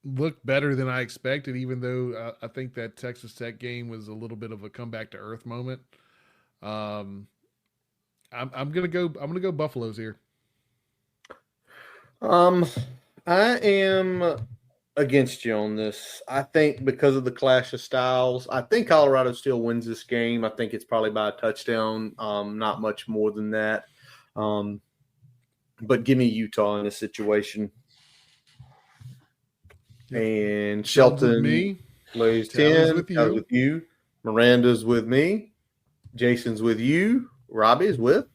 looked better than I expected, even though I think that Texas Tech game was a little bit of a comeback to earth moment. I'm gonna go Buffaloes here. I am against you on this. I think because of the clash of styles, I think Colorado still wins this game. I think it's probably by a touchdown, not much more than that. But give me Utah in this situation. And Shelton plays 10. With you. Miranda's with me. Jason's with you. Robbie's with.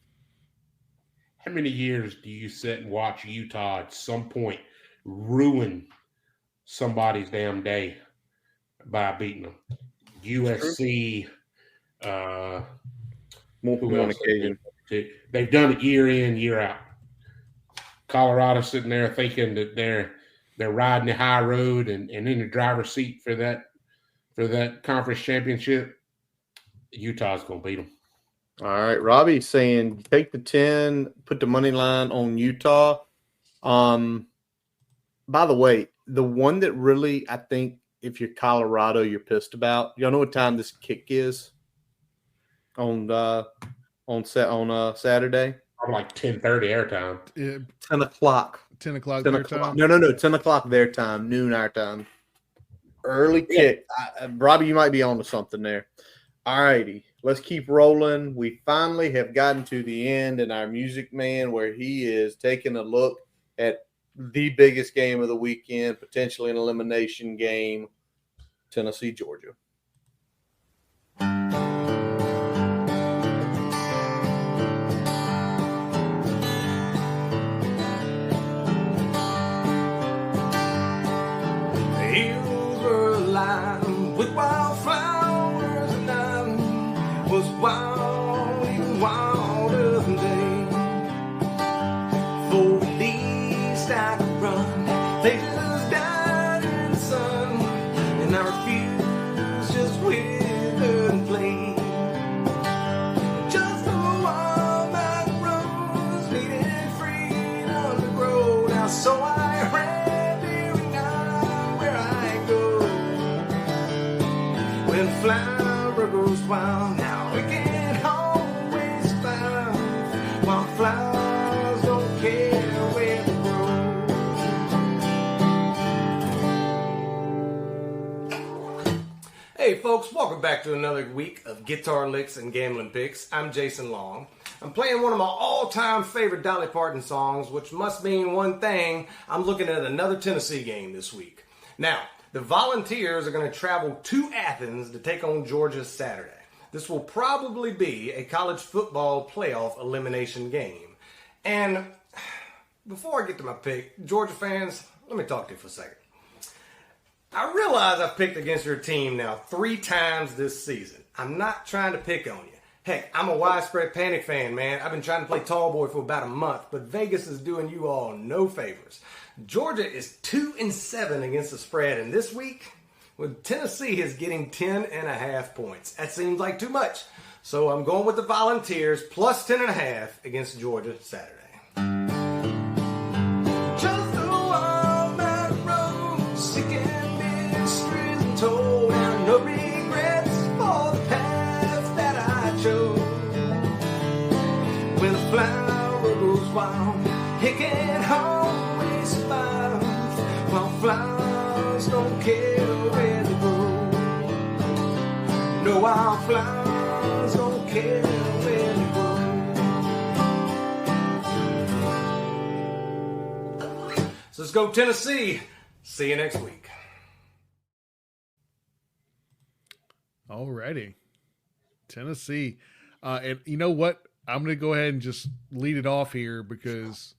How many years do you sit and watch Utah at some point ruin somebody's damn day by beating them? USC. More on occasion. They've done it year in, year out. Colorado sitting there thinking that they're riding the high road and in the driver's seat for that conference championship. Utah's going to beat them. All right, Robbie saying take the 10, put the money line on Utah. By the way, the one that really I think if you're Colorado, you're pissed about. Y'all know what time this kick is on Saturday? Probably like 10:30 airtime. 10 o'clock. 10 o'clock 10 their o'clock. time? No. 10 o'clock their time, noon our time. Early kick. Robbie, you might be on to something there. All righty. Let's keep rolling. We finally have gotten to the end in our Music Man where he is taking a look at the biggest game of the weekend, potentially an elimination game, Tennessee, Georgia. Hills were alive with wildflowers, and I was wild, even wilder than day. withered and plain. Just a wild back rose needed freedom to grow. Now so I ran every night where I go. When flower grows wild, now it can't always found. While flowers don't care where they grow. Hey folks, welcome back to another week of Guitar Licks and Gambling Picks. I'm Jason Long. I'm playing one of my all-time favorite Dolly Parton songs, which must mean one thing. I'm looking at another Tennessee game this week. Now, the Volunteers are going to travel to Athens to take on Georgia Saturday. This will probably be a college football playoff elimination game. And before I get to my pick, Georgia fans, let me talk to you for a second. I realize I've picked against your team now 3 times this season. I'm not trying to pick on you. Heck, I'm a widespread panic fan, man. I've been trying to play tall boy for about a month, but Vegas is doing you all no favors. Georgia is 2-7 against the spread, and this week, Tennessee is getting 10.5 points. That seems like too much. So I'm going with the Volunteers plus 10.5 against Georgia Saturday. Just a wild back road, sick and mysteries and told, and no regrets for the path that I chose. When the flower goes wild, it can't always survive, while flowers don't care where they grow. No, while flowers don't care where they grow. So let's go Tennessee. See you next week. Alrighty. Tennessee. And you know what? I'm going to go ahead and just lead it off here because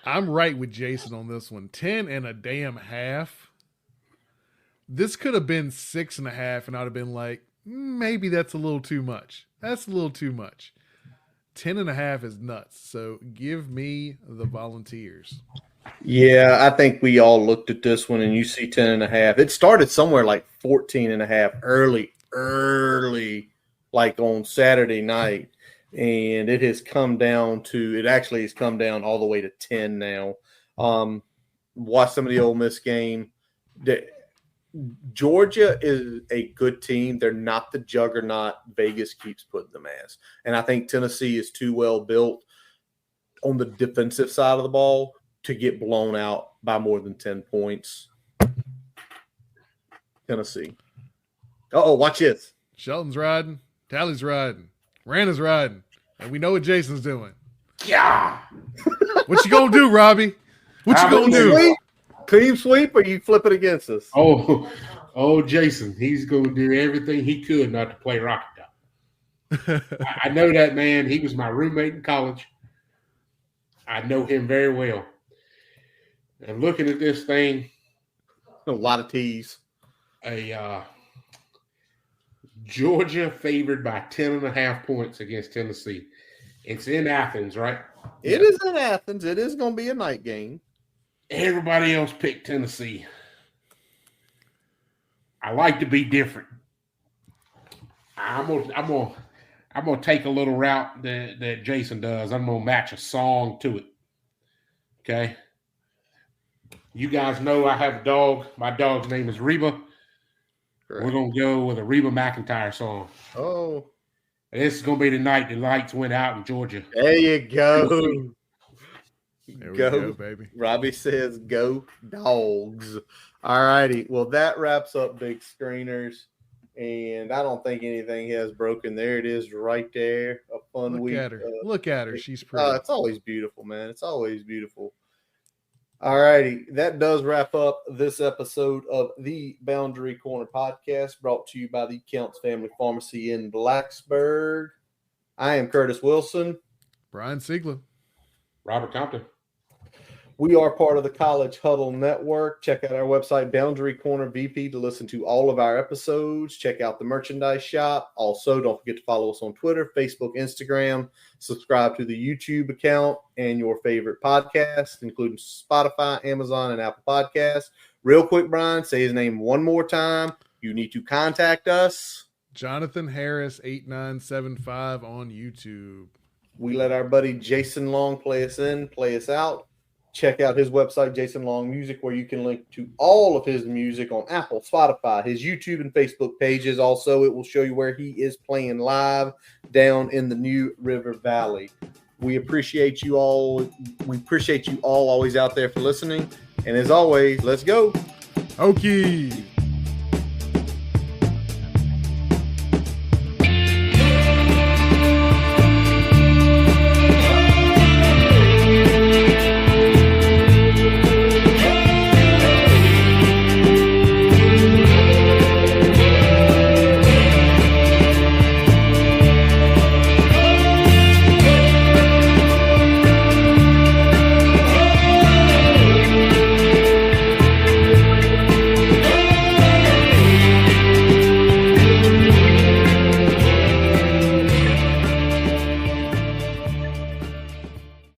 I'm right with Jason on this one. 10.5. This could have been 6.5, and I'd have been like, maybe that's a little too much. That's a little too much. 10.5 is nuts. So give me the Volunteers. Yeah, I think we all looked at this one, and you see 10.5. It started somewhere like 14.5 early, like on Saturday night. And it has come down to, it actually has come down all the way to 10 now. Watch some of the Ole Miss game. Georgia is a good team. They're not the juggernaut Vegas keeps putting them as. And I think Tennessee is too well built on the defensive side of the ball to get blown out by more than 10 points. Tennessee. Uh-oh, watch this. Shelton's riding. Tally's riding. Rana's riding. And we know what Jason's doing. Yeah. What you gonna do, Robbie? What you gonna do? Team sweep, or you flip it against us? Oh, Jason, he's gonna do everything he could not to play Rocky Top. I know that man. He was my roommate in college. I know him very well. And looking at this thing, a lot of T's. Georgia favored by 10.5 points against Tennessee. It's in Athens, right? It is in Athens. It is going to be a night game. Everybody else picked Tennessee. I like to be different. I'm gonna take a little route that Jason does. I'm gonna match a song to it. Okay. You guys know I have a dog. My dog's name is Reba. Correct. We're gonna go with a Reba McEntire song. Oh. This is gonna be the night the lights went out in Georgia. There you go. There we go, baby. Robbie says go Dogs. All righty. Well, that wraps up Big Screeners. And I don't think anything has broken. There it is right there. A fun week. Look at her. She's pretty. It's always beautiful, man. It's always beautiful. All righty. That does wrap up this episode of the Boundary Corner podcast, brought to you by the Counts Family Pharmacy in Blacksburg. I am Curtis Wilson. Brian Siegler. Robert Compton. We are part of the College Huddle Network. Check out our website, Boundary Corner VP, to listen to all of our episodes. Check out the merchandise shop. Also, don't forget to follow us on Twitter, Facebook, Instagram. Subscribe to the YouTube account and your favorite podcasts, including Spotify, Amazon, and Apple Podcasts. Real quick, Brian, say his name one more time. you need to contact us, Jonathan Harris 8975 on YouTube. We let our buddy Jason Long play us out. Check out his website, Jason Long Music, where you can link to all of his music on Apple, Spotify, his YouTube and Facebook pages. Also, it will show you where he is playing live down in the New River Valley. We appreciate you all. We appreciate you all always out there for listening. And as always, let's go. Hokies.